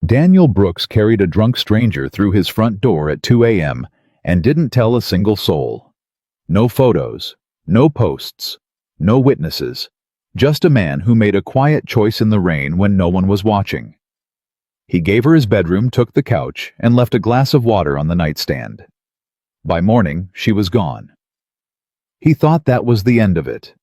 Daniel Brooks carried a drunk stranger through his front door at 2 a.m. and didn't tell a single soul. No photos, no posts, no witnesses, just a man who made a quiet choice in the rain when no one was watching. He gave her his bedroom, took the couch, and left a glass of water on the nightstand. By morning, she was gone. He thought that was the end of it.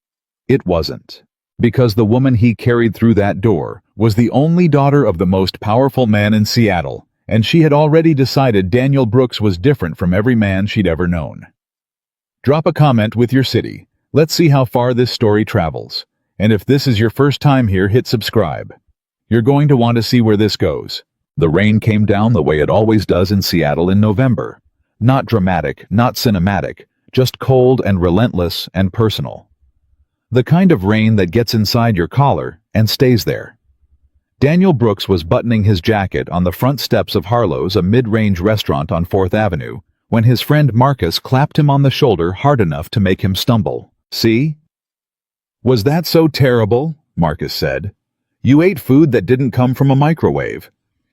It wasn't, because the woman he carried through that door was the only daughter of the most powerful man in Seattle, and she had already decided Daniel Brooks was different from every man she'd ever known. Drop a comment with your city. Let's see how far this story travels. And if this is your first time here, hit subscribe. You're going to want to see where this goes. The rain came down the way it always does in Seattle in November. Not dramatic, not cinematic, just cold and relentless and personal. The kind of rain that gets inside your collar and stays there. Daniel Brooks was buttoning his jacket on the front steps of Harlow's, a mid-range restaurant on 4th Avenue, when his friend Marcus clapped him on the shoulder hard enough to make him stumble. "See? Was that so terrible?" Marcus said. "You ate food that didn't come from a microwave.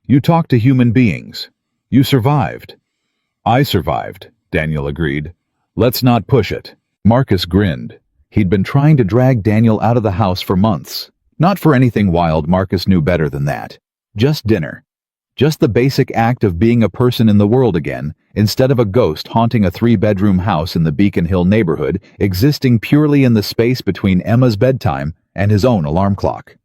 You talked to human beings. You survived." "I survived," Daniel agreed. "Let's not push it." Marcus grinned. He'd been trying to drag Daniel out of the house for months. Not for anything wild, Marcus knew better than that. Just dinner. Just the basic act of being a person in the world again, instead of a ghost haunting a 3-bedroom house in the Beacon Hill neighborhood, existing purely in the space between Emma's bedtime and his own alarm clock.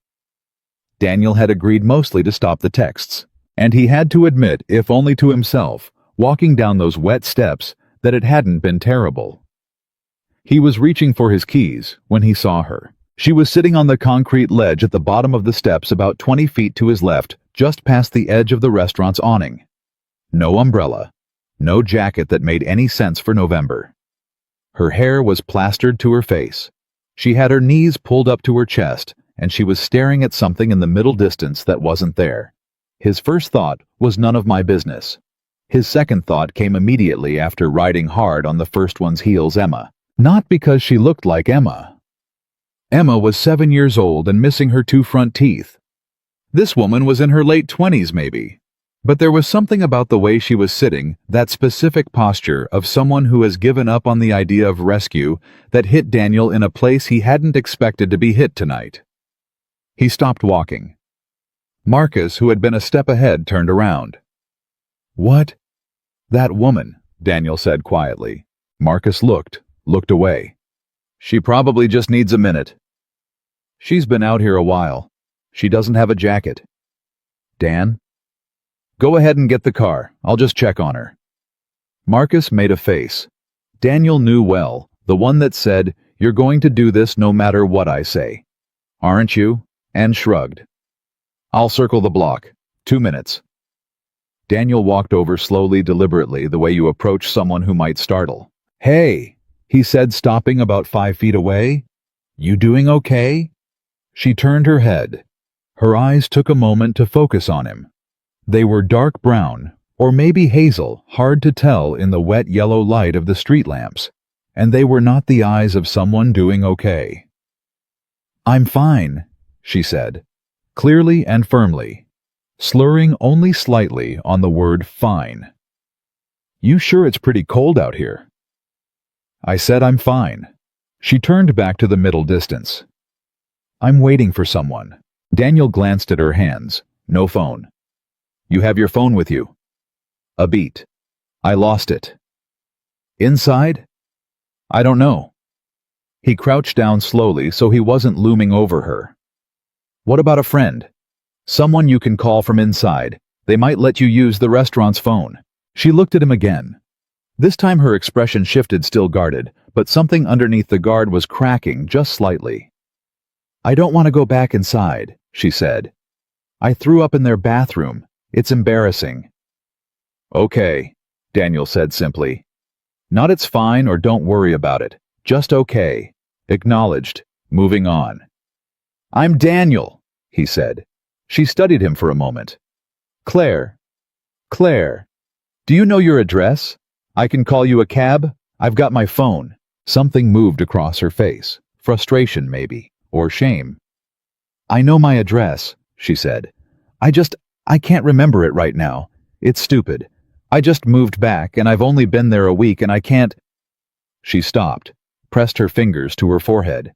Daniel had agreed mostly to stop the texts, and he had to admit, if only to himself, walking down those wet steps, that it hadn't been terrible. He was reaching for his keys when he saw her. She was sitting on the concrete ledge at the bottom of the steps about 20 feet to his left, just past the edge of the restaurant's awning. No umbrella, no jacket that made any sense for November. Her hair was plastered to her face. She had her knees pulled up to her chest, and she was staring at something in the middle distance that wasn't there. His first thought was none of my business. His second thought came immediately after riding hard on the first one's heels, Emma. Not because she looked like Emma. Emma was 7 years old and missing her 2 front teeth. This woman was in her late 20s maybe. But there was something about the way she was sitting, that specific posture of someone who has given up on the idea of rescue, that hit Daniel in a place he hadn't expected to be hit tonight. He stopped walking. Marcus, who had been a step ahead, turned around. "What?" "That woman," Daniel said quietly. Marcus looked away. "She probably just needs a minute. She's been out here a while. She doesn't have a jacket." "Dan?" "Go ahead and get the car. I'll just check on her." Marcus made a face. Daniel knew well, the one that said, "You're going to do this no matter what I say. Aren't you?" and shrugged. "I'll circle the block. 2 minutes." Daniel walked over slowly, deliberately, the way you approach someone who might startle. "Hey," he said, stopping about 5 feet away. "You doing okay?" She turned her head. Her eyes took a moment to focus on him. They were dark brown, or maybe hazel, hard to tell in the wet yellow light of the street lamps, and they were not the eyes of someone doing okay. "I'm fine," she said, clearly and firmly, slurring only slightly on the word fine. "You sure it's pretty cold out here?" "I said I'm fine." She turned back to the middle distance. "I'm waiting for someone." Daniel glanced at her hands. No phone. "You have your phone with you?" "A beat. I lost it." "Inside?" "I don't know." He crouched down slowly so he wasn't looming over her. "What about a friend? Someone you can call from inside. They might let you use the restaurant's phone." She looked at him again. This time her expression shifted, still guarded, but something underneath the guard was cracking just slightly. "I don't want to go back inside," she said. "I threw up in their bathroom. It's embarrassing." "Okay," Daniel said simply. Not "it's fine" or "don't worry about it." Just okay. Acknowledged. Moving on. "I'm Daniel," he said. She studied him for a moment. Claire, do you know your address? I can call you a cab. I've got my phone." Something moved across her face. Frustration, maybe. Or shame. "I know my address," she said. I can't remember it right now. It's stupid. I just moved back and I've only been there a week and I can't. She stopped, pressed her fingers to her forehead.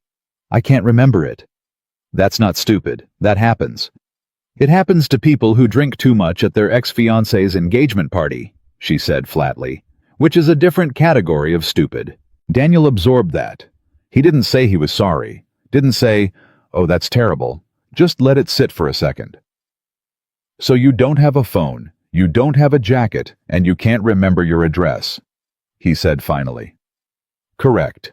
I can't remember it. That's not stupid. That happens. It happens to people who drink too much at their ex-fiance's engagement party, she said flatly, which is a different category of stupid. Daniel absorbed that. He didn't say he was sorry. Didn't say, oh, that's terrible. Just let it sit for a second. So you don't have a phone, you don't have a jacket, and you can't remember your address, he said finally. Correct.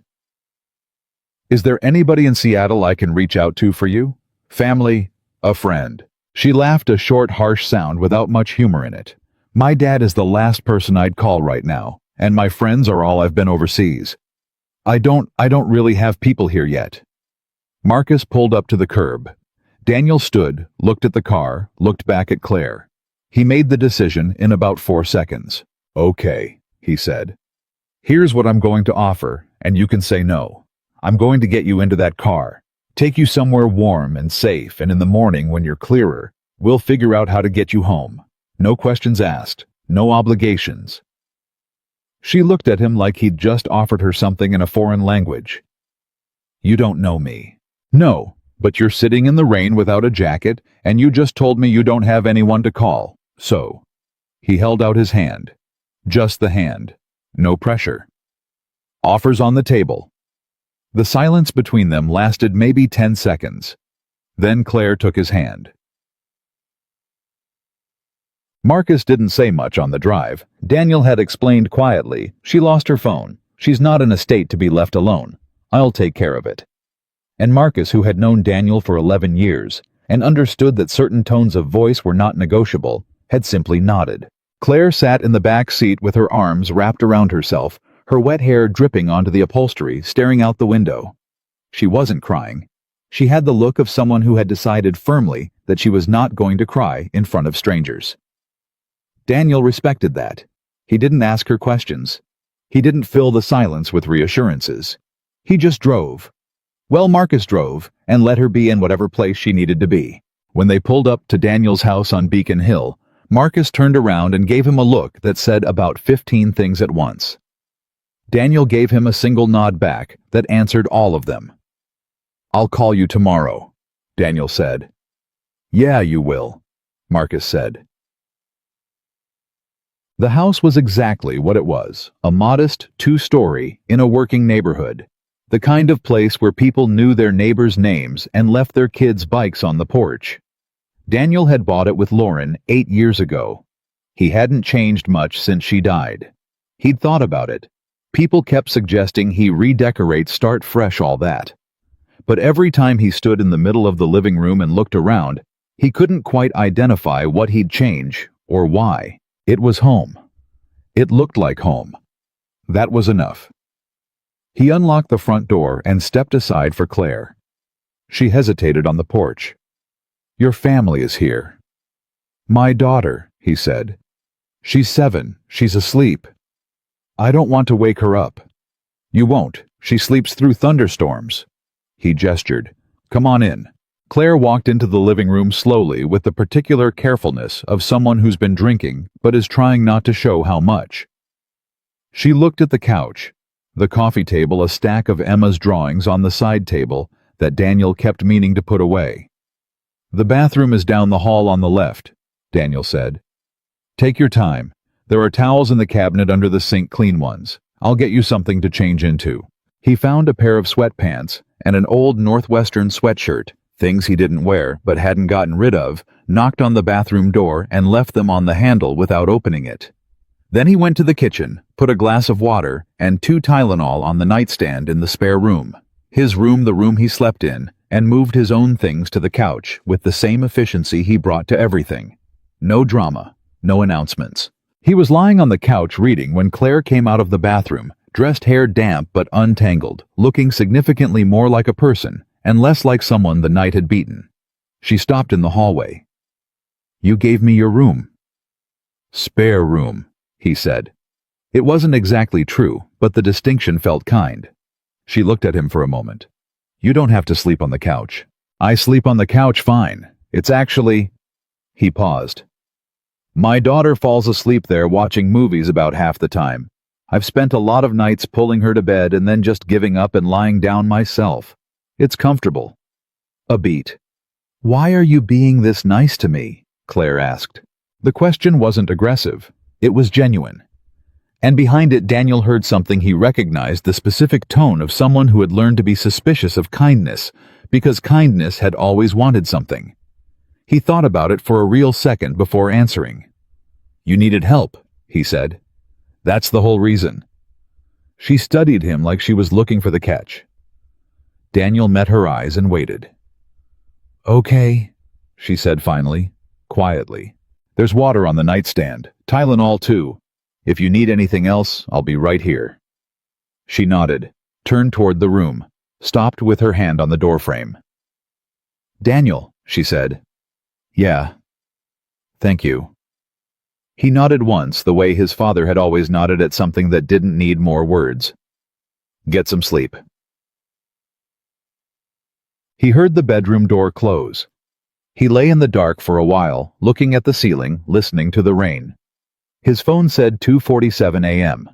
Is there anybody in Seattle I can reach out to for you? Family? A friend? She laughed, a short, harsh sound without much humor in it. My dad is the last person I'd call right now, and my friends are all I've been overseas. I don't really have people here yet. Marcus pulled up to the curb. Daniel stood, looked at the car, looked back at Claire. He made the decision in about 4 seconds. Okay, he said. Here's what I'm going to offer, and you can say no. I'm going to get you into that car, take you somewhere warm and safe, and in the morning when you're clearer, we'll figure out how to get you home. No questions asked, no obligations. She looked at him like he'd just offered her something in a foreign language. You don't know me. No, but you're sitting in the rain without a jacket, and you just told me you don't have anyone to call, so. He held out his hand. Just the hand. No pressure. Offers on the table. The silence between them lasted maybe 10 seconds. Then Claire took his hand. Marcus didn't say much on the drive. Daniel had explained quietly, she lost her phone. She's not in a state to be left alone. I'll take care of it. And Marcus, who had known Daniel for 11 years and understood that certain tones of voice were not negotiable, had simply nodded. Claire sat in the back seat with her arms wrapped around herself, her wet hair dripping onto the upholstery, staring out the window. She wasn't crying. She had the look of someone who had decided firmly that she was not going to cry in front of strangers. Daniel respected that. He didn't ask her questions. He didn't fill the silence with reassurances. He just drove. Well, Marcus drove and let her be in whatever place she needed to be. When they pulled up to Daniel's house on Beacon Hill, Marcus turned around and gave him a look that said about 15 things at once. Daniel gave him a single nod back that answered all of them. I'll call you tomorrow, Daniel said. Yeah, you will, Marcus said. The house was exactly what it was, a modest 2-story in a working neighborhood. The kind of place where people knew their neighbors' names and left their kids' bikes on the porch. Daniel had bought it with Lauren 8 years ago. He hadn't changed much since she died. He'd thought about it. People kept suggesting he redecorate, start fresh, all that. But every time he stood in the middle of the living room and looked around, he couldn't quite identify what he'd change or why. It was home. It looked like home. That was enough. He unlocked the front door and stepped aside for Claire. She hesitated on the porch. Your family is here. My daughter, he said. She's 7. She's asleep. I don't want to wake her up. You won't. She sleeps through thunderstorms. He gestured. Come on in. Claire walked into the living room slowly with the particular carefulness of someone who's been drinking but is trying not to show how much. She looked at the couch, the coffee table, a stack of Emma's drawings on the side table that Daniel kept meaning to put away. The bathroom is down the hall on the left, Daniel said. Take your time. There are towels in the cabinet under the sink, clean ones. I'll get you something to change into. He found a pair of sweatpants and an old Northwestern sweatshirt, things he didn't wear but hadn't gotten rid of, knocked on the bathroom door and left them on the handle without opening it. Then he went to the kitchen, put a glass of water and 2 Tylenol on the nightstand in the spare room, his room, the room he slept in, and moved his own things to the couch with the same efficiency he brought to everything. No drama, no announcements. He was lying on the couch reading when Claire came out of the bathroom, dressed, hair damp but untangled, looking significantly more like a person and less like someone the night had beaten. She stopped in the hallway. You gave me your room. Spare room, he said. It wasn't exactly true, but the distinction felt kind. She looked at him for a moment. You don't have to sleep on the couch. I sleep on the couch fine. It's actually... He paused. My daughter falls asleep there watching movies about half the time. I've spent a lot of nights pulling her to bed and then just giving up and lying down myself. It's comfortable. A beat. Why are you being this nice to me? Claire asked. The question wasn't aggressive. It was genuine. And behind it, Daniel heard something he recognized, the specific tone of someone who had learned to be suspicious of kindness, because kindness had always wanted something. He thought about it for a real second before answering. You needed help, he said. That's the whole reason. She studied him like she was looking for the catch. Daniel met her eyes and waited. Okay, she said finally, quietly. There's water on the nightstand, Tylenol too. If you need anything else, I'll be right here. She nodded, turned toward the room, stopped with her hand on the doorframe. Daniel, she said. Yeah. Thank you. He nodded once, the way his father had always nodded at something that didn't need more words. Get some sleep. He heard the bedroom door close. He lay in the dark for a while, looking at the ceiling, listening to the rain. His phone said 2:47 a.m.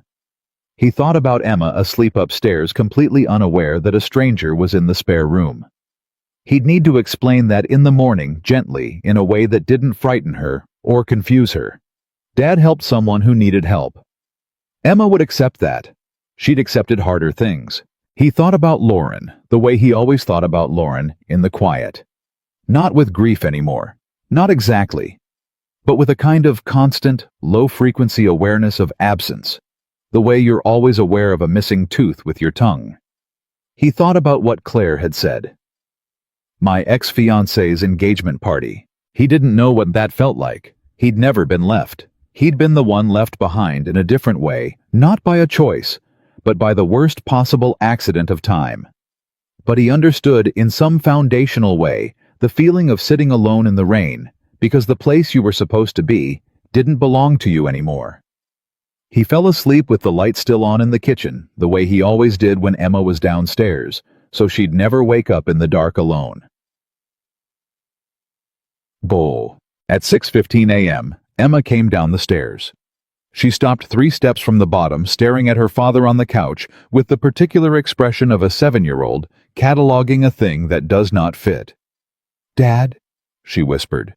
He thought about Emma asleep upstairs, completely unaware that a stranger was in the spare room. He'd need to explain that in the morning, gently, in a way that didn't frighten her or confuse her. Dad helped someone who needed help. Emma would accept that. She'd accepted harder things. He thought about Lauren, the way he always thought about Lauren, in the quiet. Not with grief anymore. Not exactly. But with a kind of constant, low-frequency awareness of absence, the way you're always aware of a missing tooth with your tongue. He thought about what Claire had said. My ex-fiancé's engagement party. He didn't know what that felt like. He'd never been left. He'd been the one left behind in a different way, not by a choice, but by the worst possible accident of time. But he understood, in some foundational way, the feeling of sitting alone in the rain, because the place you were supposed to be didn't belong to you anymore. He fell asleep with the light still on in the kitchen, the way he always did when Emma was downstairs, so she'd never wake up in the dark alone. Bull. At 6:15 a.m., Emma came down the stairs. She stopped 3 steps from the bottom, staring at her father on the couch with the particular expression of a 7-year-old cataloging a thing that does not fit. Dad, she whispered.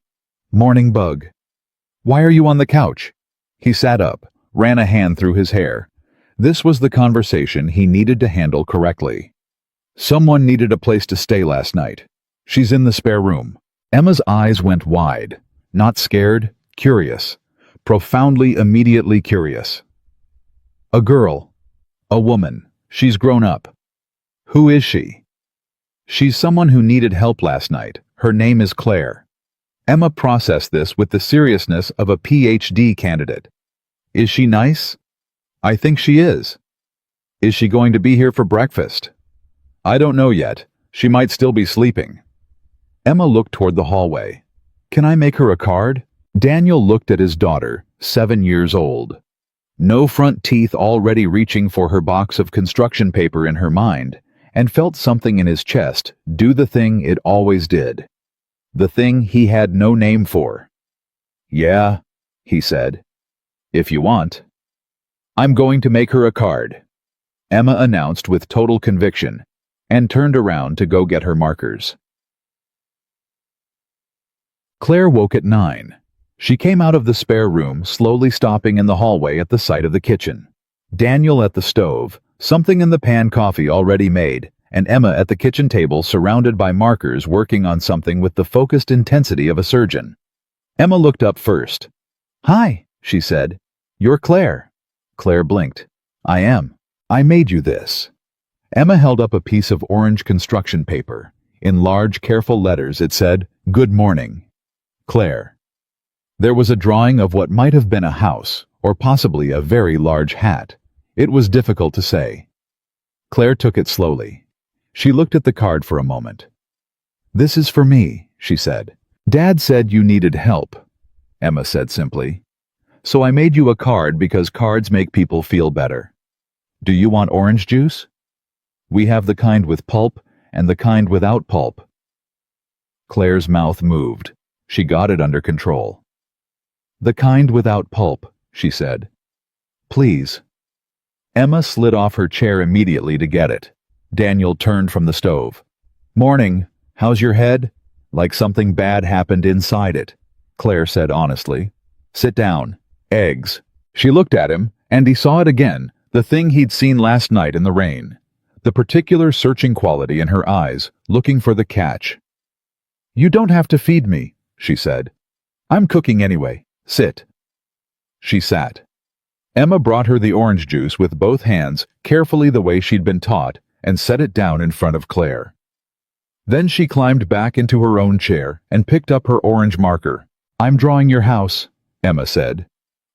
Morning bug. Why are you on the couch? He sat up, ran a hand through his hair. This was the conversation he needed to handle correctly. Someone needed a place to stay last night. She's in the spare room. Emma's eyes went wide, not scared, curious, profoundly, immediately curious. A girl. A woman. She's grown up. Who is she? She's someone who needed help last night. Her name is Claire. Emma processed this with the seriousness of a PhD candidate. Is she nice? I think she is. Is she going to be here for breakfast? I don't know yet. She might still be sleeping. Emma looked toward the hallway. Can I make her a card? Daniel looked at his daughter, 7 years old. No front teeth, already reaching for her box of construction paper in her mind, and felt something in his chest do the thing it always did. The thing he had no name for. Yeah, he said. If you want. I'm going to make her a card, Emma announced with total conviction, and turned around to go get her markers. Claire woke at 9. She came out of the spare room, slowly stopping in the hallway at the sight of the kitchen. Daniel at the stove, something in the pan coffee already made, and Emma at the kitchen table surrounded by markers working on something with the focused intensity of a surgeon. Emma looked up first. Hi, she said. You're Claire. Claire blinked. I am. I made you this. Emma held up a piece of orange construction paper. In large, careful letters it said, Good morning. Claire. There was a drawing of what might have been a house, or possibly a very large hat. It was difficult to say. Claire took it slowly. She looked at the card for a moment. This is for me, she said. Dad said you needed help, Emma said simply. So I made you a card because cards make people feel better. Do you want orange juice? We have the kind with pulp and the kind without pulp. Claire's mouth moved. She got it under control. "The kind without pulp," she said. "Please." Emma slid off her chair immediately to get it. Daniel turned from the stove. "Morning. How's your head?" "Like something bad happened inside it," Claire said honestly. "Sit down. Eggs." She looked at him, and he saw it again, the thing he'd seen last night in the rain. The particular searching quality in her eyes, looking for the catch. "You don't have to feed me," she said. "I'm cooking anyway. Sit." She sat. Emma brought her the orange juice with both hands, carefully the way she'd been taught, and set it down in front of Claire. Then she climbed back into her own chair and picked up her orange marker. "I'm drawing your house," Emma said.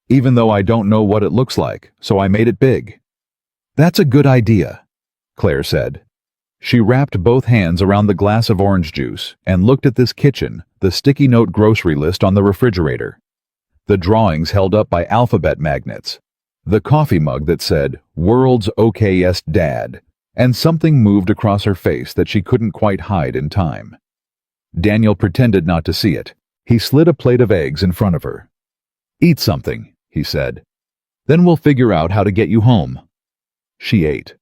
"Even though I don't know what it looks like, so I made it big." "That's a good idea," Claire said. She wrapped both hands around the glass of orange juice and looked at this kitchen, the sticky note grocery list on the refrigerator. The drawings held up by alphabet magnets. The coffee mug that said, "World's OKest Dad," and something moved across her face that she couldn't quite hide in time. Daniel pretended not to see it. He slid a plate of eggs in front of her. "Eat something," he said. "Then we'll figure out how to get you home." She ate.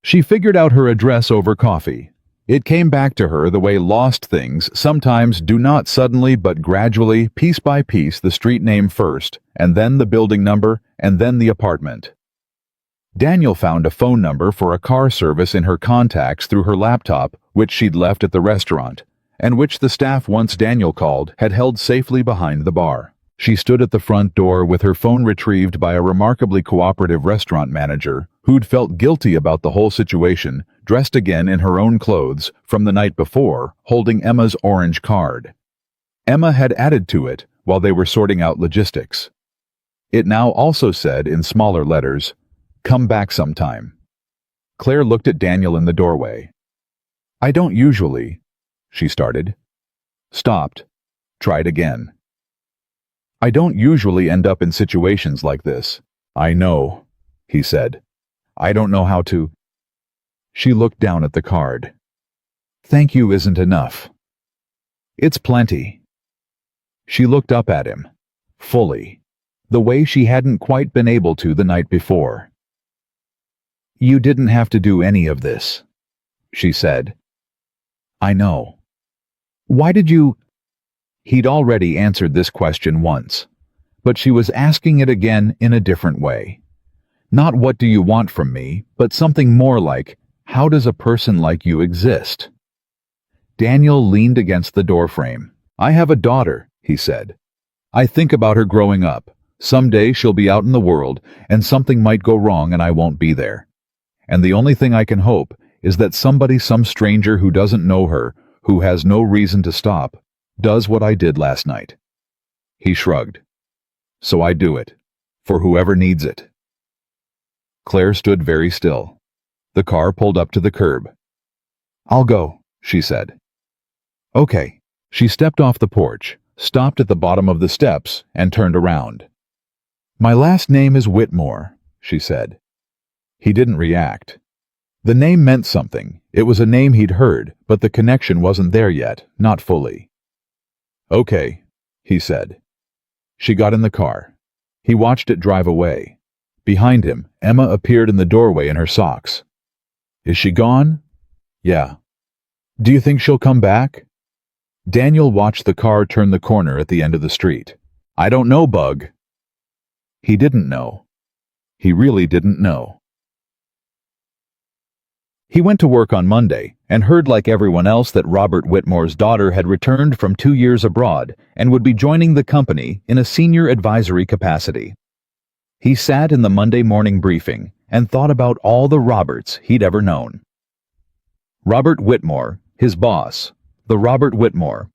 She figured out her address over coffee. It came back to her the way lost things sometimes do, not suddenly but gradually, piece by piece, the street name first, and then the building number, and then the apartment. Daniel found a phone number for a car service in her contacts through her laptop, which she'd left at the restaurant, and which the staff, once Daniel called, had held safely behind the bar. She stood at the front door with her phone retrieved by a remarkably cooperative restaurant manager who'd felt guilty about the whole situation, dressed again in her own clothes from the night before, holding Emma's orange card. Emma had added to it while they were sorting out logistics. It now also said in smaller letters, "Come back sometime." Claire looked at Daniel in the doorway. "I don't usually," she started. Stopped. Tried again. "I don't usually end up in situations like this." "I know," he said. "I don't know how to." She looked down at the card. "Thank you isn't enough." "It's plenty." She looked up at him, fully, the way she hadn't quite been able to the night before. "You didn't have to do any of this," she said. "I know." "Why did you—" He'd already answered this question once, but she was asking it again in a different way. Not "what do you want from me," but something more like, "how does a person like you exist?" Daniel leaned against the doorframe. "I have a daughter," he said. "I think about her growing up. Someday she'll be out in the world, and something might go wrong and I won't be there. And the only thing I can hope is that somebody, some stranger who doesn't know her, who has no reason to stop, does what I did last night." He shrugged. "So I do it, for whoever needs it." Claire stood very still. The car pulled up to the curb. "I'll go," she said. "Okay." She stepped off the porch, stopped at the bottom of the steps, and turned around. "My last name is Whitmore," she said. He didn't react. The name meant something. It was a name he'd heard, but the connection wasn't there yet, not fully. "Okay," he said. She got in the car. He watched it drive away. Behind him, Emma appeared in the doorway in her socks. "Is she gone?" "Yeah." "Do you think she'll come back?" Daniel watched the car turn the corner at the end of the street. "I don't know, Bug." He didn't know. He really didn't know. He went to work on Monday and heard, like everyone else, that Robert Whitmore's daughter had returned from 2 years abroad and would be joining the company in a senior advisory capacity. He sat in the Monday morning briefing and thought about all the Roberts he'd ever known. Robert Whitmore, his boss, the Robert Whitmore,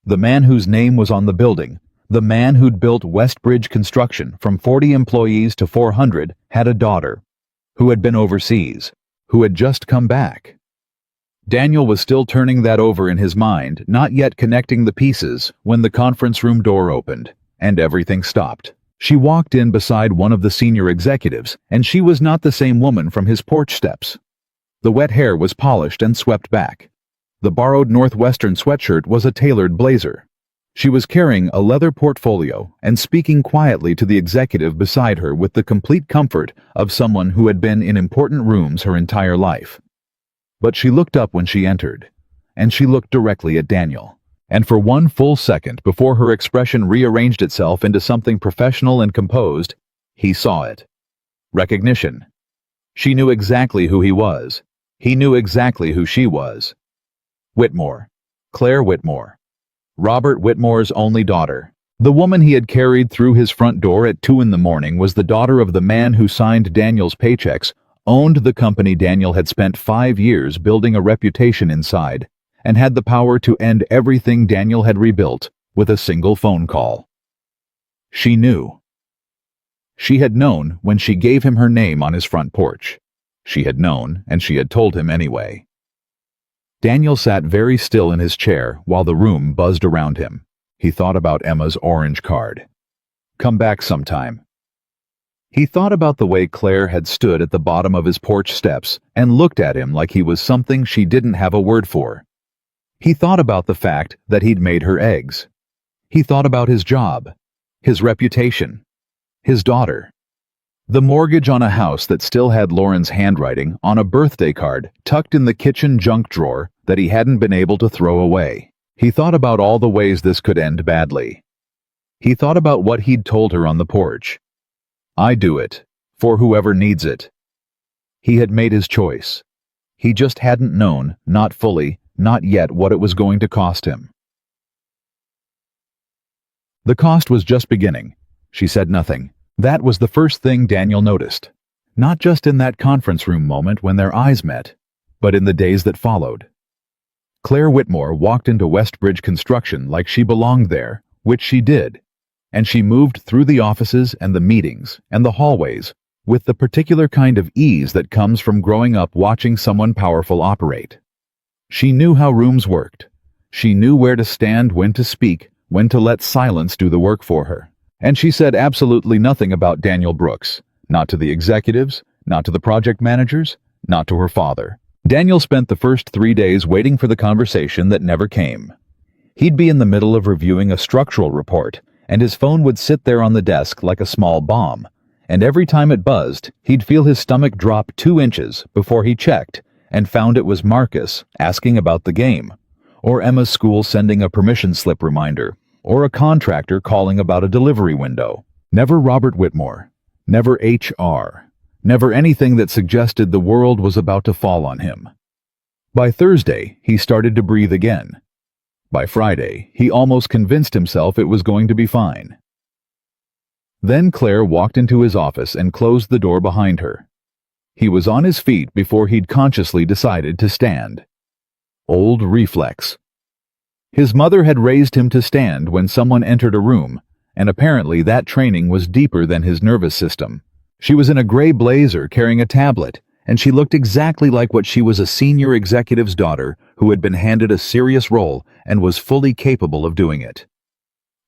the man whose name was on the building, the man who'd built Westbridge Construction from 40 employees to 400, had a daughter who had been overseas, who had just come back. Daniel was still turning that over in his mind, not yet connecting the pieces, when the conference room door opened, and everything stopped. She walked in beside one of the senior executives, and she was not the same woman from his porch steps. The wet hair was polished and swept back. The borrowed Northwestern sweatshirt was a tailored blazer. She was carrying a leather portfolio and speaking quietly to the executive beside her with the complete comfort of someone who had been in important rooms her entire life. But she looked up when she entered, and she looked directly at Daniel. And for one full second before her expression rearranged itself into something professional and composed, he saw it. Recognition. She knew exactly who he was. He knew exactly who she was. Whitmore. Claire Whitmore. Robert Whitmore's only daughter. The woman he had carried through his front door at 2 a.m. was the daughter of the man who signed Daniel's paychecks, owned the company Daniel had spent 5 years building a reputation inside, and had the power to end everything Daniel had rebuilt with a single phone call. She knew. She had known when she gave him her name on his front porch. She had known, and she had told him anyway. Daniel sat very still in his chair while the room buzzed around him. He thought about Emma's orange card. Come back sometime. He thought about the way Claire had stood at the bottom of his porch steps and looked at him like he was something she didn't have a word for. He thought about the fact that he'd made her eggs. He thought about his job, his reputation, his daughter. The mortgage on a house that still had Lauren's handwriting on a birthday card tucked in the kitchen junk drawer that he hadn't been able to throw away. He thought about all the ways this could end badly. He thought about what he'd told her on the porch. I do it, for whoever needs it. He had made his choice. He just hadn't known, not fully, not yet, what it was going to cost him. The cost was just beginning. She said nothing. That was the first thing Daniel noticed. Not just in that conference room moment when their eyes met, but in the days that followed. Claire Whitmore walked into Westbridge Construction like she belonged there, which she did, and she moved through the offices and the meetings and the hallways with the particular kind of ease that comes from growing up watching someone powerful operate. She knew how rooms worked. She knew where to stand, when to speak, when to let silence do the work for her. And she said absolutely nothing about Daniel Brooks, not to the executives, not to the project managers, not to her father. Daniel spent the first 3 days waiting for the conversation that never came. He'd be in the middle of reviewing a structural report, and his phone would sit there on the desk like a small bomb, and every time it buzzed, he'd feel his stomach drop 2 inches before he checked and found it was Marcus asking about the game, or Emma's school sending a permission slip reminder, or a contractor calling about a delivery window. Never Robert Whitmore. Never HR. Never anything that suggested the world was about to fall on him. By Thursday, he started to breathe again. By Friday, he almost convinced himself it was going to be fine. Then Claire walked into his office and closed the door behind her. He was on his feet before he'd consciously decided to stand. Old reflex. His mother had raised him to stand when someone entered a room, and apparently that training was deeper than his nervous system. She was in a gray blazer carrying a tablet, and she looked exactly like what she was, a senior executive's daughter who had been handed a serious role and was fully capable of doing it.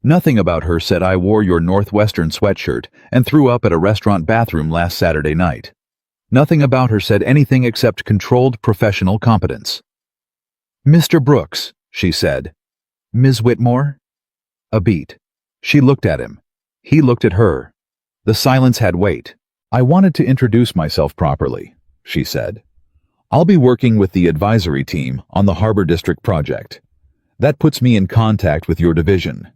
Nothing about her said, I wore your Northwestern sweatshirt and threw up at a restaurant bathroom last Saturday night. Nothing about her said anything except controlled professional competence. Mr. Brooks, she said. Ms. Whitmore? A beat. She looked at him. He looked at her. The silence had weight. I wanted to introduce myself properly, she said. I'll be working with the advisory team on the Harbor District project. That puts me in contact with your division.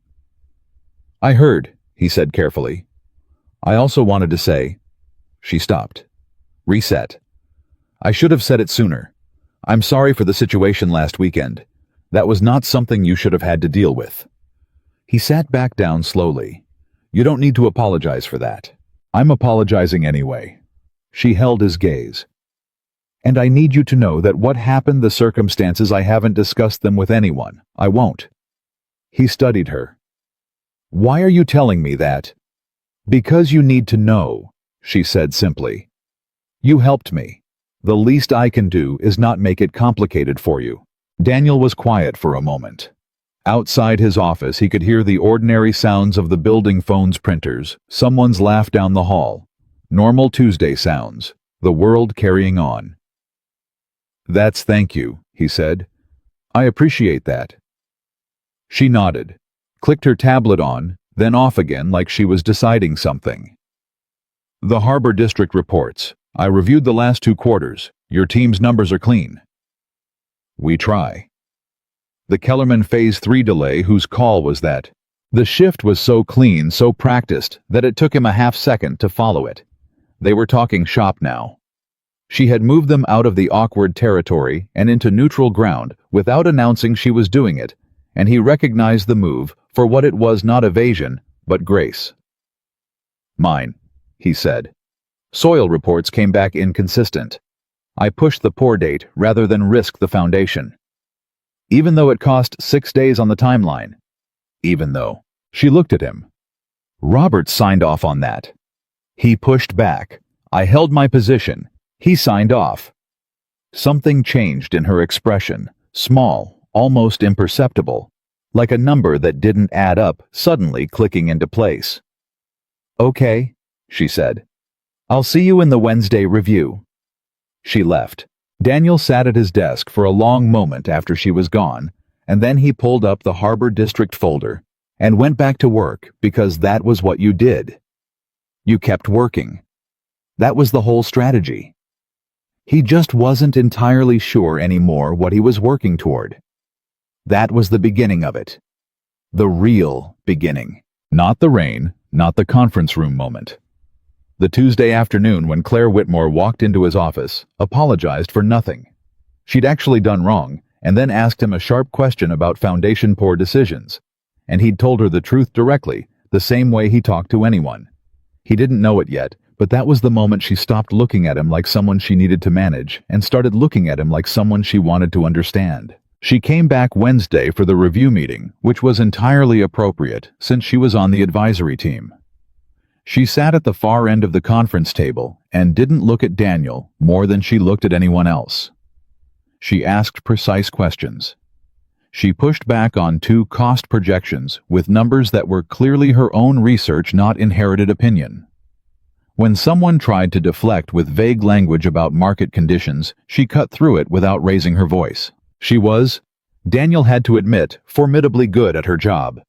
I heard, he said carefully. I also wanted to say... She stopped. Reset. I should have said it sooner. I'm sorry for the situation last weekend. That was not something you should have had to deal with. He sat back down slowly. You don't need to apologize for that. I'm apologizing anyway. She held his gaze. And I need you to know that what happened, the circumstances, I haven't discussed them with anyone. I won't. He studied her. Why are you telling me that? Because you need to know, she said simply. You helped me. The least I can do is not make it complicated for you. Daniel was quiet for a moment. Outside his office, he could hear the ordinary sounds of the building phone's printers, someone's laugh down the hall. Normal Tuesday sounds, the world carrying on. Thank you, he said. I appreciate that. She nodded. clicked her tablet on, then off again like she was deciding something. The Harbor District reports. I reviewed the last 2 quarters. Your team's numbers are clean. We try. The Kellerman Phase 3 delay whose call was that. The shift was so clean, so practiced, that it took him a half-second to follow it. They were talking shop now. She had moved them out of the awkward territory and into neutral ground without announcing she was doing it, and he recognized the move for what it was, not evasion, but grace. Mine, he said. Soil reports came back inconsistent. I pushed the pour date rather than risk the foundation. Even though it cost 6 days on the timeline. Even though. She looked at him. Robert signed off on that. He pushed back. I held my position. He signed off. Something changed in her expression, small, almost imperceptible, like a number that didn't add up suddenly clicking into place. Okay, she said. I'll see you in the Wednesday review. She left. Daniel sat at his desk for a long moment after she was gone, and then he pulled up the Harbor District folder and went back to work because that was what you did. You kept working. That was the whole strategy. He just wasn't entirely sure anymore what he was working toward. That was the beginning of it. The real beginning. Not the rain, not the conference room moment. The Tuesday afternoon when Claire Whitmore walked into his office, apologized for nothing. She'd actually done wrong, and then asked him a sharp question about foundation pour decisions. And he'd told her the truth directly, the same way he talked to anyone. He didn't know it yet, but that was the moment she stopped looking at him like someone she needed to manage and started looking at him like someone she wanted to understand. She came back Wednesday for the review meeting, which was entirely appropriate since she was on the advisory team. She sat at the far end of the conference table and didn't look at Daniel more than she looked at anyone else. She asked precise questions. She pushed back on 2 cost projections with numbers that were clearly her own research, not inherited opinion. When someone tried to deflect with vague language about market conditions, she cut through it without raising her voice. She was, Daniel had to admit, formidably good at her job.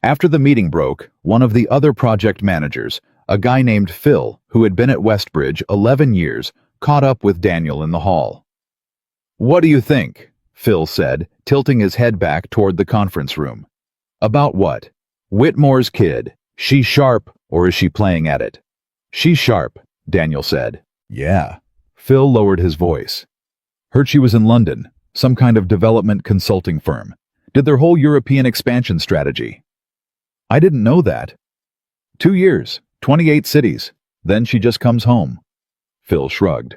After the meeting broke, one of the other project managers, a guy named Phil, who had been at Westbridge 11 years, caught up with Daniel in the hall. What do you think? Phil said, tilting his head back toward the conference room. About what? Whitmore's kid. She's sharp, or is she playing at it? She's sharp, Daniel said. Yeah. Phil lowered his voice. Heard she was in London, some kind of development consulting firm. Did their whole European expansion strategy. I didn't know that. 2 years, 28 cities, then she just comes home. Phil shrugged.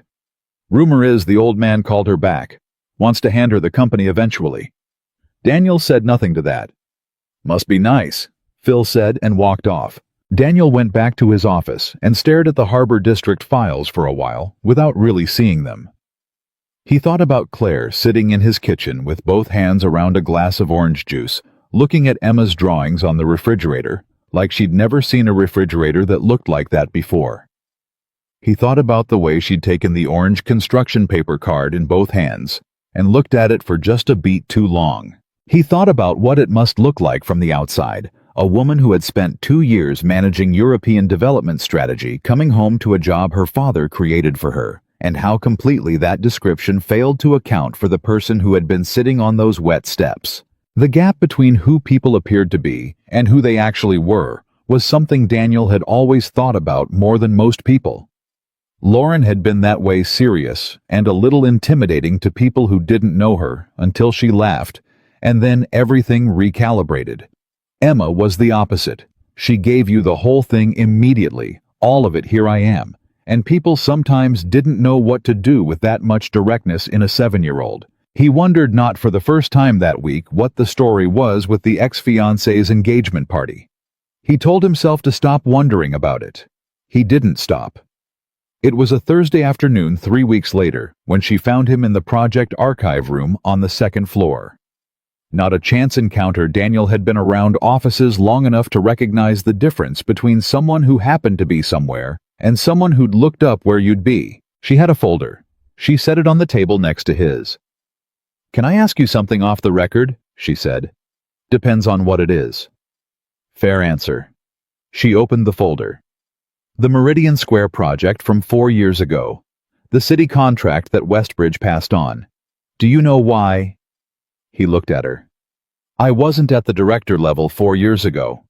Rumor is the old man called her back, wants to hand her the company eventually. Daniel said nothing to that. Must be nice, Phil said and walked off. Daniel went back to his office and stared at the Harbor District files for a while without really seeing them. He thought about Claire sitting in his kitchen with both hands around a glass of orange juice, looking at Emma's drawings on the refrigerator, like she'd never seen a refrigerator that looked like that before. He thought about the way she'd taken the orange construction paper card in both hands and looked at it for just a beat too long. He thought about what it must look like from the outside, a woman who had spent 2 years managing European development strategy coming home to a job her father created for her, and how completely that description failed to account for the person who had been sitting on those wet steps. The gap between who people appeared to be and who they actually were was something Daniel had always thought about more than most people. Lauren had been that way, serious and a little intimidating to people who didn't know her until she laughed, and then everything recalibrated. Emma was the opposite. She gave you the whole thing immediately, all of it, here I am, and people sometimes didn't know what to do with that much directness in a 7-year-old. He wondered not for the first time that week what the story was with the ex-fiancée's engagement party. He told himself to stop wondering about it. He didn't stop. It was a Thursday afternoon 3 weeks later when she found him in the project archive room on the 2nd floor. Not a chance encounter. Daniel had been around offices long enough to recognize the difference between someone who happened to be somewhere and someone who'd looked up where you'd be. She had a folder. She set it on the table next to his. Can I ask you something off the record? She said. Depends on what it is. Fair answer. She opened the folder. The Meridian Square project from 4 years ago. The city contract that Westbridge passed on. Do you know why? He looked at her. I wasn't at the director level 4 years ago.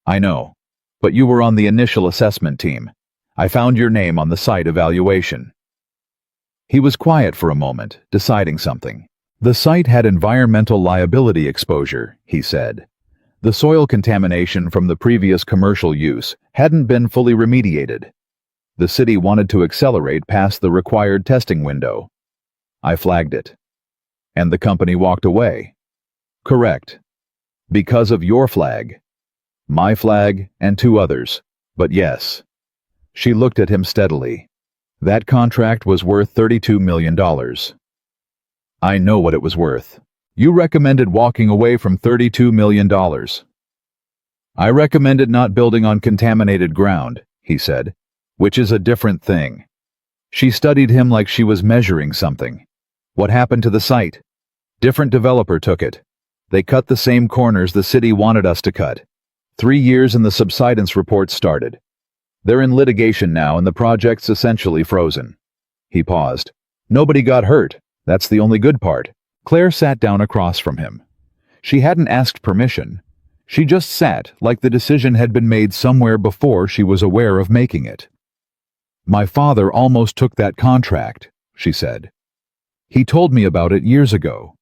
I know. But you were on the initial assessment team. I found your name on the site evaluation. He was quiet for a moment, deciding something. The site had environmental liability exposure, he said. The soil contamination from the previous commercial use hadn't been fully remediated. The city wanted to accelerate past the required testing window. I flagged it. And the company walked away. Correct. Because of your flag. My flag and 2 others. But yes. She looked at him steadily. That contract was worth $32 million. I know what it was worth. You recommended walking away from $32 million. I recommended not building on contaminated ground, he said, which is a different thing. She studied him like she was measuring something. What happened to the site? Different developer took it. They cut the same corners the city wanted us to cut. 3 years and the subsidence report started. They're in litigation now and the project's essentially frozen. He paused. Nobody got hurt. That's the only good part. Claire sat down across from him. She hadn't asked permission. She just sat like the decision had been made somewhere before she was aware of making it. My father almost took that contract, she said. He told me about it years ago.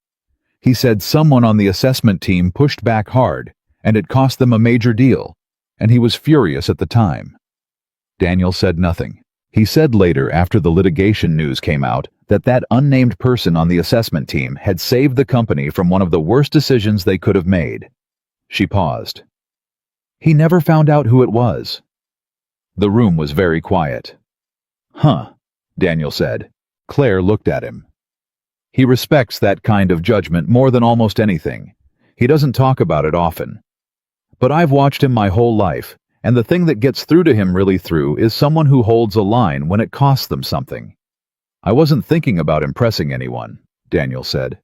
He said someone on the assessment team pushed back hard, and it cost them a major deal, and he was furious at the time. Daniel said nothing. He said later, after the litigation news came out, that unnamed person on the assessment team had saved the company from one of the worst decisions they could have made. She paused. He never found out who it was. The room was very quiet. Huh, Daniel said. Claire looked at him. He respects that kind of judgment more than almost anything. He doesn't talk about it often. But I've watched him my whole life, and the thing that gets through to him really through is someone who holds a line when it costs them something. I wasn't thinking about impressing anyone, Daniel said.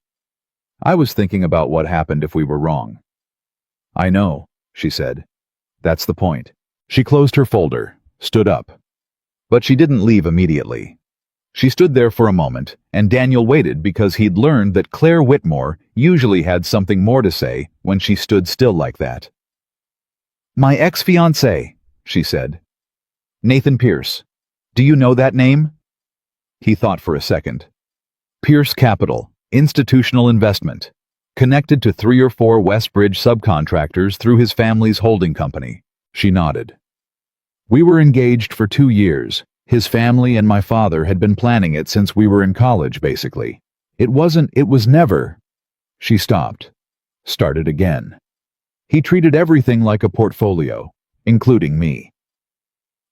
I was thinking about what happened if we were wrong. I know, she said. That's the point. She closed her folder, stood up. But she didn't leave immediately. She stood there for a moment, and Daniel waited because he'd learned that Claire Whitmore usually had something more to say when she stood still like that. My ex-fiancé, she said. Nathan Pierce. Do you know that name? He thought for a second. Pierce Capital, institutional investment. Connected to 3 or 4 Westbridge subcontractors through his family's holding company. She nodded. We were engaged for 2 years. His family and my father had been planning it since we were in college, basically. It was never. She stopped. Started again. He treated everything like a portfolio, including me.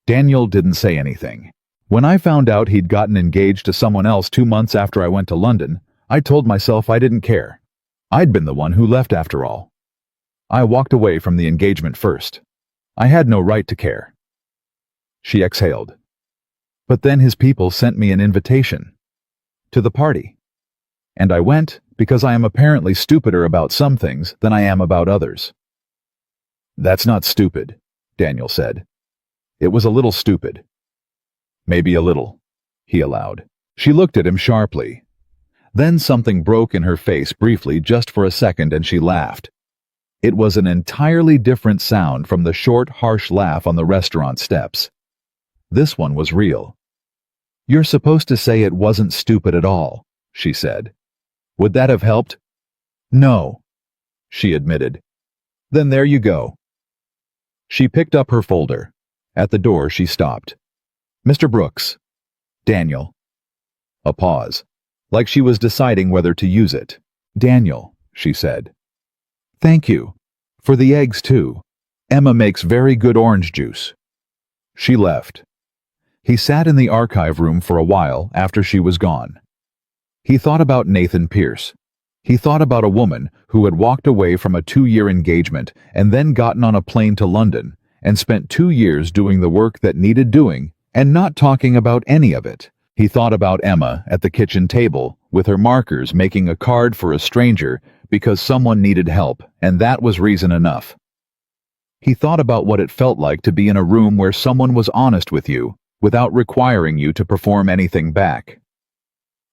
Daniel didn't say anything. When I found out he'd gotten engaged to someone else 2 months after I went to London, I told myself I didn't care. I'd been the one who left after all. I walked away from the engagement first. I had no right to care. She exhaled. But then his people sent me an invitation. To the party. And I went because I am apparently stupider about some things than I am about others. That's not stupid, Daniel said. It was a little stupid. Maybe a little, he allowed. She looked at him sharply. Then something broke in her face briefly just for a second and she laughed. It was an entirely different sound from the short, harsh laugh on the restaurant steps. This one was real. You're supposed to say it wasn't stupid at all, she said. Would that have helped? No, she admitted. Then there you go. She picked up her folder. At the door she stopped. Mr. Brooks. Daniel. A pause, like she was deciding whether to use it. Daniel, she said. Thank you. For the eggs, too. Emma makes very good orange juice. She left. He sat in the archive room for a while after she was gone. He thought about Nathan Pierce. He thought about a woman who had walked away from a 2-year engagement and then gotten on a plane to London and spent 2 years doing the work that needed doing and not talking about any of it. He thought about Emma at the kitchen table with her markers making a card for a stranger because someone needed help, and that was reason enough. He thought about what it felt like to be in a room where someone was honest with you, without requiring you to perform anything back.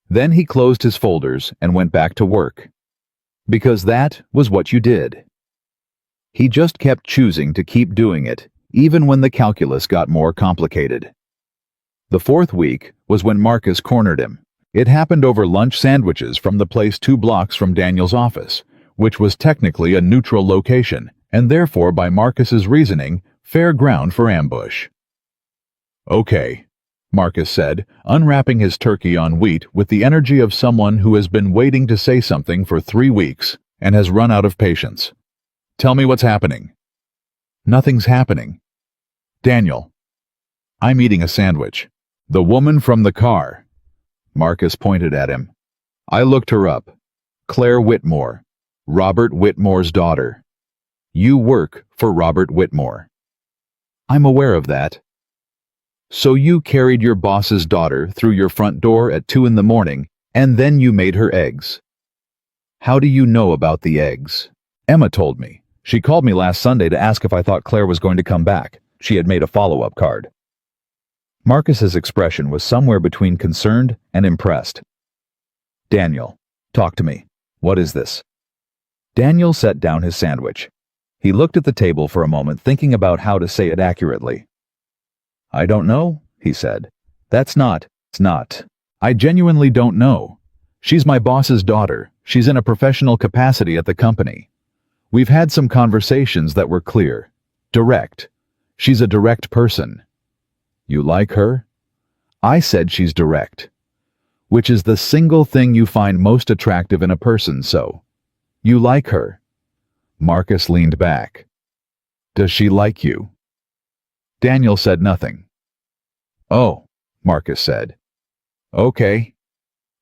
Then he closed his folders and went back to work. Because that was what you did. He just kept choosing to keep doing it, even when the calculus got more complicated. The fourth week was when Marcus cornered him. It happened over lunch sandwiches from the place 2 blocks from Daniel's office, which was technically a neutral location, and therefore, by Marcus's reasoning, fair ground for ambush. "Okay," Marcus said, unwrapping his turkey on wheat with the energy of someone who has been waiting to say something for 3 weeks and has run out of patience. "Tell me what's happening." "Nothing's happening." "Daniel." "I'm eating a sandwich." "The woman from the car." Marcus pointed at him. "I looked her up. Claire Whitmore, Robert Whitmore's daughter. You work for Robert Whitmore." "I'm aware of that." "So you carried your boss's daughter through your front door at 2 in the morning, and then you made her eggs." "How do you know about the eggs?" "Emma told me. She called me last Sunday to ask if I thought Claire was going to come back. She had made a follow-up card." Marcus's expression was somewhere between concerned and impressed. "Daniel, talk to me. What is this?" Daniel set down his sandwich. He looked at the table for a moment, thinking about how to say it accurately. "I don't know," he said. It's not. I genuinely don't know. She's my boss's daughter. She's in a professional capacity at the company. We've had some conversations that were clear. Direct. She's a direct person." "You like her?" "I said she's direct. Which is the single thing you find most attractive in a person, so. You like her." Marcus leaned back. "Does she like you?" Daniel said nothing. "Oh," Marcus said. "Okay.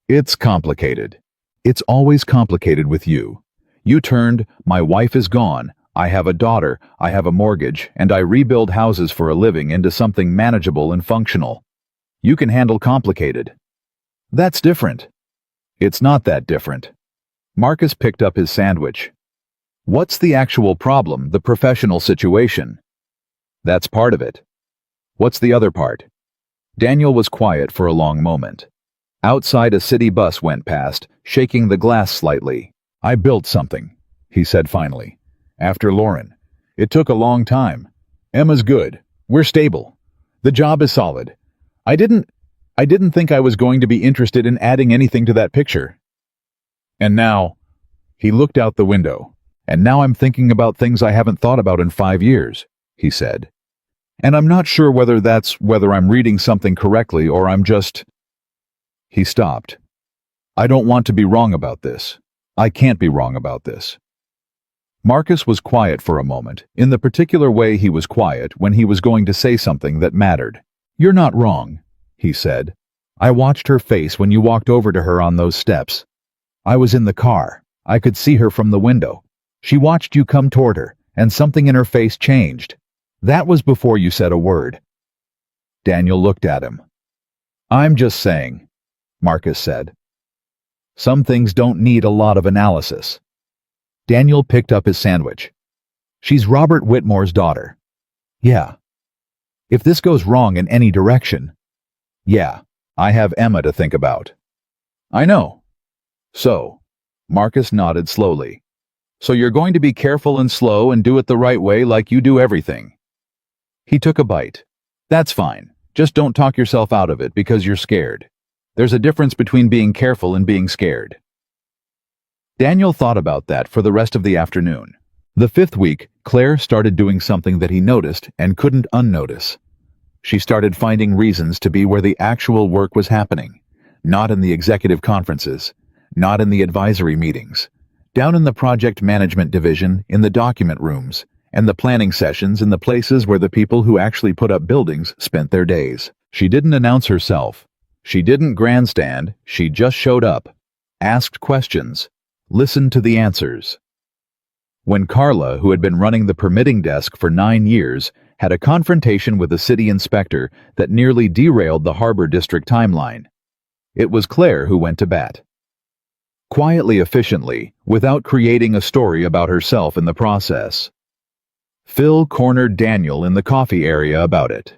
It's complicated. It's always complicated with you. You turned, 'My wife is gone, I have a daughter, I have a mortgage, and I rebuild houses for a living' into something manageable and functional. You can handle complicated. That's different." "It's not that different." Marcus picked up his sandwich. "What's the actual problem, the professional situation?" "That's part of it." "What's the other part?" Daniel was quiet for a long moment. Outside, a city bus went past, shaking the glass slightly. "I built something," he said finally. "After Lauren. It took a long time. Emma's good. We're stable. The job is solid. I didn't think I was going to be interested in adding anything to that picture. And now," he looked out the window, "and now I'm thinking about things I haven't thought about in 5 years," he said. "And I'm not sure whether I'm reading something correctly or I'm just—" He stopped. "I don't want to be wrong about this. I can't be wrong about this." Marcus was quiet for a moment, in the particular way he was quiet when he was going to say something that mattered. "You're not wrong," he said. "I watched her face when you walked over to her on those steps. I was in the car. I could see her from the window. She watched you come toward her, and something in her face changed. That was before you said a word." Daniel looked at him. "I'm just saying," Marcus said. "Some things don't need a lot of analysis." Daniel picked up his sandwich. "She's Robert Whitmore's daughter." "Yeah." "If this goes wrong in any direction—" "Yeah, I have Emma to think about." "I know." "So," Marcus nodded slowly. "So you're going to be careful and slow and do it the right way like you do everything." He took a bite. "That's fine. Just don't talk yourself out of it because you're scared. There's a difference between being careful and being scared." Daniel thought about that for the rest of the afternoon. The 5th week, Claire started doing something that he noticed and couldn't unnotice. She started finding reasons to be where the actual work was happening, not in the executive conferences, not in the advisory meetings, down in the project management division, in the document rooms, and the planning sessions in the places where the people who actually put up buildings spent their days. She didn't announce herself. She didn't grandstand. She just showed up, asked questions, listened to the answers. When Carla, who had been running the permitting desk for 9 years, had a confrontation with a city inspector that nearly derailed the Harbor District timeline, it was Claire who went to bat. Quietly, efficiently, without creating a story about herself in the process. Phil cornered Daniel in the coffee area about it.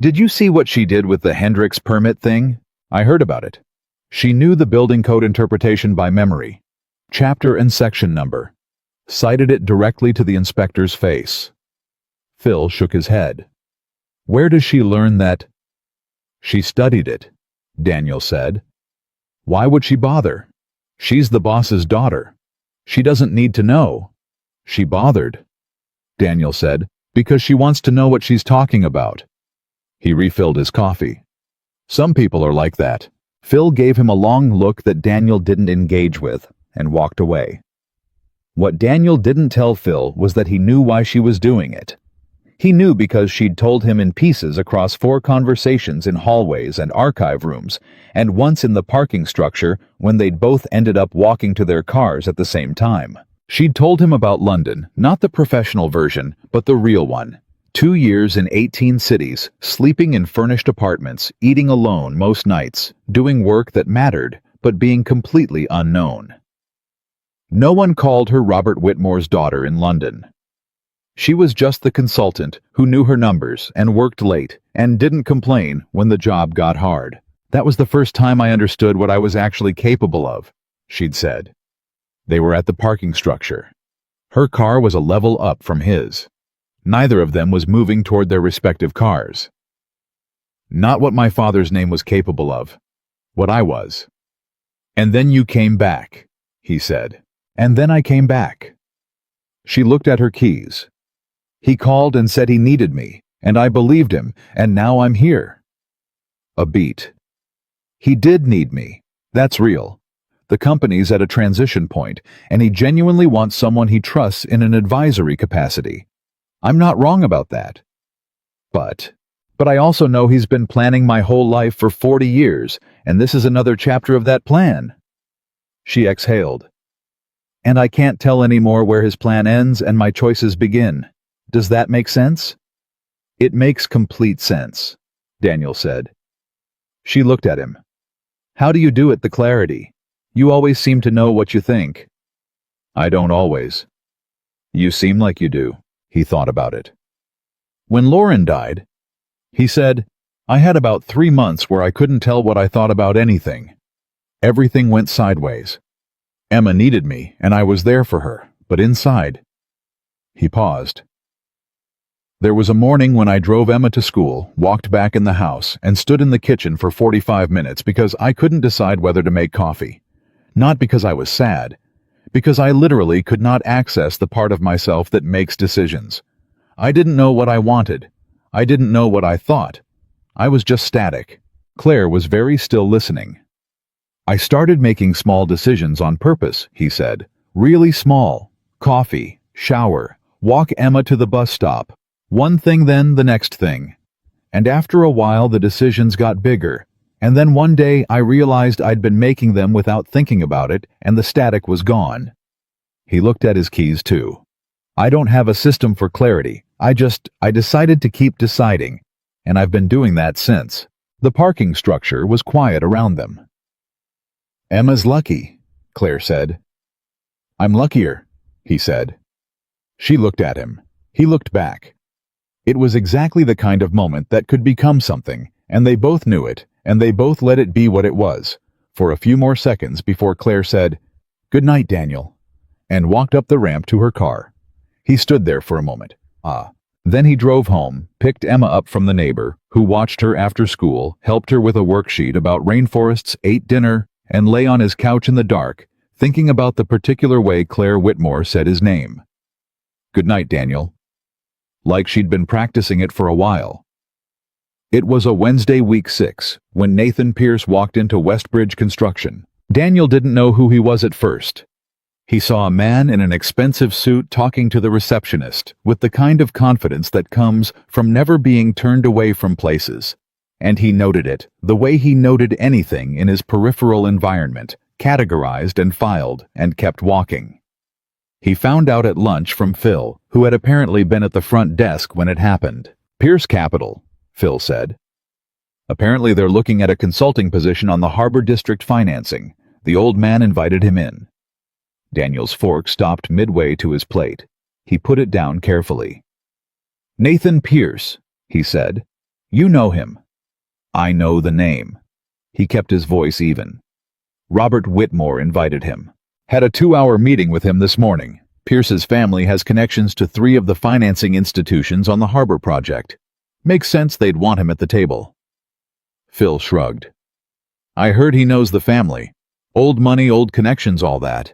"Did you see what she did with the Hendricks permit thing? I heard about it. She knew the building code interpretation by memory. Chapter and section number. Cited it directly to the inspector's face." Phil shook his head. "Where does she learn that?" "She studied it," Daniel said. "Why would she bother? She's the boss's daughter. She doesn't need to know." "She bothered," Daniel said, "because she wants to know what she's talking about." He refilled his coffee. "Some people are like that." Phil gave him a long look that Daniel didn't engage with, and walked away. What Daniel didn't tell Phil was that he knew why she was doing it. He knew because she'd told him in pieces across 4 conversations in hallways and archive rooms, and once in the parking structure when they'd both ended up walking to their cars at the same time. She'd told him about London, not the professional version, but the real one. 2 years in 18 cities, sleeping in furnished apartments, eating alone most nights, doing work that mattered, but being completely unknown. No one called her Robert Whitmore's daughter in London. She was just the consultant who knew her numbers and worked late and didn't complain when the job got hard. "That was the first time I understood what I was actually capable of," she'd said. They were at the parking structure. Her car was a level up from his. Neither of them was moving toward their respective cars. "Not what my father's name was capable of. What I was." "And then you came back," he said. "And then I came back." She looked at her keys. "He called and said he needed me, and I believed him, and now I'm here." A beat. "He did need me. That's real. The company's at a transition point, and he genuinely wants someone he trusts in an advisory capacity. I'm not wrong about that. But I also know he's been planning my whole life for 40 years, and this is another chapter of that plan." She exhaled. "And I can't tell anymore where his plan ends and my choices begin. Does that make sense?" "It makes complete sense," Daniel said. She looked at him. "How do you do it, the clarity? You always seem to know what you think." "I don't always." "You seem like you do." He thought about it. "When Lauren died," he said, "I had about 3 months where I couldn't tell what I thought about anything. Everything went sideways. Emma needed me, and I was there for her, but inside..." He paused. "There was a morning when I drove Emma to school, walked back in the house, and stood in the kitchen for 45 minutes because I couldn't decide whether to make coffee. Not because I was sad, because I literally could not access the part of myself that makes decisions. I didn't know what I wanted. I didn't know what I thought. I was just static." Claire was very still listening. "I started making small decisions on purpose," he said. "Really small. Coffee, shower, walk Emma to the bus stop. One thing then the next thing. And after a while the decisions got bigger. And then one day I realized I'd been making them without thinking about it, and the static was gone." He looked at his keys too. "I don't have a system for clarity. I decided to keep deciding, and I've been doing that since." The parking structure was quiet around them. "Emma's lucky," Claire said. "I'm luckier," he said. She looked at him. He looked back. It was exactly the kind of moment that could become something, and they both knew it, and they both let it be what it was, for a few more seconds before Claire said, "Good night, Daniel," and walked up the ramp to her car. He stood there for a moment. Then he drove home, picked Emma up from the neighbor, who watched her after school, helped her with a worksheet about rainforests, ate dinner, and lay on his couch in the dark, thinking about the particular way Claire Whitmore said his name. "Good night, Daniel." Like she'd been practicing it for a while. It was a Wednesday, week 6, when Nathan Pierce walked into Westbridge Construction. Daniel didn't know who he was at first. He saw a man in an expensive suit talking to the receptionist with the kind of confidence that comes from never being turned away from places. And he noted it, the way he noted anything in his peripheral environment, categorized and filed, and kept walking. He found out at lunch from Phil, who had apparently been at the front desk when it happened. "Pierce Capital," Phil said. "Apparently they're looking at a consulting position on the Harbor District financing. The old man invited him in." Daniel's fork stopped midway to his plate. He put it down carefully. "Nathan Pierce," he said. "You know him." "I know the name." He kept his voice even. "Robert Whitmore invited him. Had a 2-hour meeting with him this morning. Pierce's family has connections to 3 of the financing institutions on the harbor project. Makes sense they'd want him at the table." Phil shrugged. "I heard he knows the family. Old money, old connections, all that."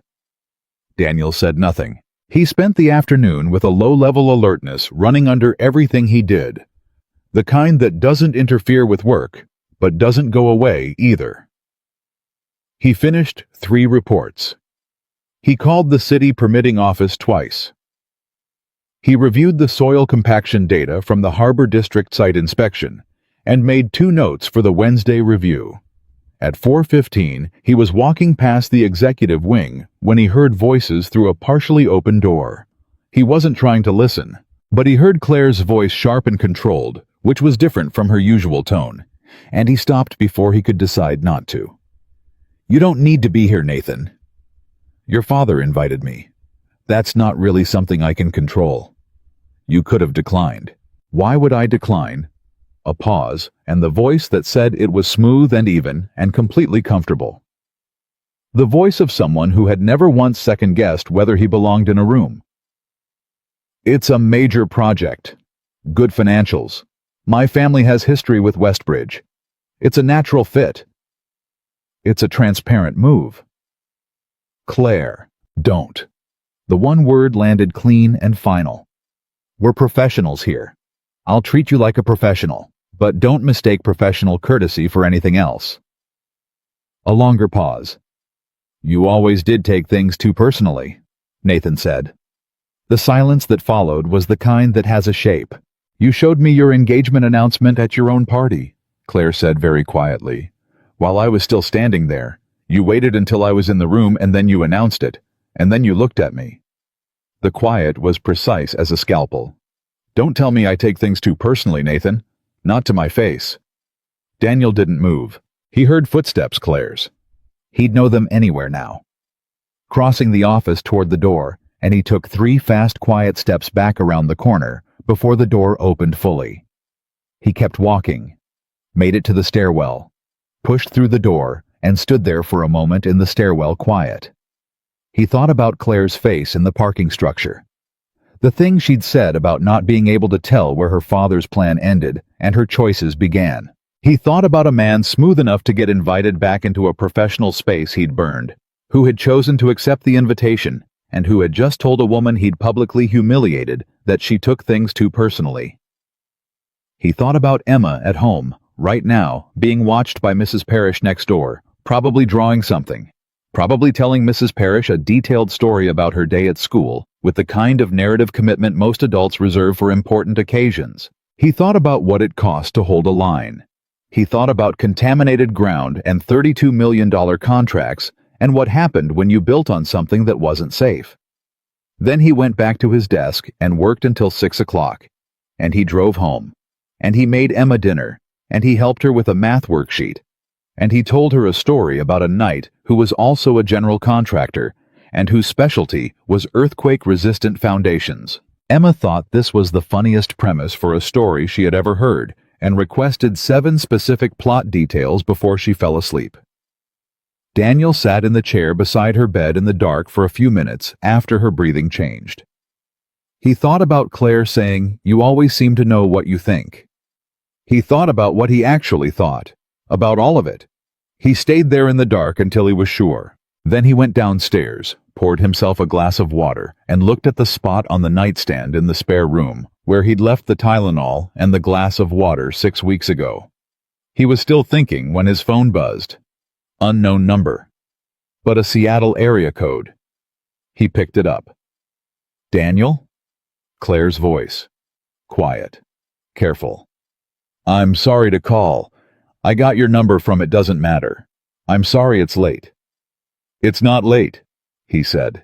Daniel said nothing. He spent the afternoon with a low-level alertness running under everything he did. The kind that doesn't interfere with work, but doesn't go away either. He finished 3 reports. He called the city permitting office twice. He reviewed the soil compaction data from the Harbor District site inspection and made 2 notes for the Wednesday review. At 4:15, he was walking past the executive wing when he heard voices through a partially open door. He wasn't trying to listen, but he heard Claire's voice sharp and controlled, which was different from her usual tone, and he stopped before he could decide not to. "You don't need to be here, Nathan." "Your father invited me. That's not really something I can control." "You could have declined." "Why would I decline?" A pause, and the voice that said it was smooth and even and completely comfortable. The voice of someone who had never once second-guessed whether he belonged in a room. "It's a major project. Good financials. My family has history with Westbridge. It's a natural fit. It's a transparent move." "Claire, don't." The one word landed clean and final. "We're professionals here. I'll treat you like a professional, but don't mistake professional courtesy for anything else." A longer pause. "You always did take things too personally," Nathan said. The silence that followed was the kind that has a shape. "You showed me your engagement announcement at your own party," Claire said very quietly. "While I was still standing there, you waited until I was in the room and then you announced it, and then you looked at me." The quiet was precise as a scalpel. "Don't tell me I take things too personally, Nathan. Not to my face." Daniel didn't move. He heard footsteps, Claire's. He'd know them anywhere now. Crossing the office toward the door, and he took 3 fast, quiet steps back around the corner before the door opened fully. He kept walking, made it to the stairwell, pushed through the door, and stood there for a moment in the stairwell quiet. He thought about Claire's face in the parking structure. The thing she'd said about not being able to tell where her father's plan ended and her choices began. He thought about a man smooth enough to get invited back into a professional space he'd burned, who had chosen to accept the invitation, and who had just told a woman he'd publicly humiliated that she took things too personally. He thought about Emma at home, right now, being watched by Mrs. Parrish next door, probably drawing something, probably telling Mrs. Parrish a detailed story about her day at school, with the kind of narrative commitment most adults reserve for important occasions. He thought about what it cost to hold a line. He thought about contaminated ground and $32 million contracts and what happened when you built on something that wasn't safe. Then he went back to his desk and worked until 6 o'clock. And he drove home. And he made Emma dinner. And he helped her with a math worksheet. And he told her a story about a knight who was also a general contractor and whose specialty was earthquake-resistant foundations. Emma thought this was the funniest premise for a story she had ever heard and requested 7 specific plot details before she fell asleep. Daniel sat in the chair beside her bed in the dark for a few minutes after her breathing changed. He thought about Claire saying, "You always seem to know what you think." He thought about what he actually thought, about all of it. He stayed there in the dark until he was sure. Then he went downstairs, poured himself a glass of water, and looked at the spot on the nightstand in the spare room, where he'd left the Tylenol and the glass of water 6 weeks ago. He was still thinking when his phone buzzed. Unknown number, but a Seattle area code. He picked it up. "Daniel?" Claire's voice. Quiet. Careful. "I'm sorry to call. I got your number from It Doesn't Matter. I'm sorry it's late." "It's not late," he said.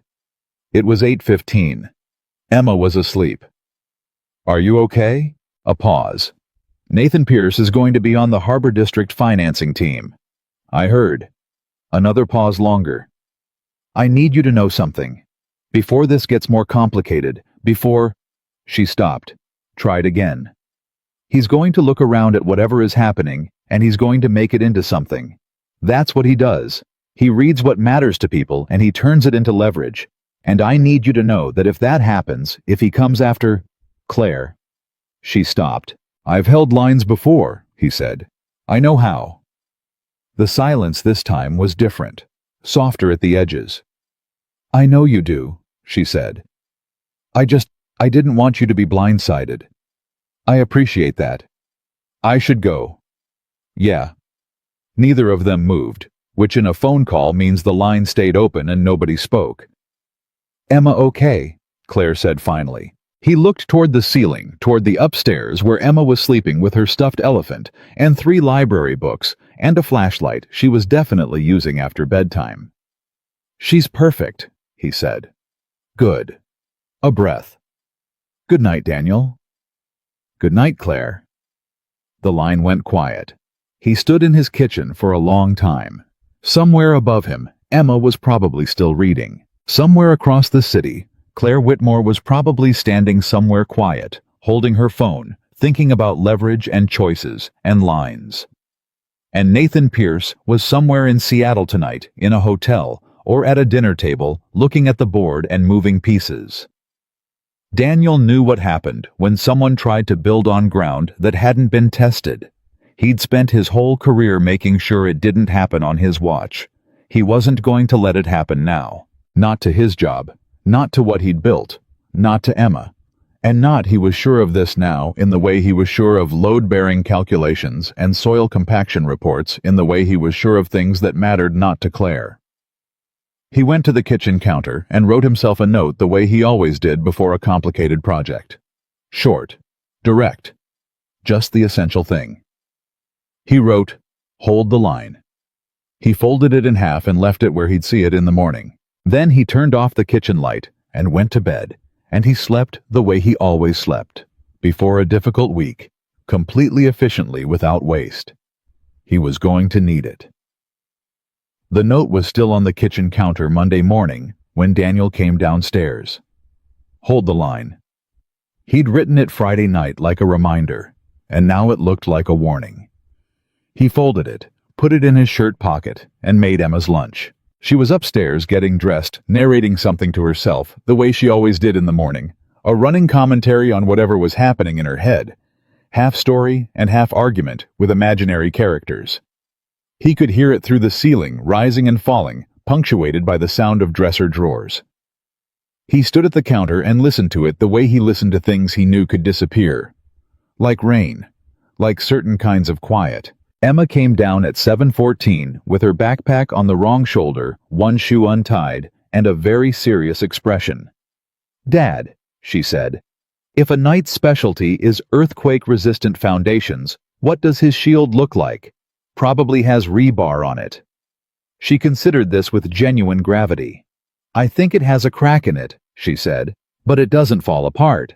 It was 8:15. Emma was asleep. "Are you okay?" A pause. "Nathan Pierce is going to be on the Harbor District financing team." "I heard." Another pause longer. "I need you to know something. Before this gets more complicated, Before she stopped, tried again. He's going to look around at whatever is happening, and he's going to make it into something. That's what he does. He reads what matters to people and he turns it into leverage. And I need you to know that if that happens, if he comes after Claire. She stopped. I've held lines before, he said. I know how. The silence this time was different, softer at the edges. I know you do, she said. I didn't want you to be blindsided. I appreciate that. I should go. Yeah. Neither of them moved, which in a phone call means the line stayed open and nobody spoke. Emma okay, Claire said finally. He looked toward the ceiling, toward the upstairs where Emma was sleeping with her stuffed elephant and 3 library books and a flashlight she was definitely using after bedtime. She's perfect, he said. Good. A breath. Good night, Daniel. Good night, Claire. The line went quiet. He stood in his kitchen for a long time. Somewhere above him, Emma was probably still reading. Somewhere across the city, Claire Whitmore was probably standing somewhere quiet, holding her phone, thinking about leverage and choices and lines. And Nathan Pierce was somewhere in Seattle tonight, in a hotel, or at a dinner table, looking at the board and moving pieces. Daniel knew what happened when someone tried to build on ground that hadn't been tested. He'd spent his whole career making sure it didn't happen on his watch. He wasn't going to let it happen now. Not to his job, not to what he'd built, not to Emma. And not, he was sure of this now, in the way he was sure of load-bearing calculations and soil compaction reports, in the way he was sure of things that mattered not to Claire. He went to the kitchen counter and wrote himself a note the way he always did before a complicated project. Short, direct, just the essential thing. He wrote, "Hold the line." He folded it in half and left it where he'd see it in the morning. Then he turned off the kitchen light and went to bed, and he slept the way he always slept, before a difficult week, completely efficiently without waste. He was going to need it. The note was still on the kitchen counter Monday morning when Daniel came downstairs. Hold the line. He'd written it Friday night like a reminder, and now it looked like a warning. He folded it, put it in his shirt pocket, and made Emma's lunch. She was upstairs getting dressed, narrating something to herself, the way she always did in the morning, a running commentary on whatever was happening in her head, half story and half argument with imaginary characters. He could hear it through the ceiling, rising and falling, punctuated by the sound of dresser drawers. He stood at the counter and listened to it the way he listened to things he knew could disappear. Like rain, like certain kinds of quiet. Emma came down at 7:14 with her backpack on the wrong shoulder, one shoe untied, and a very serious expression. "Dad," she said, "if a knight's specialty is earthquake-resistant foundations, what does his shield look like? Probably has rebar on it." She considered this with genuine gravity. "I think it has a crack in it," she said, "but it doesn't fall apart."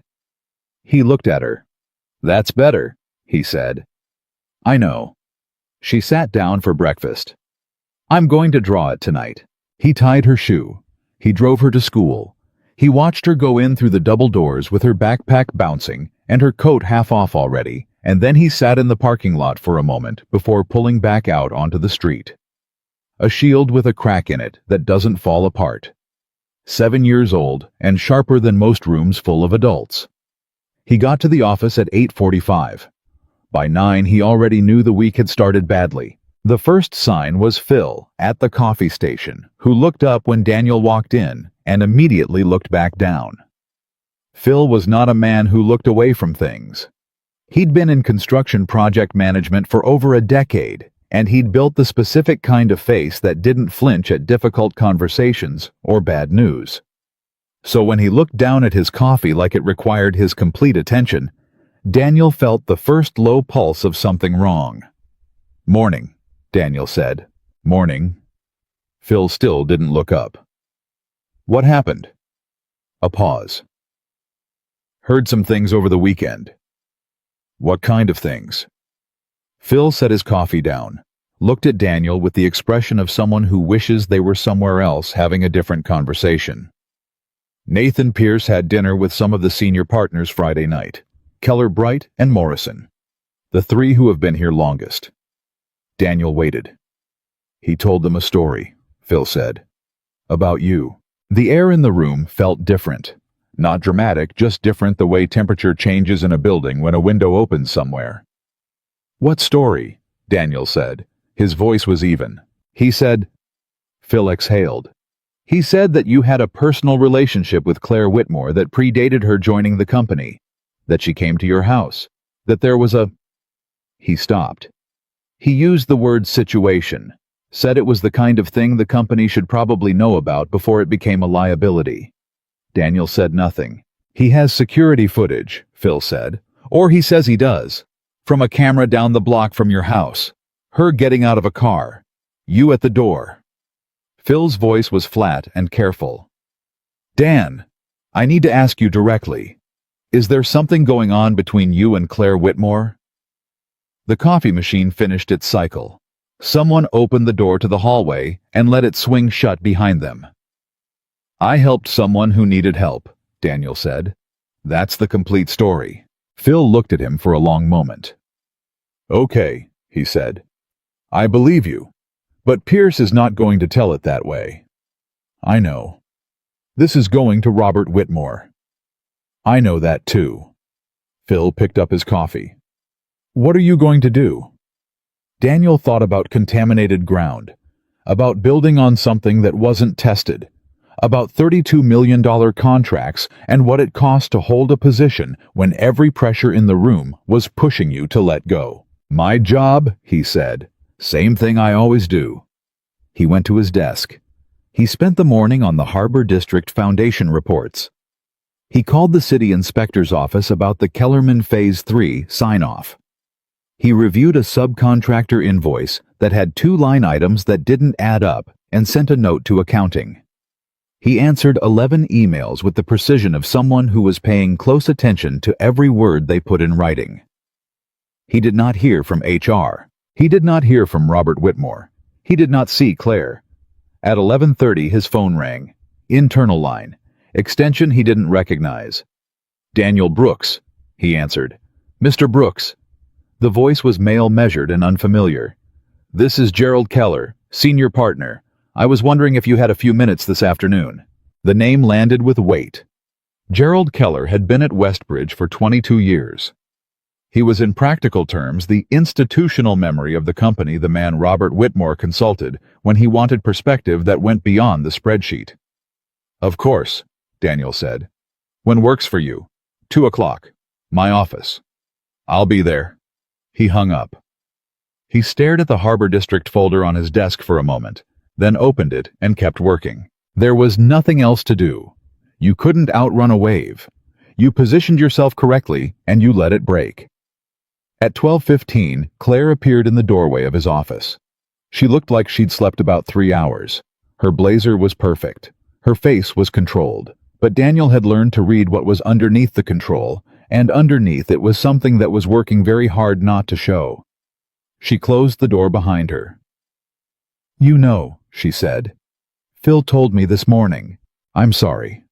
He looked at her. "That's better," he said. "I know." She sat down for breakfast. "I'm going to draw it tonight." He tied her shoe. He drove her to school. He watched her go in through the double doors with her backpack bouncing and her coat half off already, and then he sat in the parking lot for a moment before pulling back out onto the street. A shield with a crack in it that doesn't fall apart. 7 years old and sharper than most rooms full of adults. He got to the office at 8:45. By 9, he already knew the week had started badly. The first sign was Phil, at the coffee station, who looked up when Daniel walked in and immediately looked back down. Phil was not a man who looked away from things. He'd been in construction project management for over a decade, and he'd built the specific kind of face that didn't flinch at difficult conversations or bad news. So when he looked down at his coffee like it required his complete attention, Daniel felt the first low pulse of something wrong. "Morning," Daniel said. "Morning." Phil still didn't look up. "What happened?" A pause. "Heard some things over the weekend." "What kind of things?" Phil set his coffee down, looked at Daniel with the expression of someone who wishes they were somewhere else having a different conversation. Nathan Pierce had dinner with some of the senior partners Friday night. Keller Bright and Morrison. The three who have been here longest. Daniel waited. He told them a story, Phil said. About you. The air in the room felt different. Not dramatic, just different the way temperature changes in a building when a window opens somewhere. What story? Daniel said. His voice was even. He said, Phil exhaled. He said that you had a personal relationship with Claire Whitmore that predated her joining the company, that she came to your house, that there was a... He stopped. He used the word situation, said it was the kind of thing the company should probably know about before it became a liability. Daniel said nothing. He has security footage, Phil said. Or he says he does. From a camera down the block from your house. Her getting out of a car. You at the door. Phil's voice was flat and careful. Dan, I need to ask you directly. Is there something going on between you and Claire Whitmore? The coffee machine finished its cycle. Someone opened the door to the hallway and let it swing shut behind them. I helped someone who needed help, Daniel said. That's the complete story. Phil looked at him for a long moment. Okay, he said. I believe you. But Pierce is not going to tell it that way. I know. This is going to Robert Whitmore. I know that too. Phil picked up his coffee. What are you going to do? Daniel thought about contaminated ground, about building on something that wasn't tested, about $32 million contracts and what it cost to hold a position when every pressure in the room was pushing you to let go. My job, he said. Same thing I always do. He went to his desk. He spent the morning on the Harbor District Foundation reports. He called the city inspector's office about the Kellerman Phase 3 sign-off. He reviewed a subcontractor invoice that had 2 line items that didn't add up and sent a note to accounting. He answered 11 emails with the precision of someone who was paying close attention to every word they put in writing. He did not hear from HR. He did not hear from Robert Whitmore. He did not see Claire. At 11:30 his phone rang. Internal line. Extension he didn't recognize. Daniel Brooks, he answered. Mr. Brooks. The voice was male measured and unfamiliar. This is Gerald Keller, senior partner. I was wondering if you had a few minutes this afternoon. The name landed with weight. Gerald Keller had been at Westbridge for 22 years. He was in practical terms the institutional memory of the company the man Robert Whitmore consulted when he wanted perspective that went beyond the spreadsheet. Of course, Daniel said. When works for you? 2 o'clock. My office. I'll be there. He hung up. He stared at the Harbor District folder on his desk for a moment, then opened it and kept working. There was nothing else to do. You couldn't outrun a wave. You positioned yourself correctly and you let it break. At 12:15, Claire appeared in the doorway of his office. She looked like she'd slept about 3 hours. Her blazer was perfect. Her face was controlled. But Daniel had learned to read what was underneath the control, and underneath it was something that was working very hard not to show. She closed the door behind her. You know, she said. Phil told me this morning. I'm sorry.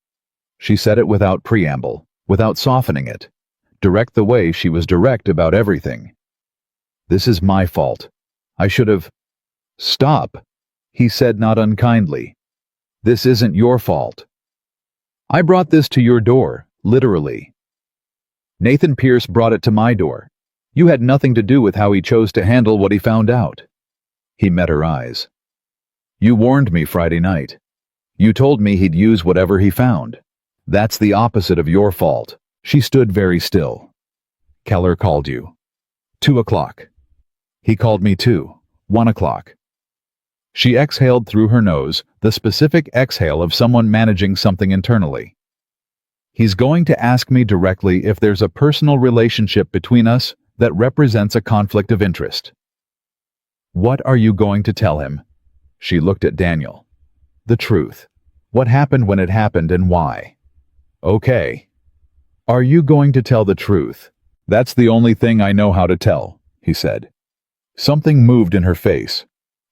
She said it without preamble, without softening it. Direct the way she was direct about everything. This is my fault. I should have... Stop, he said not unkindly. This isn't your fault. I brought this to your door, literally. Nathan Pierce brought it to my door. You had nothing to do with how he chose to handle what he found out. He met her eyes. You warned me Friday night. You told me he'd use whatever he found. That's the opposite of your fault. She stood very still. Keller called you. 2 o'clock. He called me too. 1 o'clock. She exhaled through her nose, the specific exhale of someone managing something internally. He's going to ask me directly if there's a personal relationship between us that represents a conflict of interest. What are you going to tell him? She looked at Daniel. The truth. What happened when it happened and why? Okay. Are you going to tell the truth? That's the only thing I know how to tell, he said. Something moved in her face.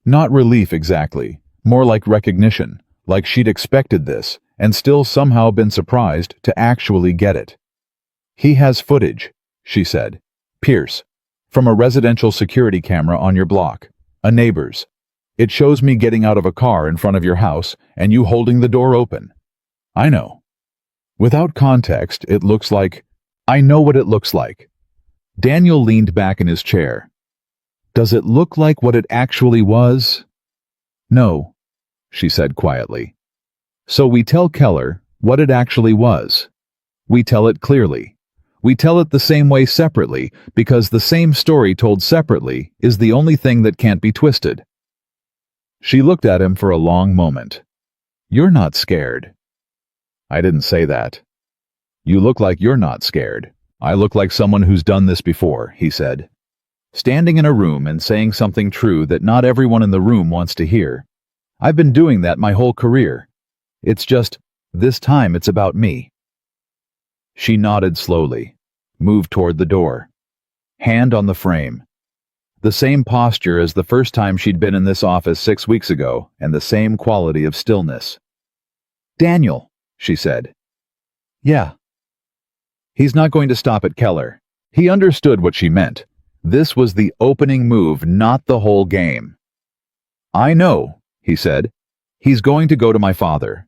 Not relief exactly, more like recognition, like she'd expected this, and still somehow been surprised to actually get it. "He has footage," she said. "Pierce, from a residential security camera on your block, a neighbor's. It shows me getting out of a car in front of your house and you holding the door open." "I know." Without context, it looks like, "I know what it looks like." Daniel leaned back in his chair. "Does it look like what it actually was?" "No," she said quietly. "So we tell Keller what it actually was. We tell it clearly. We tell it the same way separately, because the same story told separately is the only thing that can't be twisted." She looked at him for a long moment. "You're not scared." "I didn't say that." "You look like you're not scared. I look like someone who's done this before," he said. "Standing in a room and saying something true that not everyone in the room wants to hear. I've been doing that my whole career. It's just, this time it's about me." She nodded slowly, moved toward the door. Hand on the frame. The same posture as the first time she'd been in this office 6 weeks ago, and the same quality of stillness. "Daniel," she said. "Yeah." He's not going to stop at Keller. He understood what she meant. This was the opening move, not the whole game. "I know," he said. "He's going to go to my father."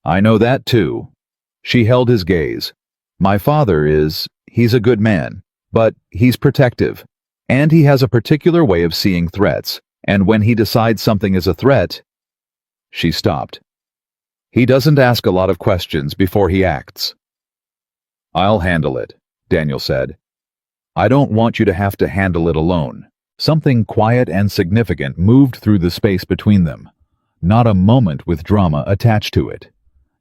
"I know that too." She held his gaze. "My father he's a good man, but he's protective. And he has a particular way of seeing threats, and when he decides something is a threat—" She stopped. "He doesn't ask a lot of questions before he acts." "I'll handle it," Daniel said. "I don't want you to have to handle it alone." Something quiet and significant moved through the space between them. Not a moment with drama attached to it.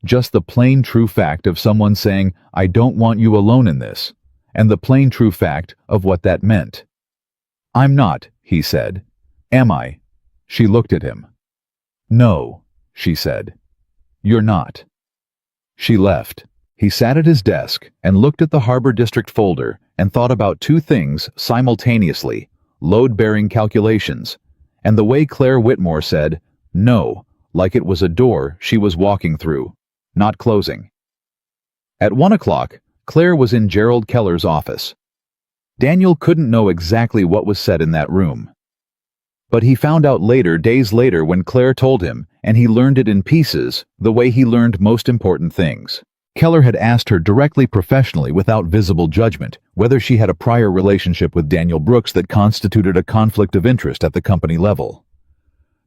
Just the plain true fact of someone saying, "I don't want you alone in this," and the plain true fact of what that meant. "I'm not," he said. "Am I?" She looked at him. "No," she said. "You're not." She left. He sat at his desk and looked at the Harbor District folder and thought about two things simultaneously: load-bearing calculations, and the way Claire Whitmore said, "No," like it was a door she was walking through, not closing. At 1 o'clock, Claire was in Gerald Keller's office. Daniel couldn't know exactly what was said in that room. But he found out later, days later, when Claire told him, and he learned it in pieces, the way he learned most important things. Keller had asked her directly, professionally, without visible judgment, whether she had a prior relationship with Daniel Brooks that constituted a conflict of interest at the company level.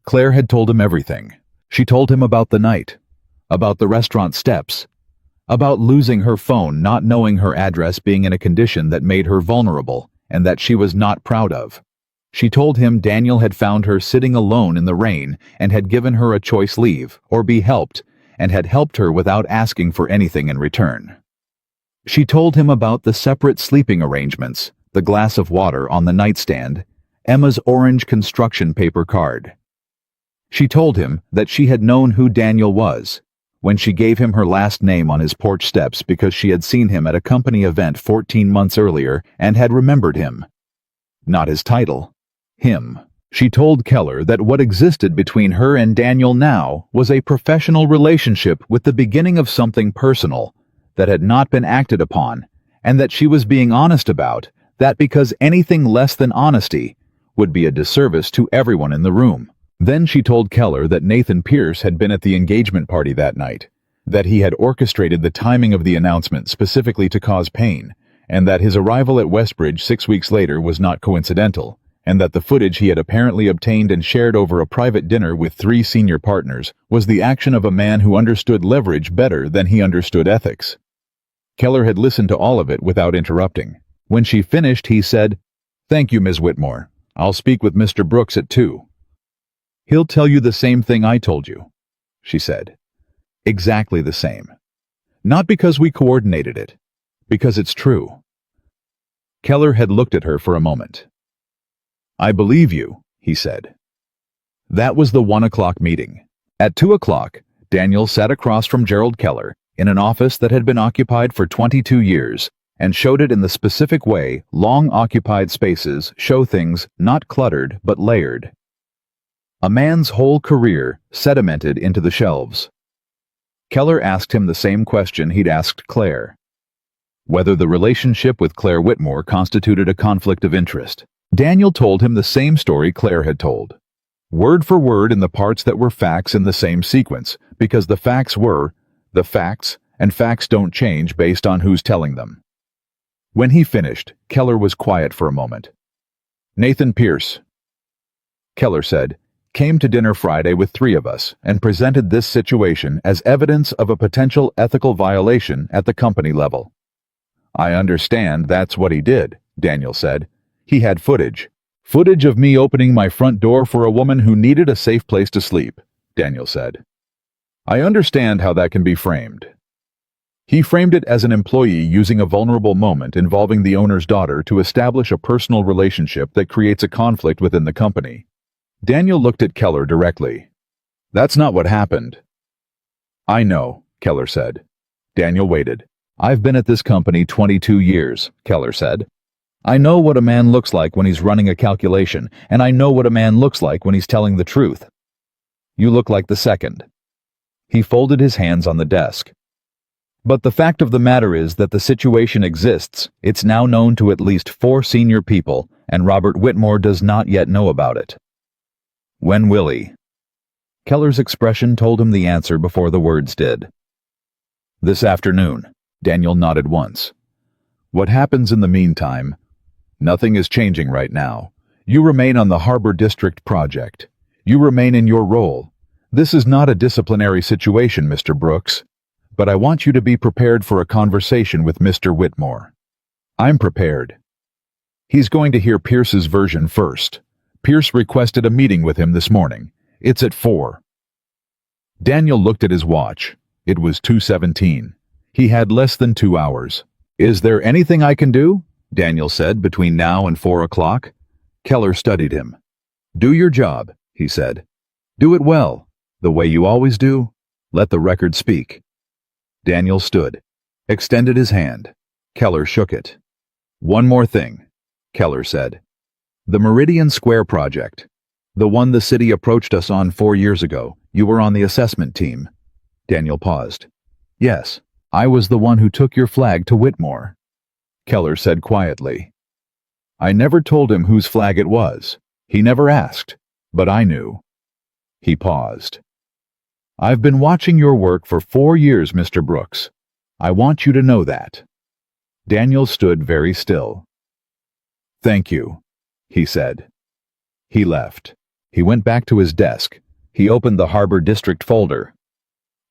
Claire had told him everything. She told him about the night, about the restaurant steps, about losing her phone, not knowing her address, being in a condition that made her vulnerable and that she was not proud of. She told him Daniel had found her sitting alone in the rain and had given her a choice: leave or be helped, and had helped her without asking for anything in return. She told him about the separate sleeping arrangements, the glass of water on the nightstand, Emma's orange construction paper card. She told him that she had known who Daniel was when she gave him her last name on his porch steps because she had seen him at a company event 14 months earlier and had remembered him. Not his title. Him. She told Keller that what existed between her and Daniel now was a professional relationship with the beginning of something personal that had not been acted upon, and that she was being honest about that because anything less than honesty would be a disservice to everyone in the room. Then she told Keller that Nathan Pierce had been at the engagement party that night, that he had orchestrated the timing of the announcement specifically to cause pain, and that his arrival at Westbridge 6 weeks later was not coincidental, and that the footage he had apparently obtained and shared over a private dinner with 3 senior partners was the action of a man who understood leverage better than he understood ethics. Keller had listened to all of it without interrupting. When she finished, he said, "Thank you, Ms. Whitmore. I'll speak with Mr. Brooks at 2. "He'll tell you the same thing I told you," she said. "Exactly the same. Not because we coordinated it, because it's true." Keller had looked at her for a moment. "I believe you," he said. That was the 1 o'clock meeting. At 2 o'clock, Daniel sat across from Gerald Keller in an office that had been occupied for 22 years and showed it in the specific way long-occupied spaces show things, not cluttered but layered. A man's whole career sedimented into the shelves. Keller asked him the same question he'd asked Claire. Whether the relationship with Claire Whitmore constituted a conflict of interest. Daniel told him the same story Claire had told, word for word in the parts that were facts in the same sequence, because the facts were the facts, and facts don't change based on who's telling them. When he finished, Keller was quiet for a moment. Nathan Pierce, Keller said, came to dinner Friday with 3 of us and presented this situation as evidence of a potential ethical violation at the company level. I understand that's what he did, Daniel said. He had footage. Footage of me opening my front door for a woman who needed a safe place to sleep, Daniel said. I understand how that can be framed. He framed it as an employee using a vulnerable moment involving the owner's daughter to establish a personal relationship that creates a conflict within the company. Daniel looked at Keller directly. That's not what happened. I know, Keller said. Daniel waited. I've been at this company 22 years, Keller said. I know what a man looks like when he's running a calculation, and I know what a man looks like when he's telling the truth. You look like the second. He folded his hands on the desk. But the fact of the matter is that the situation exists. It's now known to at least 4 senior people, and Robert Whitmore does not yet know about it. When will he? Keller's expression told him the answer before the words did. This afternoon. Daniel nodded once. What happens in the meantime? Nothing is changing right now. You remain on the Harbor District project. You remain in your role. This is not a disciplinary situation, Mr. Brooks. But I want you to be prepared for a conversation with Mr. Whitmore. I'm prepared. He's going to hear Pierce's version first. Pierce requested a meeting with him this morning. It's at 4. Daniel looked at his watch. It was 2:17. He had less than 2 hours. Is there anything I can do? Daniel said, between now and 4 o'clock. Keller studied him. Do your job, he said. Do it well, the way you always do. Let the record speak. Daniel stood, extended his hand. Keller shook it. One more thing, Keller said. The Meridian Square project, the one the city approached us on 4 years ago. You were on the assessment team. Daniel paused. Yes. I was the one who took your flag to Whitmore, Keller said quietly. I never told him whose flag it was. He never asked, but I knew. He paused. I've been watching your work for 4 years, Mr. Brooks. I want you to know that. Daniel stood very still. Thank you, he said. He left. He went back to his desk. He opened the Harbor District folder.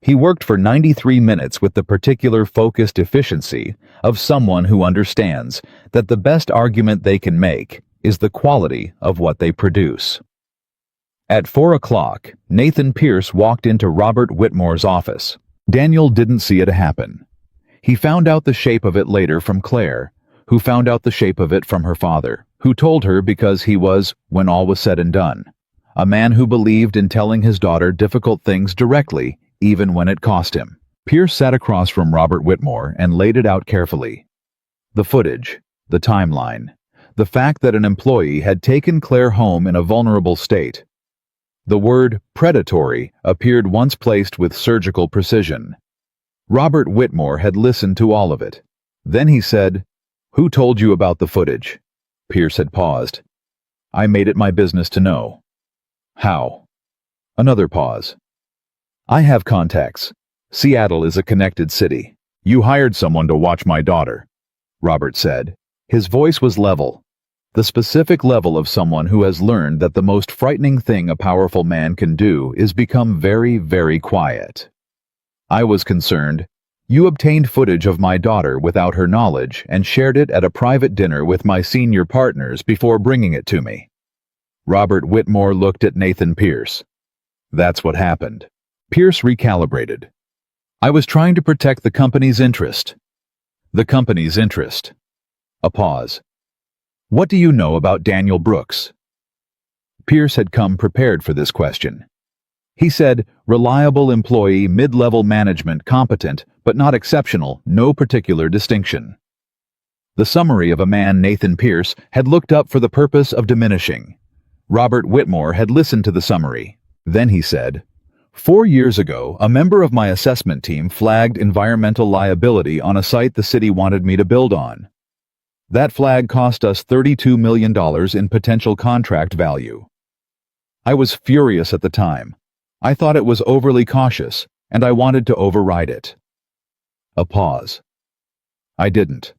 He worked for 93 minutes with the particular focused efficiency of someone who understands that the best argument they can make is the quality of what they produce. At 4 o'clock, Nathan Pierce walked into Robert Whitmore's office. Daniel didn't see it happen. He found out the shape of it later from Claire, who found out the shape of it from her father, who told her because he was, when all was said and done, a man who believed in telling his daughter difficult things directly, even when it cost him. Pierce sat across from Robert Whitmore and laid it out carefully. The footage, the timeline, the fact that an employee had taken Claire home in a vulnerable state. The word predatory appeared once placed with surgical precision. Robert Whitmore had listened to all of it. Then he said, Who told you about the footage? Pierce had paused. I made it my business to know. How? Another pause. I have contacts. Seattle is a connected city. You hired someone to watch my daughter, Robert said. His voice was level. The specific level of someone who has learned that the most frightening thing a powerful man can do is become very, very quiet. I was concerned. You obtained footage of my daughter without her knowledge and shared it at a private dinner with my senior partners before bringing it to me. Robert Whitmore looked at Nathan Pierce. That's what happened. Pierce recalibrated. I was trying to protect the company's interest. The company's interest. A pause. What do you know about Daniel Brooks? Pierce had come prepared for this question. He said, reliable employee, mid-level management, competent, but not exceptional, no particular distinction. The summary of a man Nathan Pierce had looked up for the purpose of diminishing. Robert Whitmore had listened to the summary. Then he said, 4 years ago, a member of my assessment team flagged environmental liability on a site the city wanted me to build on. That flag cost us $32 million in potential contract value. I was furious at the time. I thought it was overly cautious, and I wanted to override it. A pause. I didn't.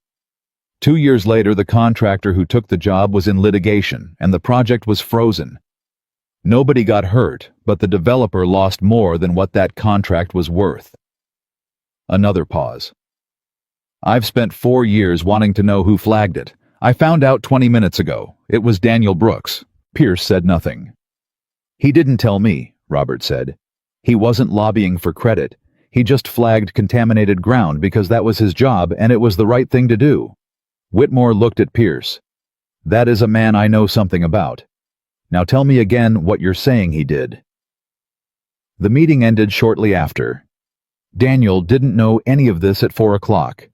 2 years later, the contractor who took the job was in litigation, and the project was frozen. Nobody got hurt, but the developer lost more than what that contract was worth. Another pause. I've spent 4 years wanting to know who flagged it. I found out 20 minutes ago. It was Daniel Brooks. Pierce said nothing. He didn't tell me, Robert said. He wasn't lobbying for credit. He just flagged contaminated ground because that was his job and it was the right thing to do. Whitmore looked at Pierce. That is a man I know something about. Now tell me again what you're saying he did. The meeting ended shortly after. Daniel didn't know any of this at 4 o'clock.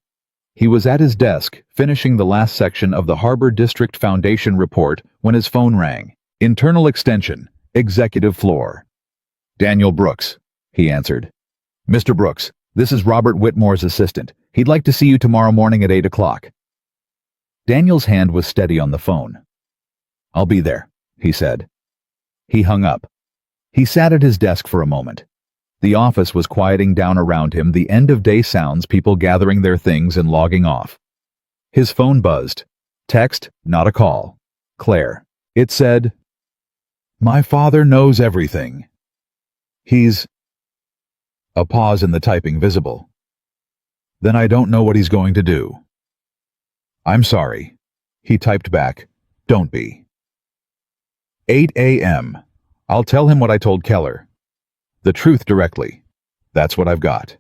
He was at his desk, finishing the last section of the Harbor District Foundation report when his phone rang. Internal extension, executive floor. Daniel Brooks, he answered. Mr. Brooks, this is Robert Whitmore's assistant. He'd like to see you tomorrow morning at 8 o'clock. Daniel's hand was steady on the phone. I'll be there, he said. He hung up. He sat at his desk for a moment. The office was quieting down around him, the end-of-day sounds, people gathering their things and logging off. His phone buzzed. Text, not a call. Claire. It said, My father knows everything. He's... A pause in the typing visible. Then I don't know what he's going to do. I'm sorry. He typed back, Don't be. 8 a.m. I'll tell him what I told Keller. The truth directly. That's what I've got.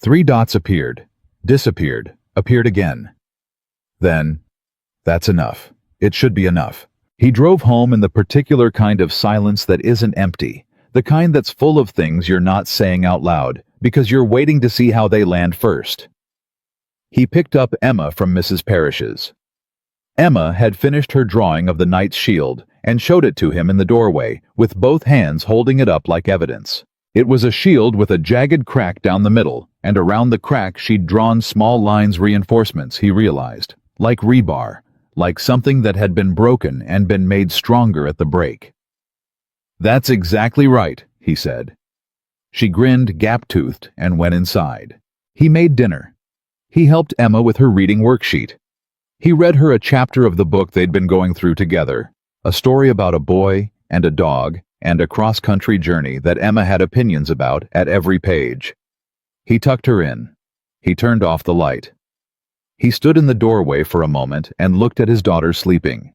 3 dots appeared, disappeared, appeared again. Then, that's enough. It should be enough. He drove home in the particular kind of silence that isn't empty, the kind that's full of things you're not saying out loud because you're waiting to see how they land first. He picked up Emma from Mrs. Parrish's. Emma had finished her drawing of the knight's shield and showed it to him in the doorway, with both hands holding it up like evidence. It was a shield with a jagged crack down the middle, and around the crack she'd drawn small lines, reinforcements, he realized, like rebar, like something that had been broken and been made stronger at the break. That's exactly right, he said. She grinned, gap-toothed, and went inside. He made dinner. He helped Emma with her reading worksheet. He read her a chapter of the book they'd been going through together, a story about a boy and a dog and a cross-country journey that Emma had opinions about at every page. He tucked her in. He turned off the light. He stood in the doorway for a moment and looked at his daughter sleeping.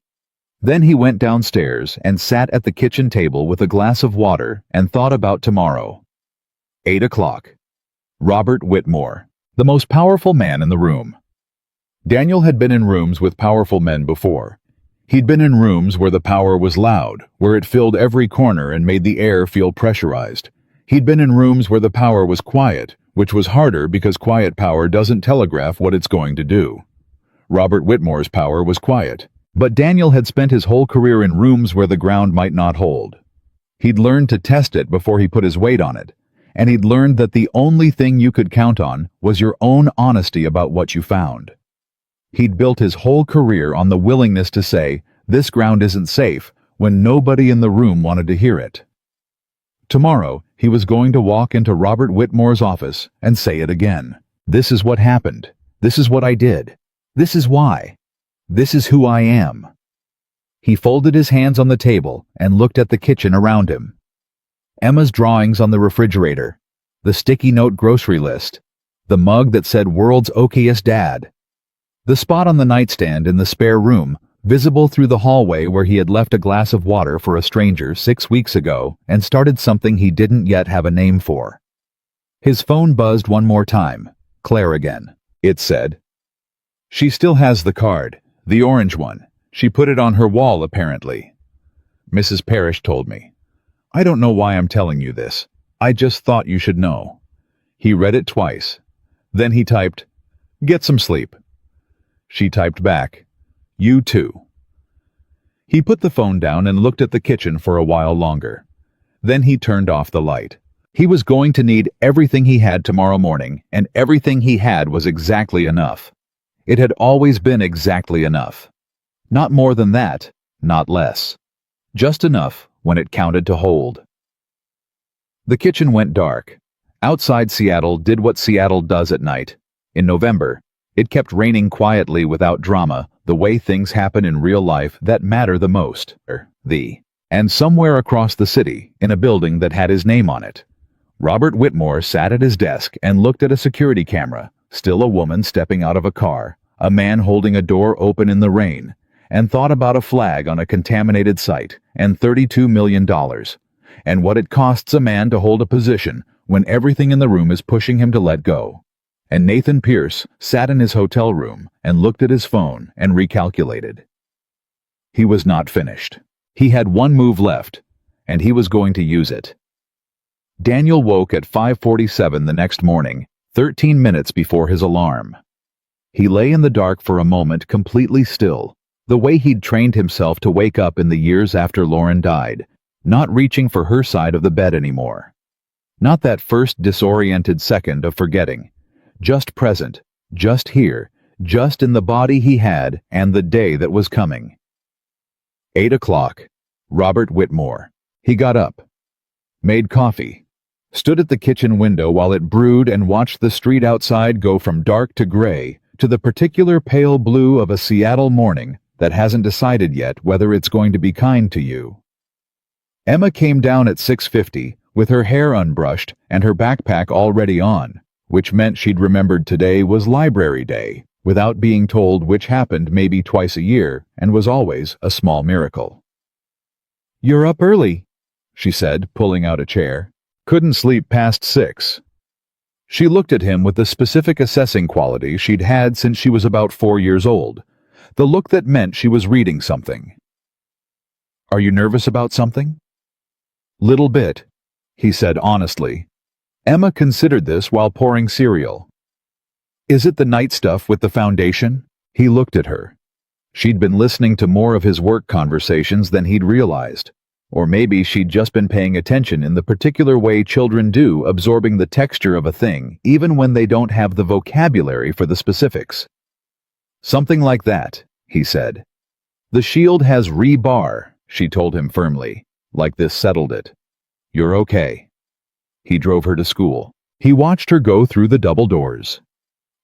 Then he went downstairs and sat at the kitchen table with a glass of water and thought about tomorrow. 8 o'clock. Robert Whitmore, the most powerful man in the room. Daniel had been in rooms with powerful men before. He'd been in rooms where the power was loud, where it filled every corner and made the air feel pressurized. He'd been in rooms where the power was quiet, which was harder because quiet power doesn't telegraph what it's going to do. Robert Whitmore's power was quiet, but Daniel had spent his whole career in rooms where the ground might not hold. He'd learned to test it before he put his weight on it, and he'd learned that the only thing you could count on was your own honesty about what you found. He'd built his whole career on the willingness to say, this ground isn't safe, when nobody in the room wanted to hear it. Tomorrow, he was going to walk into Robert Whitmore's office and say it again. This is what happened. This is what I did. This is why. This is who I am. He folded his hands on the table and looked at the kitchen around him. Emma's drawings on the refrigerator, the sticky note grocery list, the mug that said World's Okayest Dad, the spot on the nightstand in the spare room, visible through the hallway where he had left a glass of water for a stranger 6 weeks ago and started something he didn't yet have a name for. His phone buzzed one more time. Claire again. It said. She still has the card, the orange one. She put it on her wall, apparently. Mrs. Parrish told me. I don't know why I'm telling you this. I just thought you should know. He read it twice. Then he typed, Get some sleep. She typed back, You too. He put the phone down and looked at the kitchen for a while longer. Then he turned off the light. He was going to need everything he had tomorrow morning, and everything he had was exactly enough. It had always been exactly enough. Not more than that, not less. Just enough when it counted to hold. The kitchen went dark. Outside Seattle did what Seattle does at night. In November, it kept raining quietly without drama, the way things happen in real life that matter the most. And somewhere across the city, in a building that had his name on it, Robert Whitmore sat at his desk and looked at a security camera, still a woman stepping out of a car, a man holding a door open in the rain, and thought about a flag on a contaminated site and $32 million, and what it costs a man to hold a position when everything in the room is pushing him to let go. And Nathan Pierce sat in his hotel room and looked at his phone and recalculated. He was not finished. He had one move left, and he was going to use it. Daniel woke at 5:47 the next morning, 13 minutes before his alarm. He lay in the dark for a moment, completely still, the way he'd trained himself to wake up in the years after Lauren died, not reaching for her side of the bed anymore. Not that first disoriented second of forgetting. Just present, just here, just in the body he had and the day that was coming. 8 o'clock. Robert Whitmore. He got up, made coffee, stood at the kitchen window while it brewed and watched the street outside go from dark to gray to the particular pale blue of a Seattle morning that hasn't decided yet whether it's going to be kind to you. Emma came down at 6:50 with her hair unbrushed and her backpack already on, which meant she'd remembered today was library day, without being told, which happened maybe twice a year and was always a small miracle. "You're up early," she said, pulling out a chair. "Couldn't sleep past 6. She looked at him with the specific assessing quality she'd had since she was about 4 years old, the look that meant she was reading something. "Are you nervous about something?" "Little bit," he said honestly. Emma considered this while pouring cereal. "Is it the night stuff with the foundation?" He looked at her. She'd been listening to more of his work conversations than he'd realized. Or maybe she'd just been paying attention in the particular way children do, absorbing the texture of a thing, even when they don't have the vocabulary for the specifics. "Something like that," he said. "The shield has rebar," she told him firmly, like this settled it. "You're okay." He drove her to school. He watched her go through the double doors.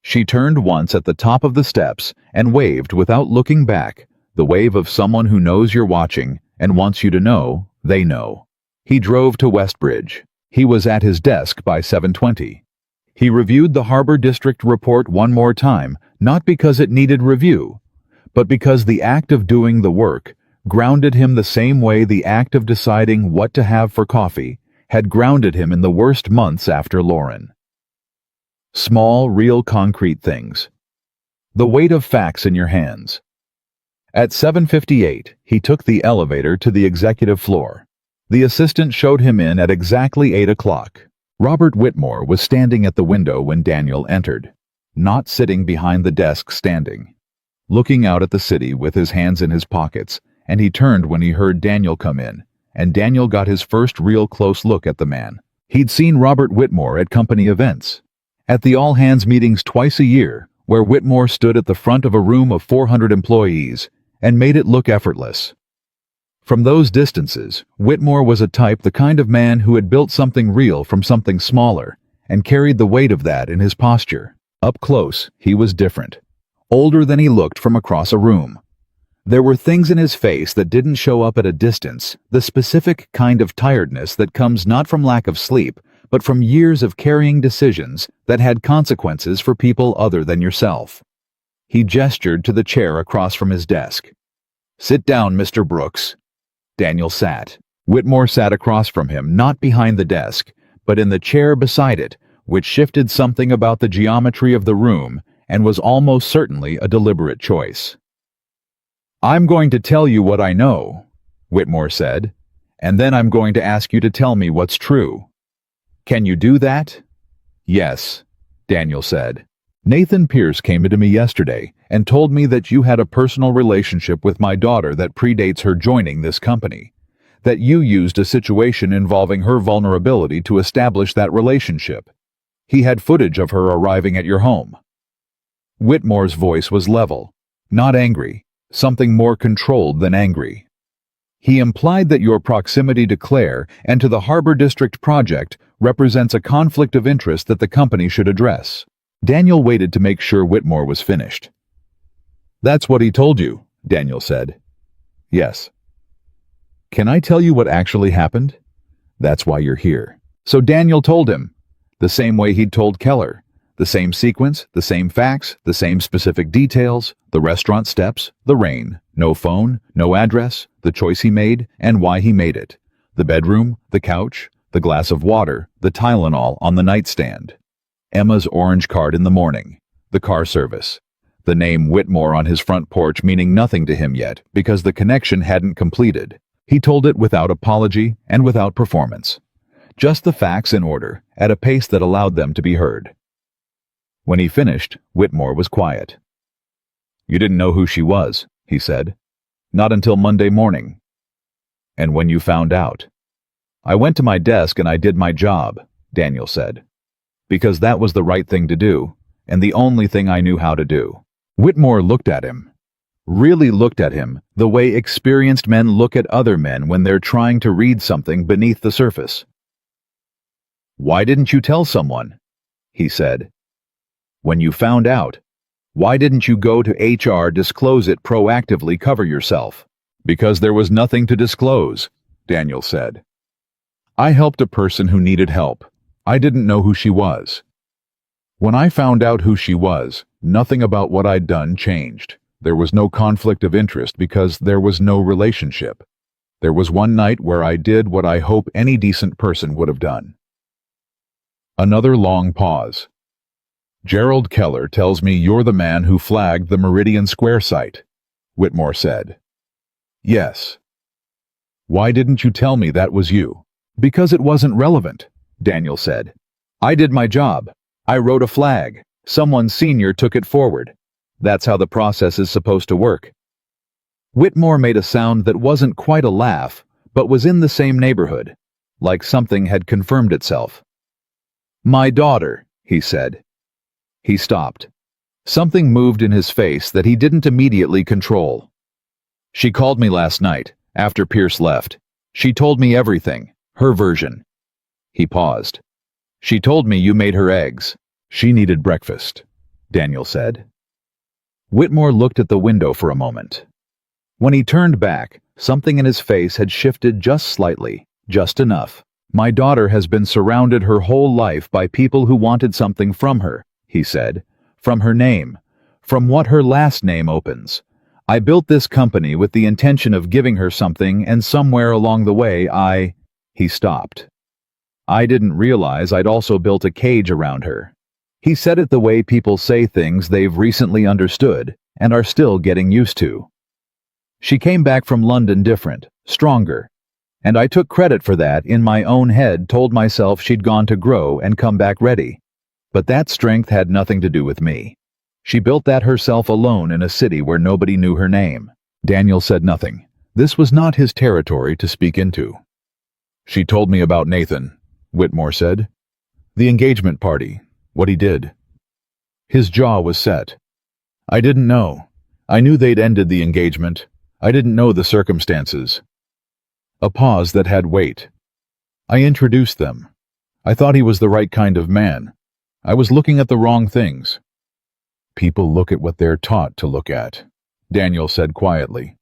She turned once at the top of the steps and waved without looking back, the wave of someone who knows you're watching and wants you to know they know. He drove to Westbridge. He was at his desk by 7:20. He reviewed the Harbor District report one more time, not because it needed review, but because the act of doing the work grounded him the same way the act of deciding what to have for coffee had grounded him in the worst months after Lauren. Small, real concrete things. The weight of facts in your hands. At 7:58, he took the elevator to the executive floor. The assistant showed him in at exactly 8 o'clock. Robert Whitmore was standing at the window when Daniel entered, not sitting behind the desk, standing, looking out at the city with his hands in his pockets, and he turned when he heard Daniel come in, and Daniel got his first real close look at the man. He'd seen Robert Whitmore at company events, at the all-hands meetings twice a year, where Whitmore stood at the front of a room of 400 employees and made it look effortless. From those distances, Whitmore was a type, the kind of man who had built something real from something smaller and carried the weight of that in his posture. Up close, he was different. Older than he looked from across a room. There were things in his face that didn't show up at a distance, the specific kind of tiredness that comes not from lack of sleep, but from years of carrying decisions that had consequences for people other than yourself. He gestured to the chair across from his desk. "Sit down, Mr. Brooks." Daniel sat. Whitmore sat across from him, not behind the desk, but in the chair beside it, which shifted something about the geometry of the room and was almost certainly a deliberate choice. "I'm going to tell you what I know," Whitmore said, "and then I'm going to ask you to tell me what's true. Can you do that?" "Yes," Daniel said. "Nathan Pierce came to me yesterday and told me that you had a personal relationship with my daughter that predates her joining this company. that you used a situation involving her vulnerability to establish that relationship. He had footage of her arriving at your home. Whitmore's voice was level, not angry, something more controlled than angry. He implied that your proximity to Claire and to the Harbor District project represents a conflict of interest that the company should address. Daniel waited to make sure Whitmore was finished. "That's what he told you," Daniel said. "Yes." "Can I tell you what actually happened? That's why you're here." So Daniel told him, the same way he'd told Keller. The same sequence, the same facts, the same specific details, the restaurant steps, the rain, no phone, no address, the choice he made, and why he made it, the bedroom, the couch, the glass of water, the Tylenol on the nightstand, Emma's orange card in the morning, the car service, the name Whitmore on his front porch meaning nothing to him yet because the connection hadn't completed. He told it without apology and without performance. Just the facts in order, at a pace that allowed them to be heard. When he finished, Whitmore was quiet. "You didn't know who she was," he said. "Not until Monday morning." "And when you found out?" "I went to my desk and I did my job," Daniel said. "Because that was the right thing to do, and the only thing I knew how to do." Whitmore looked at him. Really looked at him, the way experienced men look at other men when they're trying to read something beneath the surface. "Why didn't you tell someone?" he said. "When you found out, why didn't you go to HR, disclose it, proactively cover yourself?" "Because there was nothing to disclose," Daniel said. "I helped a person who needed help. I didn't know who she was. When I found out who she was, nothing about what I'd done changed. There was no conflict of interest because there was no relationship. There was one night where I did what I hope any decent person would have done." Another long pause. "Gerald Keller tells me you're the man who flagged the Meridian Square site," Whitmore said. "Yes." "Why didn't you tell me that was you?" "Because it wasn't relevant," Daniel said. "I did my job. I wrote a flag. Someone senior took it forward. That's how the process is supposed to work." Whitmore made a sound that wasn't quite a laugh, but was in the same neighborhood, like something had confirmed itself. "My daughter," he said. He stopped. Something moved in his face that he didn't immediately control. "She called me last night, after Pierce left. She told me everything, her version." He paused. "She told me you made her eggs. She needed breakfast," Daniel said. Whitmore looked at the window for a moment. When he turned back, something in his face had shifted just slightly, just enough. "My daughter has been surrounded her whole life by people who wanted something from her," he said. "From her name, from what her last name opens. I built this company with the intention of giving her something, and somewhere along the way He stopped. "I didn't realize I'd also built a cage around her." He said it the way people say things they've recently understood and are still getting used to. "She came back from London different, stronger. And I took credit for that. In my own head told myself she'd gone to grow and come back ready. But that strength had nothing to do with me. She built that herself alone in a city where nobody knew her name." Daniel said nothing. This was not his territory to speak into. "She told me about Nathan," Whitmore said. "The engagement party, what he did." His jaw was set. "I didn't know. I knew they'd ended the engagement. I didn't know the circumstances." A pause that had weight. "I introduced them. I thought he was the right kind of man. I was looking at the wrong things." "People look at what they're taught to look at," Daniel said quietly.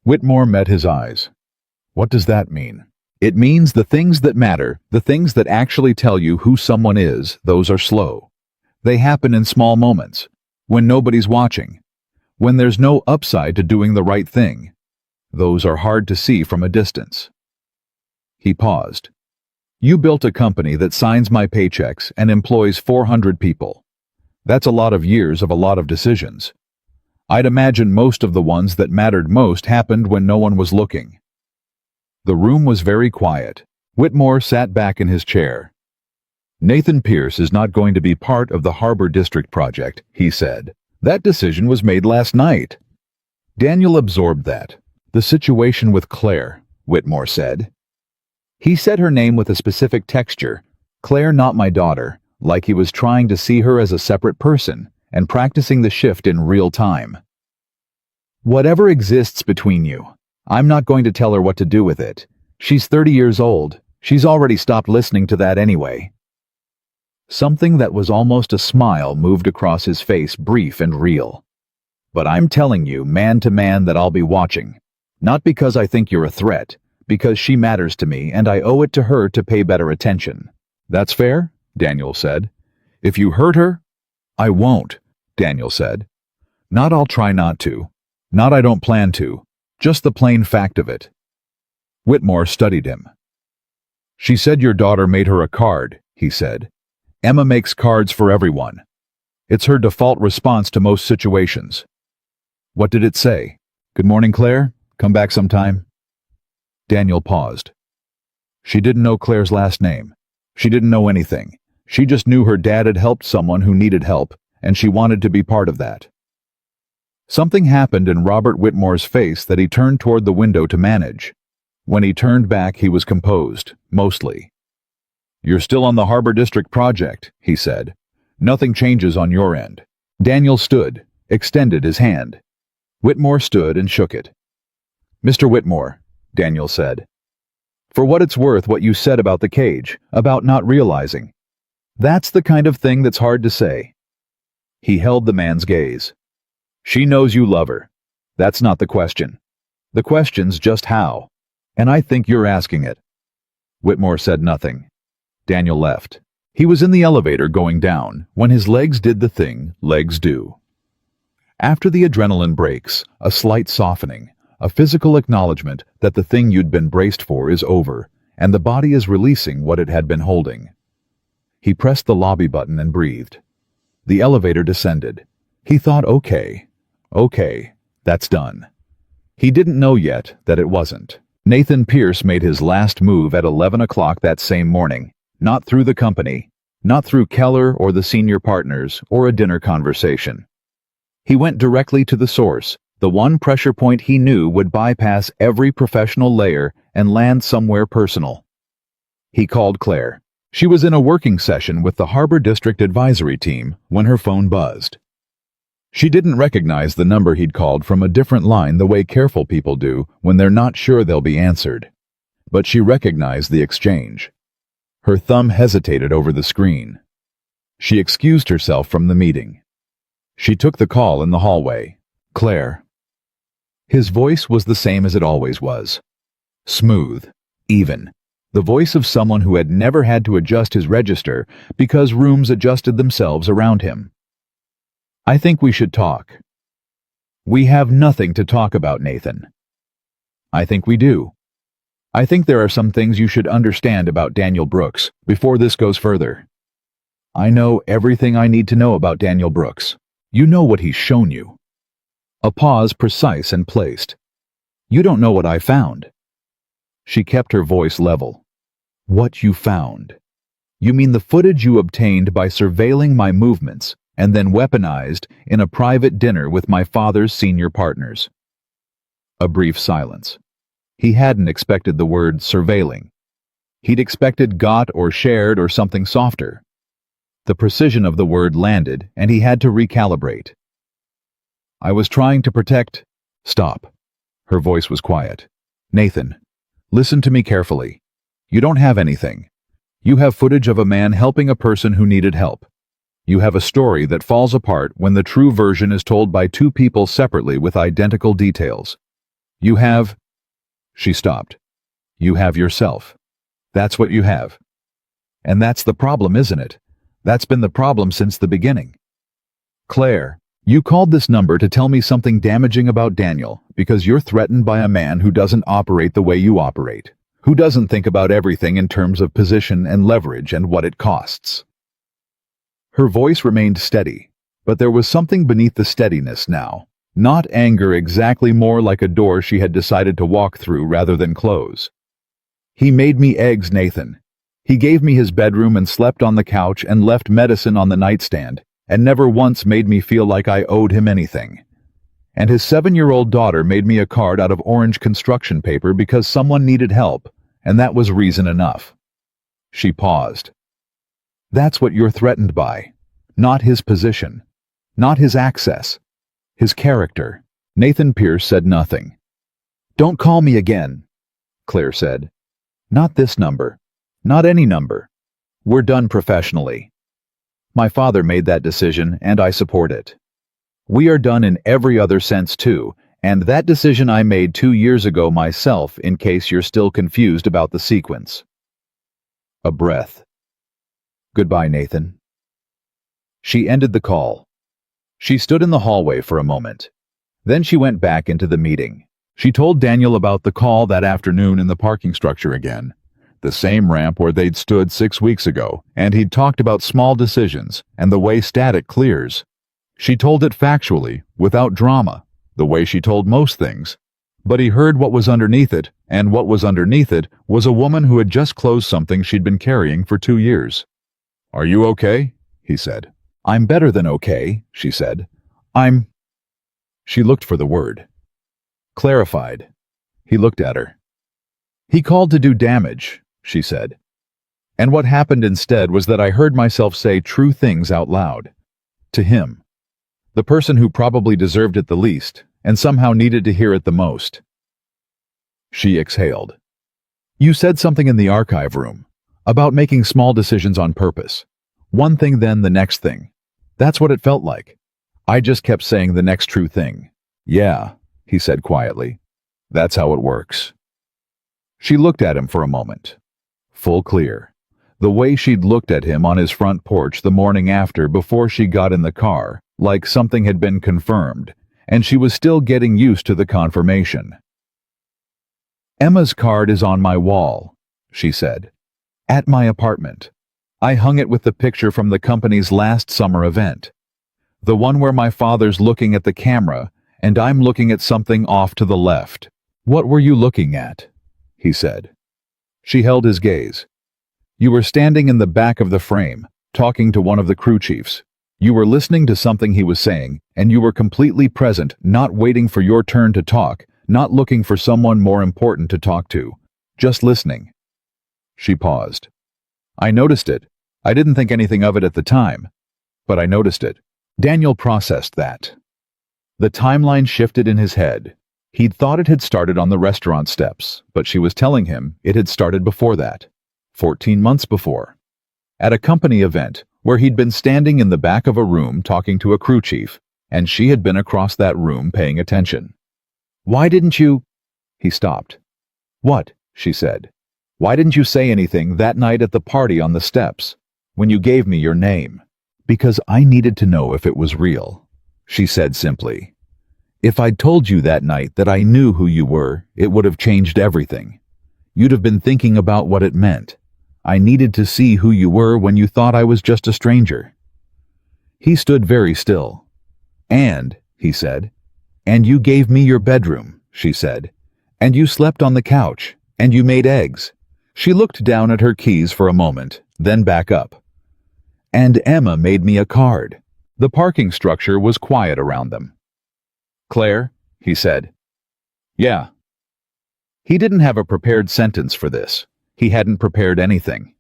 Whitmore met his eyes. "What does that mean?" "It means the things that matter, the things that actually tell you who someone is, those are slow. They happen in small moments, when nobody's watching, when there's no upside to doing the right thing. Those are hard to see from a distance." He paused. "You built a company that signs my paychecks and employs 400 people. That's a lot of years of a lot of decisions. I'd imagine most of the ones that mattered most happened when no one was looking." The room was very quiet. Whitmore sat back in his chair. "Nathan Pierce is not going to be part of the Harbor District project," he said. "That decision was made last night." Daniel absorbed that. The situation with Claire, Whitmore said. He said her name with a specific texture, Claire, not my daughter, like he was trying to see her as a separate person and practicing the shift in real time. Whatever exists between you, I'm not going to tell her what to do with it. She's 30 years old. She's already stopped listening to that anyway. Something that was almost a smile moved across his face, brief and real. But I'm telling you, man to man, that I'll be watching. Not because I think you're a threat, because she matters to me and I owe it to her to pay better attention. That's fair? Daniel said. If you hurt her? I won't, Daniel said. Not I'll try not to. Not I don't plan to. Just the plain fact of it. Whitmore studied him. She said your daughter made her a card, he said. Emma makes cards for everyone. It's her default response to most situations. What did it say? Good morning, Claire. Come back sometime. Daniel paused. She didn't know Claire's last name. She didn't know anything. She just knew her dad had helped someone who needed help, and she wanted to be part of that. Something happened in Robert Whitmore's face that he turned toward the window to manage. When he turned back, he was composed, mostly. You're still on the Harbor District project, he said. Nothing changes on your end. Daniel stood, extended his hand. Whitmore stood and shook it. Mr. Whitmore, Daniel said. For what it's worth, what you said about the cage, about not realizing. That's the kind of thing that's hard to say. He held the man's gaze. She knows you love her. That's not the question. The question's just how. And I think you're asking it. Whitmore said nothing. Daniel left. He was in the elevator going down when his legs did the thing legs do. After the adrenaline breaks, a slight softening, a physical acknowledgement that the thing you'd been braced for is over, and the body is releasing what it had been holding. He pressed the lobby button and breathed. The elevator descended. He thought, okay, that's done. He didn't know yet that it wasn't. Nathan Pierce made his last move at 11 o'clock that same morning, not through the company, not through Keller or the senior partners or a dinner conversation. He went directly to the source, the one pressure point he knew would bypass every professional layer and land somewhere personal. He called Claire. She was in a working session with the Harbor District Advisory Team when her phone buzzed. She didn't recognize the number he'd called from a different line the way careful people do when they're not sure they'll be answered. But she recognized the exchange. Her thumb hesitated over the screen. She excused herself from the meeting. She took the call in the hallway. Claire. His voice was the same as it always was. Smooth, even. The voice of someone who had never had to adjust his register because rooms adjusted themselves around him. I think we should talk. We have nothing to talk about, Nathan. I think we do. I think there are some things you should understand about Daniel Brooks before this goes further. I know everything I need to know about Daniel Brooks. You know what he's shown you. A pause precise and placed. You don't know what I found. She kept her voice level. What you found. You mean the footage you obtained by surveilling my movements and then weaponized in a private dinner with my father's senior partners. A brief silence. He hadn't expected the word surveilling. He'd expected got or shared or something softer. The precision of the word landed, and he had to recalibrate. I was trying to protect... Stop. Her voice was quiet. Nathan, listen to me carefully. You don't have anything. You have footage of a man helping a person who needed help. You have a story that falls apart when the true version is told by two people separately with identical details. You have... She stopped. You have yourself. That's what you have. And that's the problem, isn't it? That's been the problem since the beginning. Claire, you called this number to tell me something damaging about Daniel because you're threatened by a man who doesn't operate the way you operate, who doesn't think about everything in terms of position and leverage and what it costs. Her voice remained steady, but there was something beneath the steadiness now. Not anger exactly, more like a door she had decided to walk through rather than close. He made me eggs, Nathan. He gave me his bedroom and slept on the couch and left medicine on the nightstand, and never once made me feel like I owed him anything. And his 7-year-old daughter made me a card out of orange construction paper because someone needed help, and that was reason enough. She paused. That's what you're threatened by. Not his position. Not his access. His character. Nathan Pierce said nothing. Don't call me again, Claire said. Not this number. Not any number. We're done professionally. My father made that decision, and I support it. We are done in every other sense too, and that decision I made 2 years ago myself, in case you're still confused about the sequence. A breath. Goodbye, Nathan. She ended the call. She stood in the hallway for a moment. Then she went back into the meeting. She told Daniel about the call that afternoon in the parking structure again. The same ramp where they'd stood 6 weeks ago, and he'd talked about small decisions and the way static clears. She told it factually, without drama, the way she told most things. But he heard what was underneath it, and what was underneath it was a woman who had just closed something she'd been carrying for 2 years. Are you okay? He said. I'm better than okay, she said. She looked for the word. Clarified. He looked at her. He called to do damage, she said. And what happened instead was that I heard myself say true things out loud. To him. The person who probably deserved it the least, and somehow needed to hear it the most. She exhaled. You said something in the archive room, about making small decisions on purpose. One thing then the next thing. That's what it felt like. I just kept saying the next true thing. Yeah, he said quietly. That's how it works. She looked at him for a moment. Full clear. The way she'd looked at him on his front porch the morning after before she got in the car, like something had been confirmed, and she was still getting used to the confirmation. Emma's card is on my wall, she said. At my apartment. I hung it with the picture from the company's last summer event. The one where my father's looking at the camera, and I'm looking at something off to the left. What were you looking at? He said. She held his gaze. You were standing in the back of the frame, talking to one of the crew chiefs. You were listening to something he was saying, and you were completely present, not waiting for your turn to talk, not looking for someone more important to talk to. Just listening. She paused. I noticed it. I didn't think anything of it at the time, but I noticed it. Daniel processed that. The timeline shifted in his head. He'd thought it had started on the restaurant steps, but she was telling him it had started before that, 14 months before, at a company event where he'd been standing in the back of a room talking to a crew chief, and she had been across that room paying attention. Why didn't you? He stopped. What? She said. Why didn't you say anything that night at the party on the steps, when you gave me your name? Because I needed to know if it was real, she said simply. If I'd told you that night that I knew who you were, it would have changed everything. You'd have been thinking about what it meant. I needed to see who you were when you thought I was just a stranger. He stood very still. And, he said, and you gave me your bedroom, she said, and you slept on the couch, and you made eggs. She looked down at her keys for a moment, then back up. And Emma made me a card. The parking structure was quiet around them. Claire, he said. Yeah. He didn't have a prepared sentence for this. He hadn't prepared anything.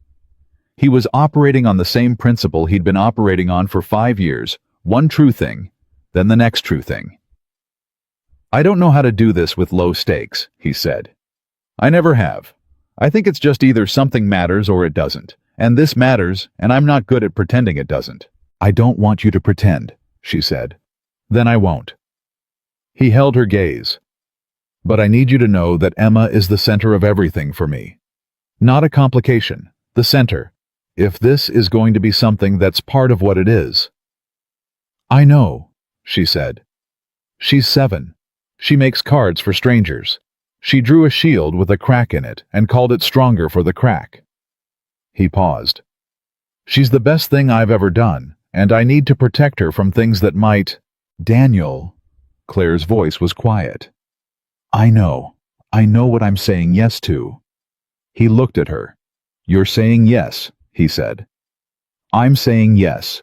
He was operating on the same principle he'd been operating on for 5 years, one true thing, then the next true thing. I don't know how to do this with low stakes, he said. I never have. I think it's just either something matters or it doesn't, and this matters, and I'm not good at pretending it doesn't. I don't want you to pretend, she said. Then I won't. He held her gaze. But I need you to know that Emma is the center of everything for me. Not a complication, the center, if this is going to be something that's part of what it is. I know, she said. She's 7. She makes cards for strangers. She drew a shield with a crack in it and called it stronger for the crack. He paused. She's the best thing I've ever done, and I need to protect her from things that might... Daniel, Claire's voice was quiet. I know what I'm saying yes to. He looked at her. You're saying yes, he said. I'm saying yes,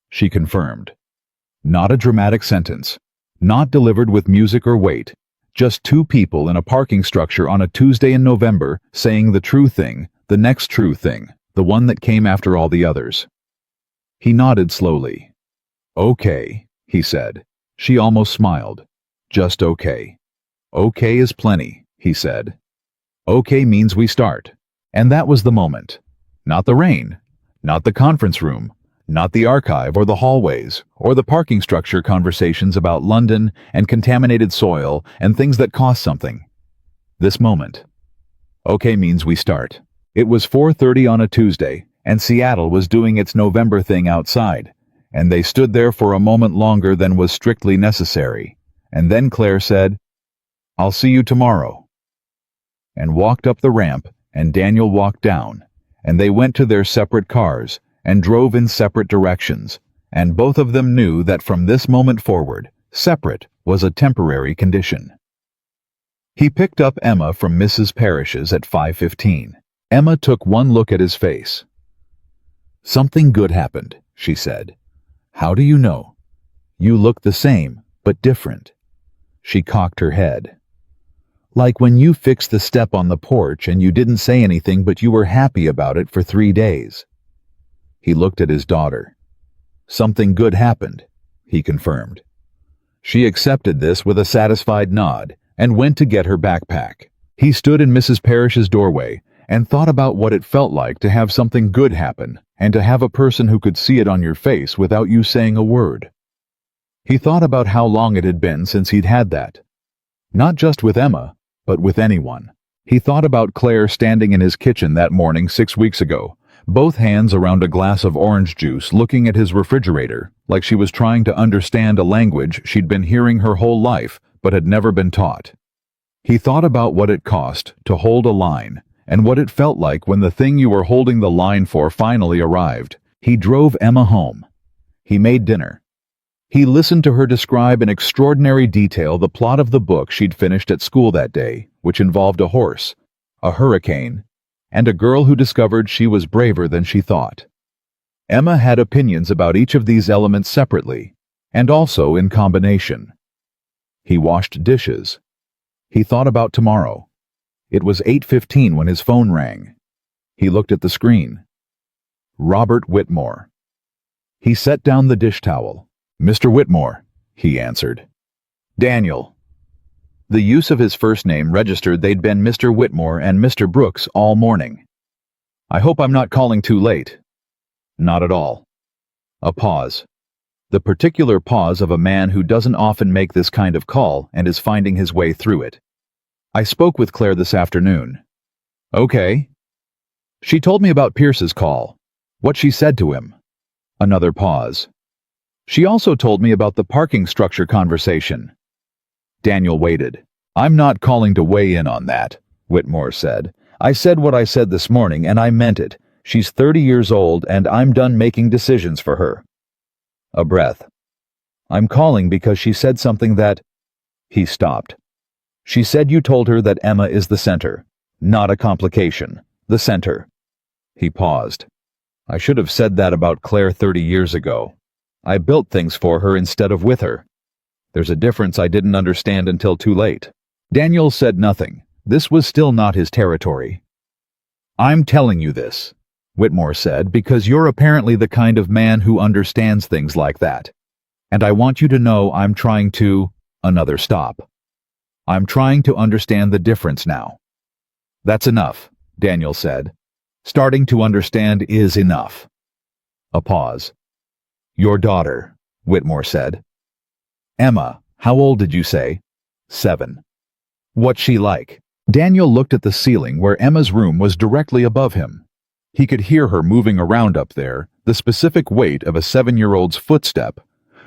she confirmed. Not a dramatic sentence, Not delivered with music or weight. Just two people in a parking structure on a Tuesday in November saying the true thing, the next true thing, the one that came after all the others. He nodded slowly. Okay, he said. She almost smiled. Just okay. Okay is plenty, he said. Okay means we start. And that was the moment. Not the rain. Not the conference room. Not the archive or the hallways, or the parking structure conversations about London and contaminated soil and things that cost something. This moment. Okay means we start. It was 4:30 on a Tuesday, and Seattle was doing its November thing outside, and they stood there for a moment longer than was strictly necessary, and then Claire said, "I'll see you tomorrow," and walked up the ramp, and Daniel walked down, and they went to their separate cars, and drove in separate directions, and both of them knew that from this moment forward, separate was a temporary condition. He picked up Emma from Mrs. Parrish's at 5:15. Emma took one look at his face. "Something good happened," she said. "How do you know?" "You look the same, but different." She cocked her head. "Like when you fixed the step on the porch and you didn't say anything but you were happy about it for 3 days. He looked at his daughter. "Something good happened," he confirmed. She accepted this with a satisfied nod and went to get her backpack. He stood in Mrs. Parrish's doorway and thought about what it felt like to have something good happen and to have a person who could see it on your face without you saying a word. He thought about how long it had been since he'd had that. Not just with Emma, but with anyone. He thought about Claire standing in his kitchen that morning 6 weeks ago, both hands around a glass of orange juice, looking at his refrigerator like she was trying to understand a language she'd been hearing her whole life but had never been taught. He thought about what it cost to hold a line and what it felt like when the thing you were holding the line for finally arrived. He drove Emma home. He made dinner. He listened to her describe in extraordinary detail the plot of the book she'd finished at school that day, which involved a horse, a hurricane, and a girl who discovered she was braver than she thought. Emma had opinions about each of these elements separately, and also in combination. He washed dishes. He thought about tomorrow. It was 8:15 when his phone rang. He looked at the screen. Robert Whitmore. He set down the dish towel. "Mr. Whitmore," he answered. "Daniel." The use of his first name registered they'd been Mr. Whitmore and Mr. Brooks all morning. "I hope I'm not calling too late." "Not at all." A pause. The particular pause of a man who doesn't often make this kind of call and is finding his way through it. "I spoke with Claire this afternoon." "Okay." "She told me about Pierce's call. What she said to him." Another pause. "She also told me about the parking structure conversation." Daniel waited. "I'm not calling to weigh in on that," Whitmore said. "I said what I said this morning, and I meant it. She's 30 years old, and I'm done making decisions for her." A breath. "I'm calling because she said something that—" He stopped. "She said you told her that Emma is the center. Not a complication. The center." He paused. "I should have said that about Claire 30 years ago. I built things for her instead of with her. There's a difference I didn't understand until too late." Daniel said nothing. This was still not his territory. "I'm telling you this," Whitmore said, "because you're apparently the kind of man who understands things like that. And I want you to know I'm trying to—" Another stop. "I'm trying to understand the difference now." "That's enough," Daniel said. "Starting to understand is enough." A pause. "Your daughter," Whitmore said. "Emma, how old did you say?" 7. "What's she like?" Daniel looked at the ceiling where Emma's room was directly above him. He could hear her moving around up there, the specific weight of a 7-year-old's footstep,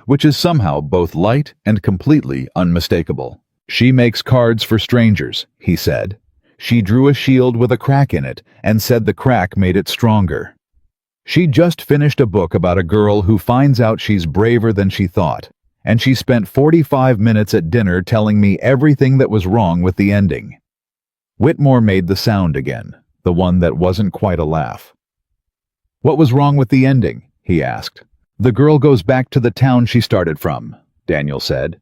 which is somehow both light and completely unmistakable. "She makes cards for strangers," he said. "She drew a shield with a crack in it and said the crack made it stronger. She just finished a book about a girl who finds out she's braver than she thought. And she spent 45 minutes at dinner telling me everything that was wrong with the ending." Whitmore made the sound again, the one that wasn't quite a laugh. "What was wrong with the ending?" he asked. "The girl goes back to the town she started from," Daniel said.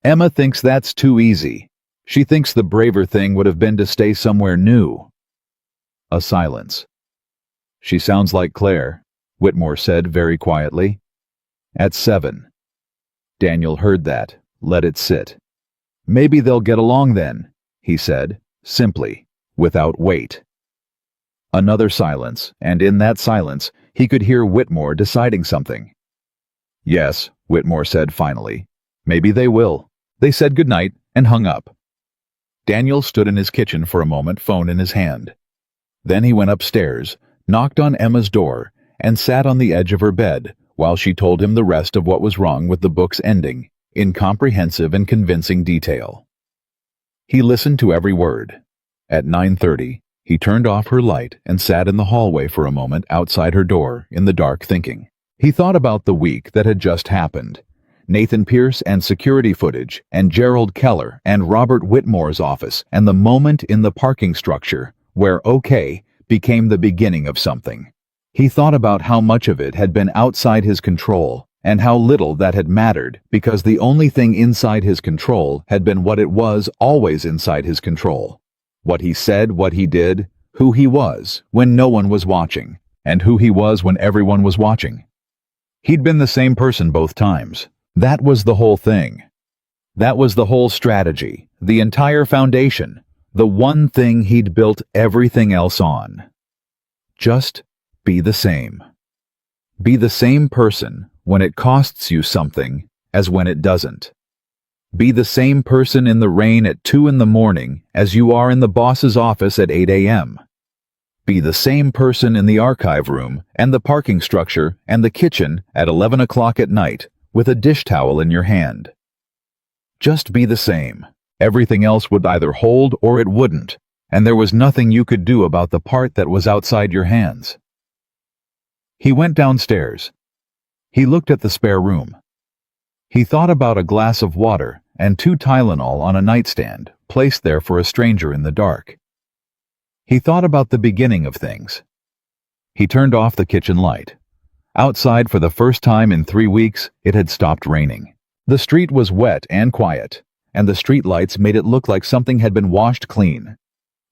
Emma thinks that's too easy. She thinks the braver thing would have been to stay somewhere new. A silence. She sounds like Claire, Whitmore said very quietly. At 7. Daniel heard that, let it sit. Maybe they'll get along then, he said, simply, without weight. Another silence, and in that silence, he could hear Whitmore deciding something. Yes, Whitmore said finally. Maybe they will. They said goodnight and hung up. Daniel stood in his kitchen for a moment, phone in his hand. Then he went upstairs, knocked on Emma's door, and sat on the edge of her bed while she told him the rest of what was wrong with the book's ending, in comprehensive and convincing detail. He listened to every word. At 9:30, he turned off her light and sat in the hallway for a moment outside her door, in the dark, thinking. He thought about the week that had just happened. Nathan Pierce and security footage, and Gerald Keller and Robert Whitmore's office, and the moment in the parking structure where OK became the beginning of something. He thought about how much of it had been outside his control, and how little that had mattered, because the only thing inside his control had been what it was always inside his control. What he said, what he did, who he was when no one was watching, and who he was when everyone was watching. He'd been the same person both times. That was the whole thing. That was the whole strategy, the entire foundation, the one thing he'd built everything else on. Just be the same. Be the same person when it costs you something as when it doesn't. Be the same person in the rain at 2 in the morning as you are in the boss's office at 8 a.m. Be the same person in the archive room and the parking structure and the kitchen at 11 o'clock at night with a dish towel in your hand. Just be the same. Everything else would either hold or it wouldn't, and there was nothing you could do about the part that was outside your hands. He went downstairs. He looked at the spare room. He thought about a glass of water and 2 Tylenol on a nightstand, placed there for a stranger in the dark. He thought about the beginning of things. He turned off the kitchen light. Outside, for the first time in 3 weeks, it had stopped raining. The street was wet and quiet, and the street lights made it look like something had been washed clean,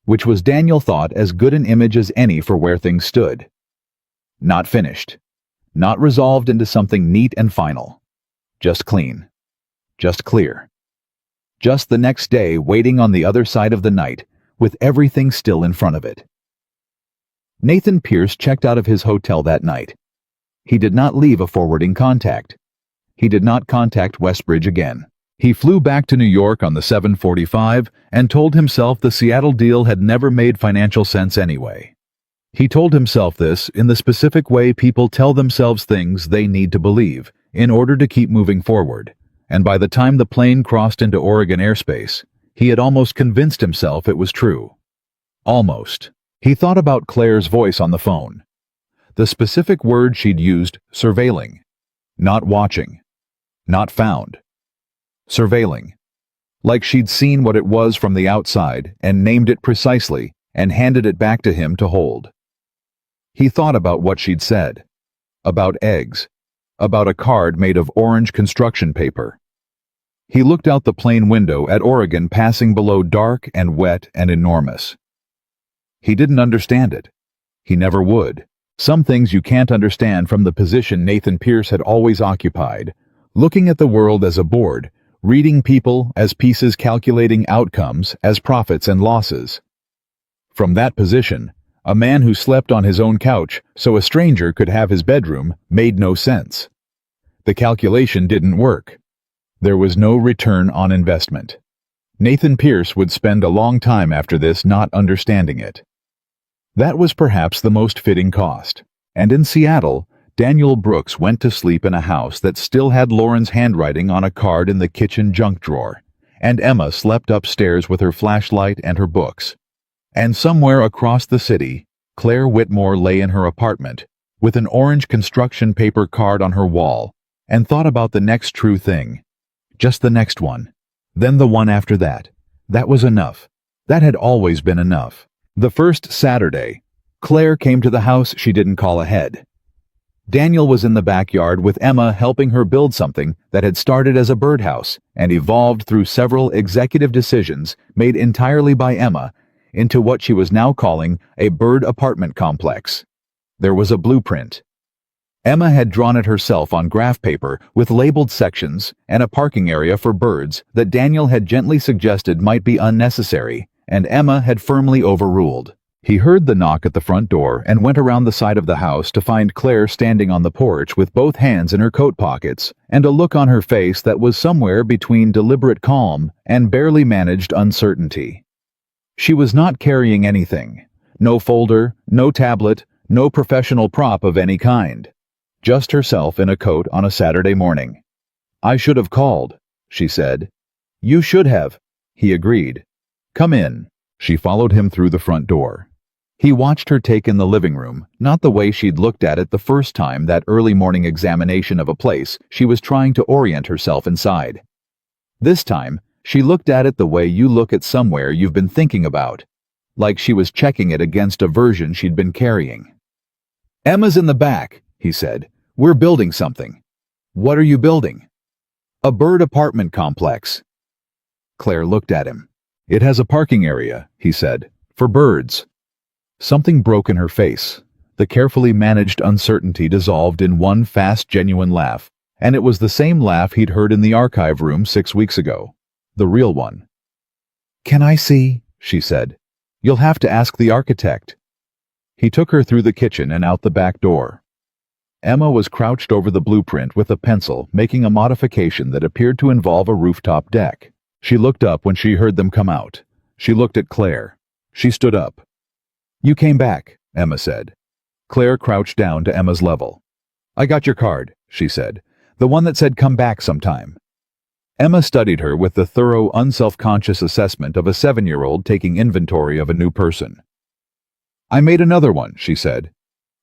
which was, Daniel thought, as good an image as any for where things stood. Not finished. Not resolved into something neat and final. Just clean. Just clear. Just the next day, waiting on the other side of the night, with everything still in front of it. Nathan Pierce checked out of his hotel that night. He did not leave a forwarding contact. He did not contact Westbridge again. He flew back to New York on the 7:45 and told himself the Seattle deal had never made financial sense anyway. He told himself this in the specific way people tell themselves things they need to believe in order to keep moving forward, and by the time the plane crossed into Oregon airspace, he had almost convinced himself it was true. Almost. He thought about Claire's voice on the phone. The specific word she'd used, surveilling. Not watching. Not found. Surveilling. Like she'd seen what it was from the outside and named it precisely and handed it back to him to hold. He thought about what she'd said. About eggs. About a card made of orange construction paper. He looked out the plane window at Oregon passing below, dark and wet and enormous. He didn't understand it. He never would. Some things you can't understand from the position Nathan Pierce had always occupied, looking at the world as a board, reading people as pieces, calculating outcomes as profits and losses. From that position, a man who slept on his own couch so a stranger could have his bedroom made no sense. The calculation didn't work. There was no return on investment. Nathan Pierce would spend a long time after this not understanding it. That was perhaps the most fitting cost. And in Seattle, Daniel Brooks went to sleep in a house that still had Lauren's handwriting on a card in the kitchen junk drawer, and Emma slept upstairs with her flashlight and her books. And somewhere across the city, Claire Whitmore lay in her apartment, with an orange construction paper card on her wall, and thought about the next true thing. Just the next one. Then the one after that. That was enough. That had always been enough. The first Saturday, Claire came to the house she didn't call ahead. Daniel was in the backyard with Emma helping her build something that had started as a birdhouse and evolved through several executive decisions made entirely by Emma into what she was now calling a bird apartment complex. There was a blueprint. Emma had drawn it herself on graph paper with labeled sections and a parking area for birds that Daniel had gently suggested might be unnecessary, and Emma had firmly overruled. He heard the knock at the front door and went around the side of the house to find Claire standing on the porch with both hands in her coat pockets and a look on her face that was somewhere between deliberate calm and barely managed uncertainty. She was not carrying anything. No folder, no tablet, no professional prop of any kind. Just herself in a coat on a Saturday morning. "I should have called," she said. "You should have," he agreed. "Come in." She followed him through the front door. He watched her take in the living room, not the way she'd looked at it the first time, that early morning examination of a place she was trying to orient herself inside. This time, she looked at it the way you look at somewhere you've been thinking about, like she was checking it against a version she'd been carrying. "Emma's in the back," he said. "We're building something." "What are you building?" "A bird apartment complex." Claire looked at him. "It has a parking area," he said, "for birds." Something broke in her face. The carefully managed uncertainty dissolved in one fast, genuine laugh, and it was the same laugh he'd heard in the archive room 6 weeks ago. The real one. "Can I see?" she said. "You'll have to ask the architect." He took her through the kitchen and out the back door. Emma was crouched over the blueprint with a pencil, making a modification that appeared to involve a rooftop deck. She looked up when she heard them come out. She looked at Claire. She stood up. "You came back," Emma said. Claire crouched down to Emma's level. "I got your card," she said. "The one that said come back sometime." Emma studied her with the thorough, unself-conscious assessment of a 7-year-old taking inventory of a new person. "I made another one," she said,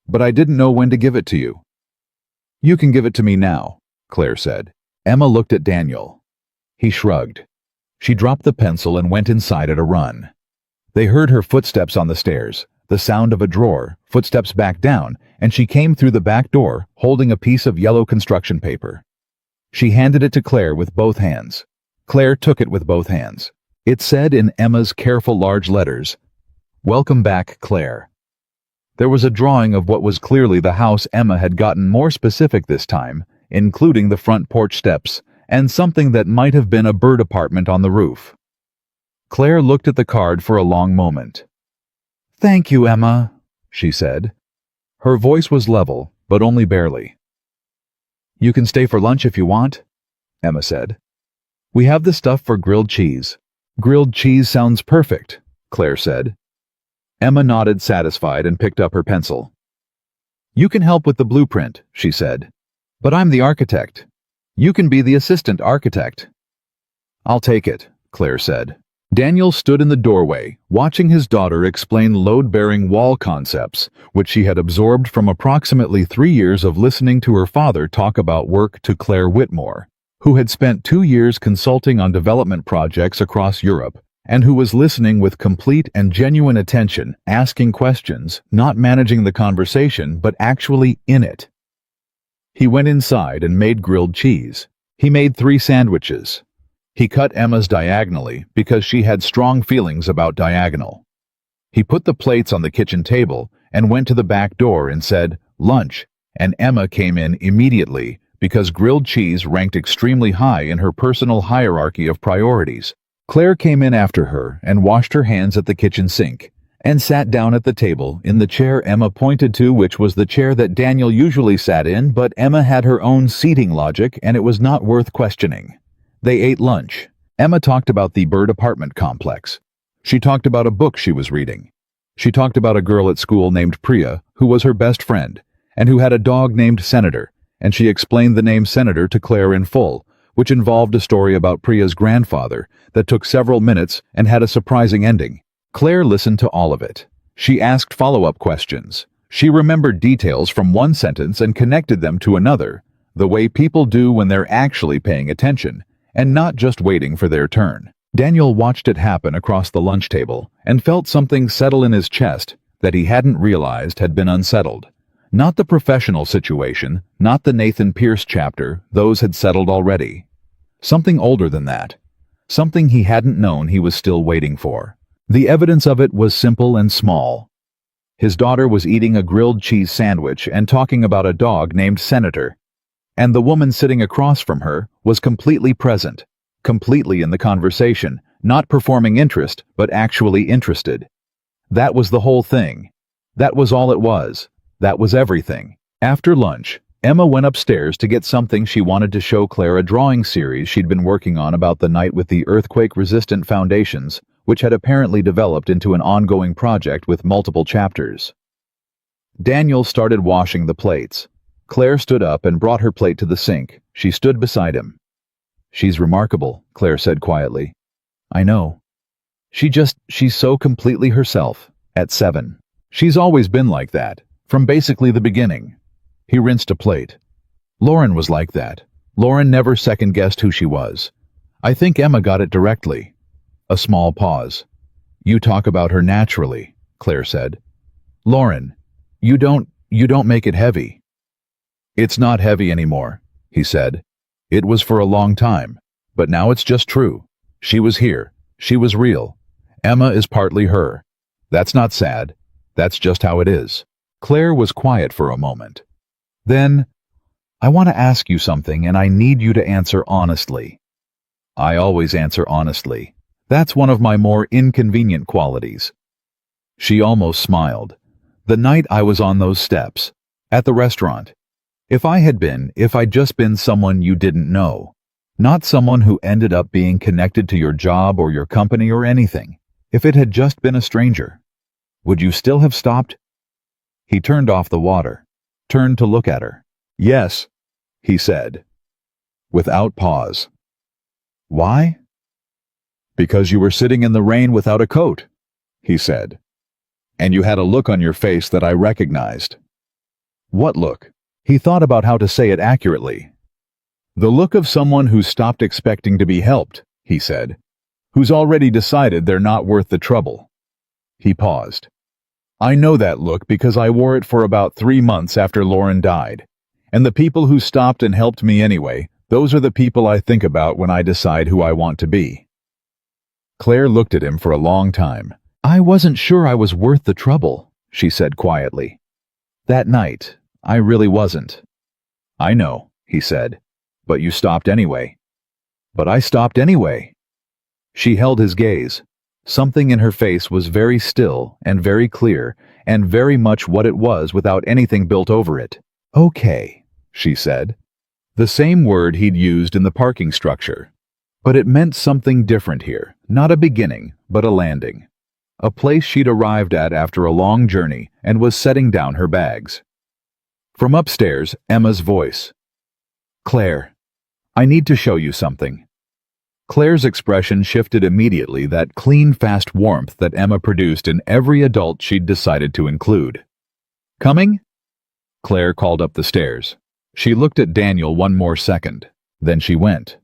"but I didn't know when to give it to you." "You can give it to me now," Claire said. Emma looked at Daniel. He shrugged. She dropped the pencil and went inside at a run. They heard her footsteps on the stairs, the sound of a drawer, footsteps back down, and she came through the back door, holding a piece of yellow construction paper. She handed it to Claire with both hands. Claire took it with both hands. It said in Emma's careful large letters, "Welcome back, Claire." There was a drawing of what was clearly the house. Emma had gotten more specific this time, including the front porch steps, and something that might have been a bird apartment on the roof. Claire looked at the card for a long moment. "Thank you, Emma," she said. Her voice was level, but only barely. "You can stay for lunch if you want," Emma said. "We have the stuff for grilled cheese." "Grilled cheese sounds perfect," Claire said. Emma nodded, satisfied, and picked up her pencil. "You can help with the blueprint," she said. "But I'm the architect. You can be the assistant architect." "I'll take it," Claire said. Daniel stood in the doorway, watching his daughter explain load-bearing wall concepts, which she had absorbed from approximately 3 years of listening to her father talk about work to Claire Whitmore, who had spent 2 years consulting on development projects across Europe, and who was listening with complete and genuine attention, asking questions, not managing the conversation, but actually in it. He went inside and made grilled cheese. He made 3 sandwiches. He cut Emma's diagonally because she had strong feelings about diagonal. He put the plates on the kitchen table and went to the back door and said, "Lunch," and Emma came in immediately because grilled cheese ranked extremely high in her personal hierarchy of priorities. Claire came in after her and washed her hands at the kitchen sink and sat down at the table in the chair Emma pointed to, which was the chair that Daniel usually sat in, but Emma had her own seating logic and it was not worth questioning. They ate lunch. Emma talked about the bird apartment complex. She talked about a book she was reading. She talked about a girl at school named Priya, who was her best friend, and who had a dog named Senator, and she explained the name Senator to Claire in full, which involved a story about Priya's grandfather that took several minutes and had a surprising ending. Claire listened to all of it. She asked follow-up questions. She remembered details from one sentence and connected them to another, the way people do when they're actually paying attention, and not just waiting for their turn. Daniel watched it happen across the lunch table and felt something settle in his chest that he hadn't realized had been unsettled. Not the professional situation, not the Nathan Pierce chapter, those had settled already. Something older than that. Something he hadn't known he was still waiting for. The evidence of it was simple and small. His daughter was eating a grilled cheese sandwich and talking about a dog named Senator. And the woman sitting across from her was completely present, completely in the conversation, not performing interest, but actually interested. That was the whole thing. That was all it was. That was everything. After lunch, Emma went upstairs to get something she wanted to show Claire, a drawing series she'd been working on about the night with the earthquake-resistant foundations, which had apparently developed into an ongoing project with multiple chapters. Daniel started washing the plates. Claire stood up and brought her plate to the sink. She stood beside him. "She's remarkable," Claire said quietly. "I know. She's so completely herself, at 7. She's always been like that, from basically the beginning." He rinsed a plate. "Lauren was like that. Lauren never second-guessed who she was. I think Emma got it directly." A small pause. "You talk about her naturally," Claire said. "Lauren, you don't make it heavy." "It's not heavy anymore," he said. "It was for a long time, but now it's just true. She was here. She was real. Emma is partly her. That's not sad. That's just how it is." Claire was quiet for a moment. Then, "I want to ask you something and I need you to answer honestly." "I always answer honestly. That's one of my more inconvenient qualities." She almost smiled. "The night I was on those steps, at the restaurant, if I'd just been someone you didn't know, not someone who ended up being connected to your job or your company or anything, if it had just been a stranger, would you still have stopped?" He turned off the water, turned to look at her. "Yes," he said, without pause. "Why?" "Because you were sitting in the rain without a coat," he said. "And you had a look on your face that I recognized." "What look?" He thought about how to say it accurately. "The look of someone who's stopped expecting to be helped," he said. "Who's already decided they're not worth the trouble." He paused. "I know that look because I wore it for about 3 months after Lauren died. And the people who stopped and helped me anyway, those are the people I think about when I decide who I want to be." Claire looked at him for a long time. "I wasn't sure I was worth the trouble," she said quietly. "That night, I really wasn't." "I know," he said. "But you stopped anyway." "But I stopped anyway." She held his gaze. Something in her face was very still and very clear, and very much what it was without anything built over it. "Okay," she said. The same word he'd used in the parking structure. But it meant something different here. Not a beginning, but a landing. A place she'd arrived at after a long journey and was setting down her bags. From upstairs, Emma's voice. "Claire, I need to show you something." Claire's expression shifted immediately, that clean, fast warmth that Emma produced in every adult she'd decided to include. "Coming?" Claire called up the stairs. She looked at Daniel one more second. Then she went.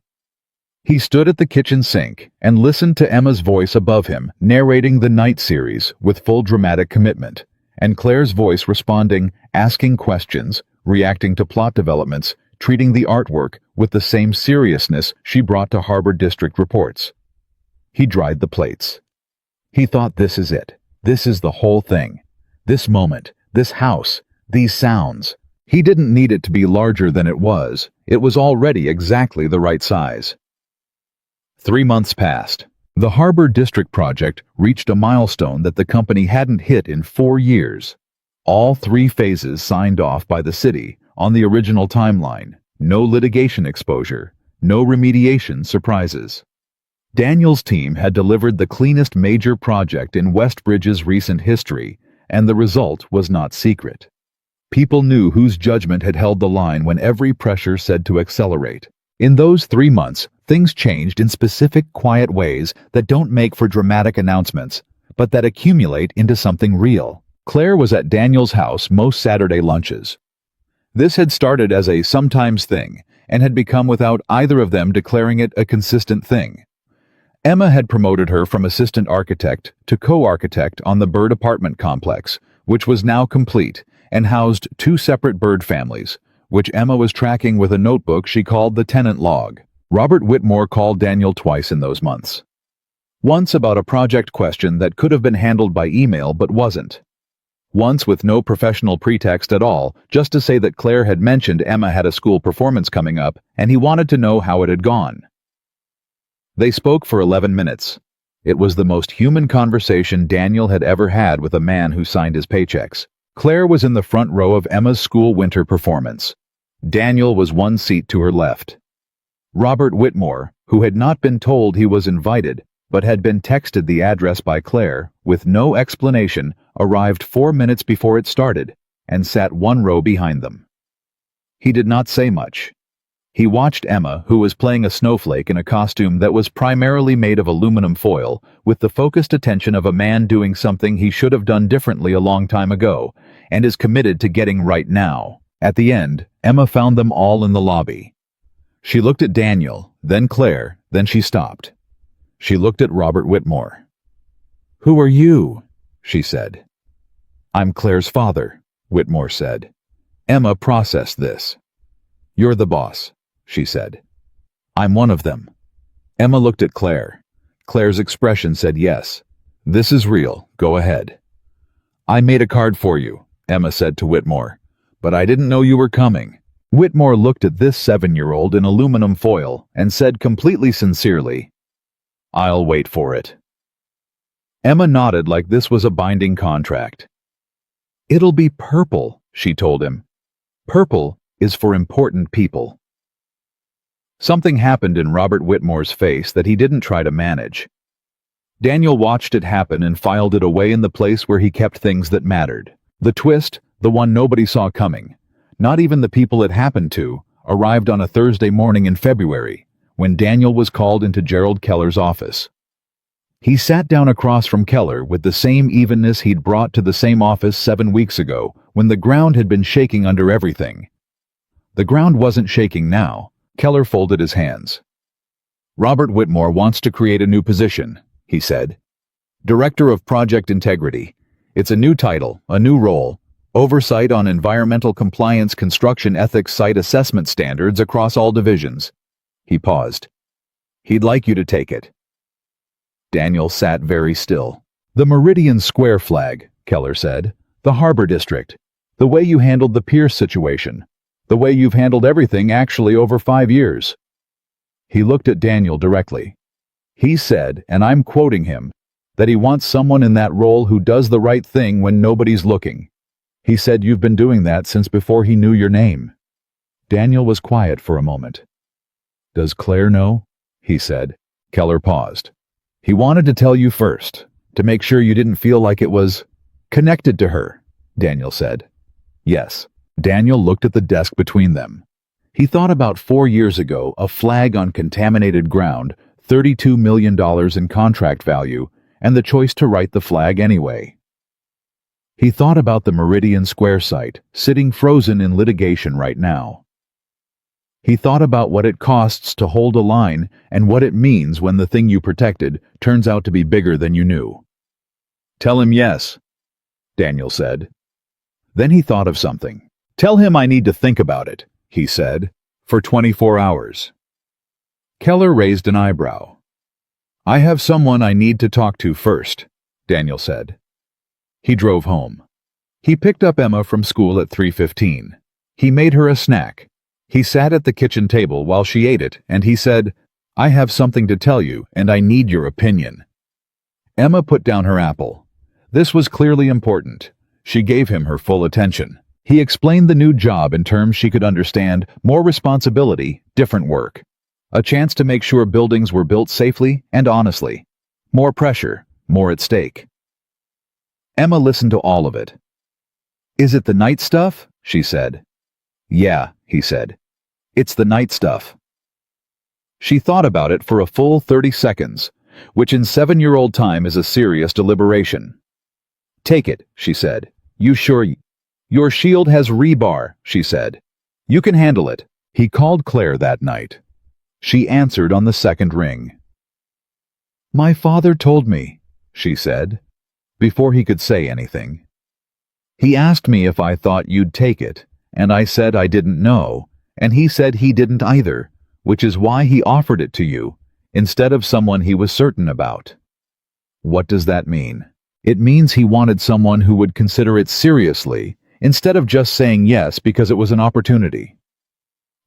He stood at the kitchen sink and listened to Emma's voice above him, narrating the night series with full dramatic commitment, and Claire's voice responding, asking questions, reacting to plot developments, treating the artwork with the same seriousness she brought to Harbor District reports. He dried the plates. He thought, this is it. This is the whole thing. This moment, this house, these sounds. He didn't need it to be larger than it was. It was already exactly the right size. 3 months passed. The Harbor District project reached a milestone that the company hadn't hit in 4 years. All 3 phases signed off by the city on the original timeline. No litigation exposure. No remediation surprises. Daniel's team had delivered the cleanest major project in Westbridge's recent history, and the result was not secret. People knew whose judgment had held the line when every pressure said to accelerate. In those 3 months, things changed in specific, quiet ways that don't make for dramatic announcements, but that accumulate into something real. Claire was at Daniel's house most Saturday lunches. This had started as a sometimes thing, and had become without either of them declaring it a consistent thing. Emma had promoted her from assistant architect to co-architect on the Bird apartment complex, which was now complete, and housed 2 separate bird families, which Emma was tracking with a notebook she called the tenant log. Robert Whitmore called Daniel twice in those months. Once about a project question that could have been handled by email but wasn't. Once with no professional pretext at all, just to say that Claire had mentioned Emma had a school performance coming up and he wanted to know how it had gone. They spoke for 11 minutes. It was the most human conversation Daniel had ever had with a man who signed his paychecks. Claire was in the front row of Emma's school winter performance. Daniel was 1 seat to her left. Robert Whitmore, who had not been told he was invited, but had been texted the address by Claire, with no explanation, arrived 4 minutes before it started, and sat 1 row behind them. He did not say much. He watched Emma, who was playing a snowflake in a costume that was primarily made of aluminum foil, with the focused attention of a man doing something he should have done differently a long time ago, and is committed to getting right now. At the end, Emma found them all in the lobby. She looked at Daniel, then Claire, then she stopped. She looked at Robert Whitmore. "Who are you?" she said. "I'm Claire's father," Whitmore said. Emma processed this. "You're the boss," she said. "I'm one of them." Emma looked at Claire. Claire's expression said yes. "This is real. Go ahead." "I made a card for you," Emma said to Whitmore, "but I didn't know you were coming." Whitmore looked at this 7-year-old in aluminum foil and said completely sincerely, "I'll wait for it." Emma nodded like this was a binding contract. "It'll be purple," she told him. "Purple is for important people." Something happened in Robert Whitmore's face that he didn't try to manage. Daniel watched it happen and filed it away in the place where he kept things that mattered. The twist, the one nobody saw coming, not even the people it happened to, arrived on a Thursday morning in February, when Daniel was called into Gerald Keller's office. He sat down across from Keller with the same evenness he'd brought to the same office 7 weeks ago, when the ground had been shaking under everything. The ground wasn't shaking now. Keller folded his hands. "Robert Whitmore wants to create a new position," he said. "Director of Project Integrity. It's a new title, a new role. Oversight on environmental compliance, construction ethics, site assessment standards across all divisions." He paused. "He'd like you to take it." Daniel sat very still. "The Meridian Square flag," Keller said. "The Harbor District. The way you handled the Pierce situation. The way you've handled everything actually over 5 years." He looked at Daniel directly. He said, and I'm quoting him, that he wants someone in that role who does the right thing when nobody's looking. He said you've been doing that since before he knew your name. Daniel was quiet for a moment. "Does Claire know?" he said. Keller paused. "He wanted to tell you first, to make sure you didn't feel like it was connected to her," Daniel said. "Yes." Daniel looked at the desk between them. He thought about 4 years ago, a flag on contaminated ground, $32 million in contract value, and the choice to write the flag anyway. He thought about the Meridian Square site, sitting frozen in litigation right now. He thought about what it costs to hold a line and what it means when the thing you protected turns out to be bigger than you knew. "Tell him yes," Daniel said. Then he thought of something. "Tell him I need to think about it," he said, "for 24 hours. Keller raised an eyebrow. "I have someone I need to talk to first," Daniel said. He drove home. He picked up Emma from school at 3:15. He made her a snack. He sat at the kitchen table while she ate it, and he said, "I have something to tell you, and I need your opinion." Emma put down her apple. This was clearly important. She gave him her full attention. He explained the new job in terms she could understand: more responsibility, different work. A chance to make sure buildings were built safely and honestly. More pressure, more at stake. Emma listened to all of it. "Is it the night stuff?" she said. "Yeah," he said. "It's the night stuff." She thought about it for a full 30 seconds, which in 7-year-old time is a serious deliberation. "Take it," she said. "You sure? Your shield has rebar," she said. "You can handle it." He called Claire that night. She answered on the second ring. "My father told me," she said, before he could say anything. He asked me if I thought you'd take it, and I said I didn't know, and he said he didn't either, which is why he offered it to you, instead of someone he was certain about. What does that mean? It means he wanted someone who would consider it seriously, instead of just saying yes because it was an opportunity.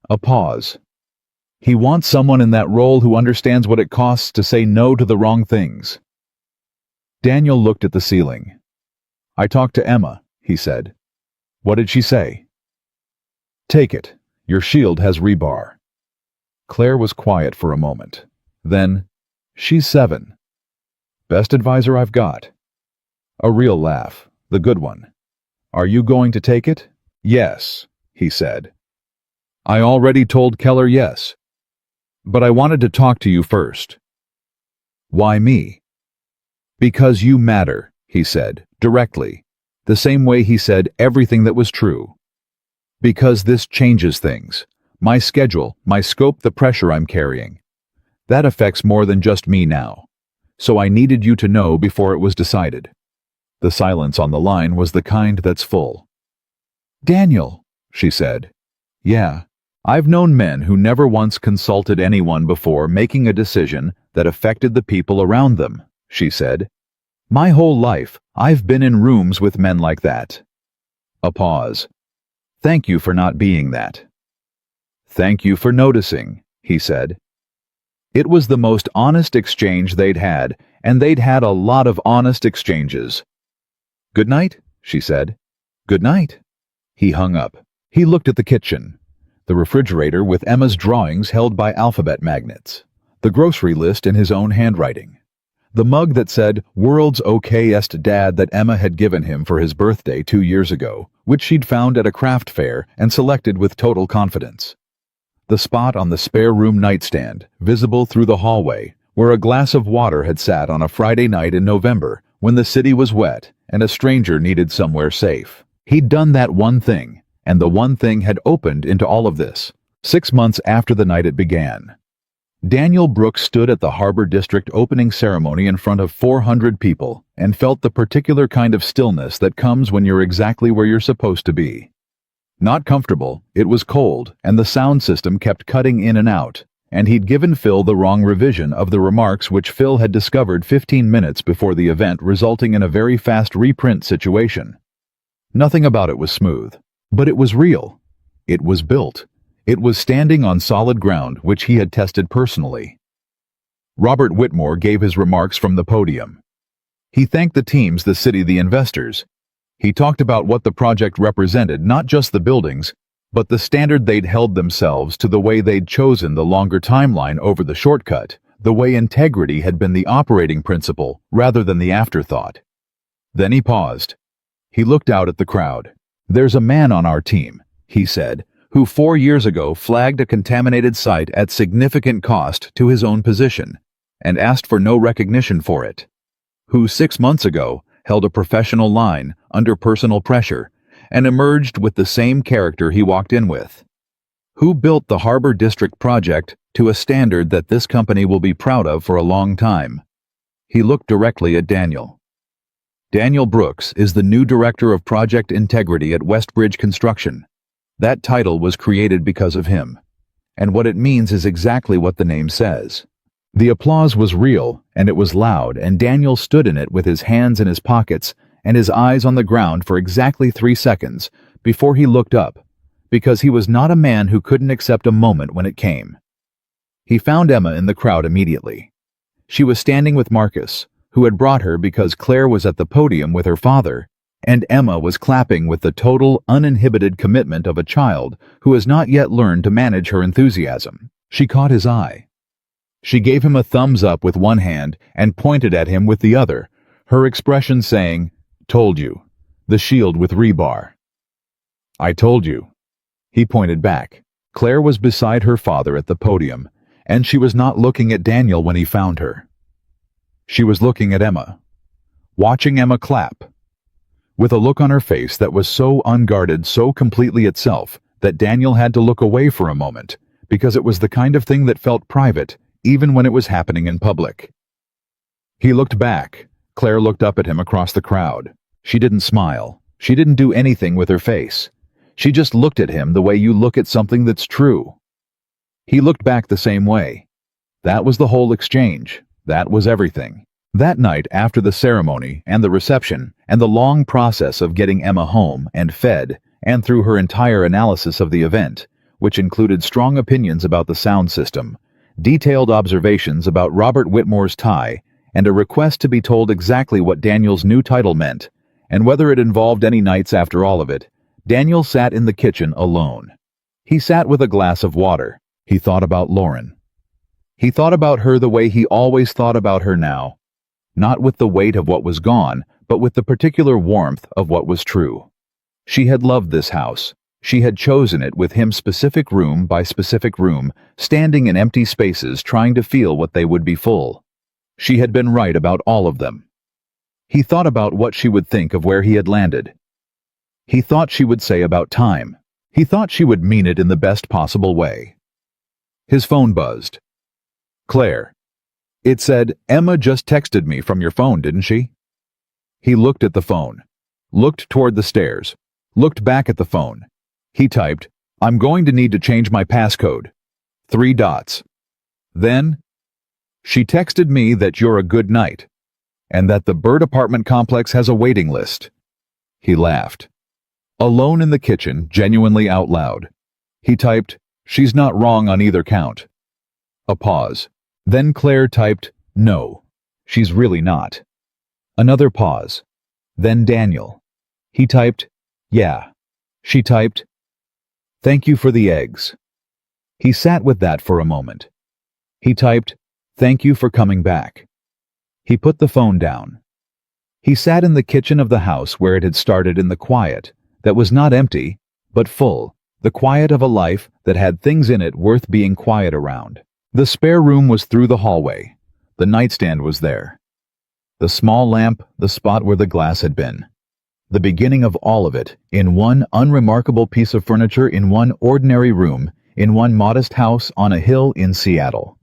A pause. He wants someone in that role who understands what it costs to say no to the wrong things. Daniel looked at the ceiling. I talked to Emma, he said. What did she say? Take it. Your shield has rebar. Claire was quiet for a moment. Then, she's 7. Best advisor I've got. A real laugh, the good one. Are you going to take it? Yes, he said. I already told Keller yes. But I wanted to talk to you first. Why me? Because you matter, he said, directly, the same way he said everything that was true. Because this changes things. My schedule, my scope, the pressure I'm carrying. That affects more than just me now. So I needed you to know before it was decided. The silence on the line was the kind that's full. Daniel, she said. Yeah. I've known men who never once consulted anyone before making a decision that affected the people around them, she said. My whole life, I've been in rooms with men like that. A pause. Thank you for not being that. Thank you for noticing, he said. It was the most honest exchange they'd had, and they'd had a lot of honest exchanges. Good night, she said. Good night. He hung up. He looked at the kitchen. The refrigerator with Emma's drawings held by alphabet magnets, the grocery list in his own handwriting, the mug that said "World's okayest dad" that Emma had given him for his birthday 2 years ago, which she'd found at a craft fair and selected with total confidence. The spot on the spare room nightstand, visible through the hallway, where a glass of water had sat on a Friday night in November when the city was wet and a stranger needed somewhere safe. He'd done that one thing. And the one thing had opened into all of this, 6 months after the night it began. Daniel Brooks stood at the Harbor District opening ceremony in front of 400 people and felt the particular kind of stillness that comes when you're exactly where you're supposed to be. Not comfortable, it was cold, and the sound system kept cutting in and out, and he'd given Phil the wrong revision of the remarks which Phil had discovered 15 minutes before the event, resulting in a very fast reprint situation. Nothing about it was smooth. But it was real. It was built. It was standing on solid ground, which he had tested personally. Robert Whitmore gave his remarks from the podium. He thanked the teams, the city, the investors. He talked about what the project represented, not just the buildings, but the standard they'd held themselves to, the way they'd chosen the longer timeline over the shortcut, the way integrity had been the operating principle rather than the afterthought. Then he paused. He looked out at the crowd. There's a man on our team, he said, who 4 years ago flagged a contaminated site at significant cost to his own position and asked for no recognition for it. Who 6 months ago held a professional line under personal pressure and emerged with the same character he walked in with. Who built the Harbor District project to a standard that this company will be proud of for a long time. He looked directly at Daniel. Daniel Brooks is the new Director of Project Integrity at Westbridge Construction. That title was created because of him, and what it means is exactly what the name says. The applause was real, and it was loud, and Daniel stood in it with his hands in his pockets and his eyes on the ground for exactly 3 seconds before he looked up, because he was not a man who couldn't accept a moment when it came. He found Emma in the crowd immediately. She was standing with Marcus, who had brought her because Claire was at the podium with her father, and Emma was clapping with the total, uninhibited commitment of a child who has not yet learned to manage her enthusiasm. She caught his eye. She gave him a thumbs up with one hand and pointed at him with the other, her expression saying, "Told you. The shield with rebar." "I told you." He pointed back. Claire was beside her father at the podium, and she was not looking at Daniel when he found her. She was looking at Emma, watching Emma clap, with a look on her face that was so unguarded, so completely itself, that Daniel had to look away for a moment, because it was the kind of thing that felt private, even when it was happening in public. He looked back. Claire looked up at him across the crowd. She didn't smile. She didn't do anything with her face. She just looked at him the way you look at something that's true. He looked back the same way. That was the whole exchange. That was everything. That night, after the ceremony and the reception and the long process of getting Emma home and fed, and through her entire analysis of the event, which included strong opinions about the sound system, detailed observations about Robert Whitmore's tie, and a request to be told exactly what Daniel's new title meant, and whether it involved any nights after all of it, Daniel sat in the kitchen alone. He sat with a glass of water. He thought about Lauren. He thought about her the way he always thought about her now, not with the weight of what was gone, but with the particular warmth of what was true. She had loved this house. She had chosen it with him specific room by specific room, standing in empty spaces trying to feel what they would be full. She had been right about all of them. He thought about what she would think of where he had landed. He thought she would say about time. He thought she would mean it in the best possible way. His phone buzzed. Claire. It said, Emma just texted me from your phone, didn't she? He looked at the phone, looked toward the stairs, looked back at the phone. He typed, I'm going to need to change my passcode. 3 dots. Then, she texted me that you're a good night, and that the Bird apartment complex has a waiting list. He laughed. Alone in the kitchen, genuinely out loud. He typed, she's not wrong on either count. A pause. Then Claire typed, no, she's really not. Another pause. Then Daniel. He typed, yeah. She typed, thank you for the eggs. He sat with that for a moment. He typed, thank you for coming back. He put the phone down. He sat in the kitchen of the house where it had started in the quiet, that was not empty, but full, the quiet of a life that had things in it worth being quiet around. The spare room was through the hallway. The nightstand was there. The small lamp, the spot where the glass had been. The beginning of all of it, in one unremarkable piece of furniture in one ordinary room, in one modest house on a hill in Seattle.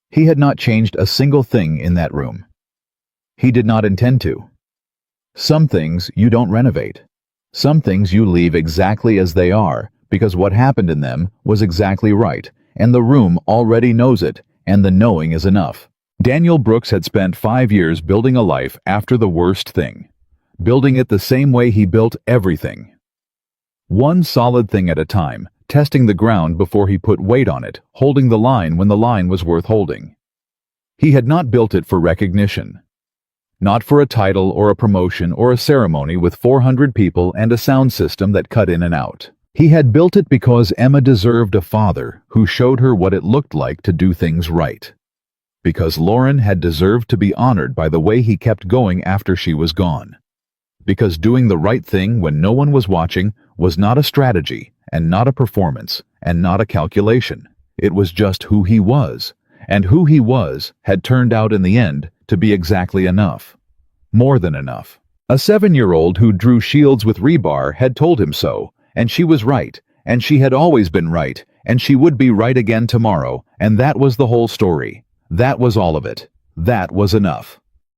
He had not changed a single thing in that room. He did not intend to. Some things you don't renovate. Some things you leave exactly as they are, because what happened in them was exactly right, and the room already knows it, and the knowing is enough. Daniel Brooks had spent 5 years building a life after the worst thing, building it the same way he built everything. One solid thing at a time, testing the ground before he put weight on it, holding the line when the line was worth holding. He had not built it for recognition. Not for a title or a promotion or a ceremony with 400 people and a sound system that cut in and out. He had built it because Emma deserved a father who showed her what it looked like to do things right. Because Lauren had deserved to be honored by the way he kept going after she was gone. Because doing the right thing when no one was watching was not a strategy and not a performance and not a calculation. It was just who he was, and who he was had turned out in the end to be exactly enough. More than enough. A 7-year-old who drew shields with rebar had told him so, and she was right, and she had always been right, and she would be right again tomorrow, and that was the whole story. That was all of it. That was enough.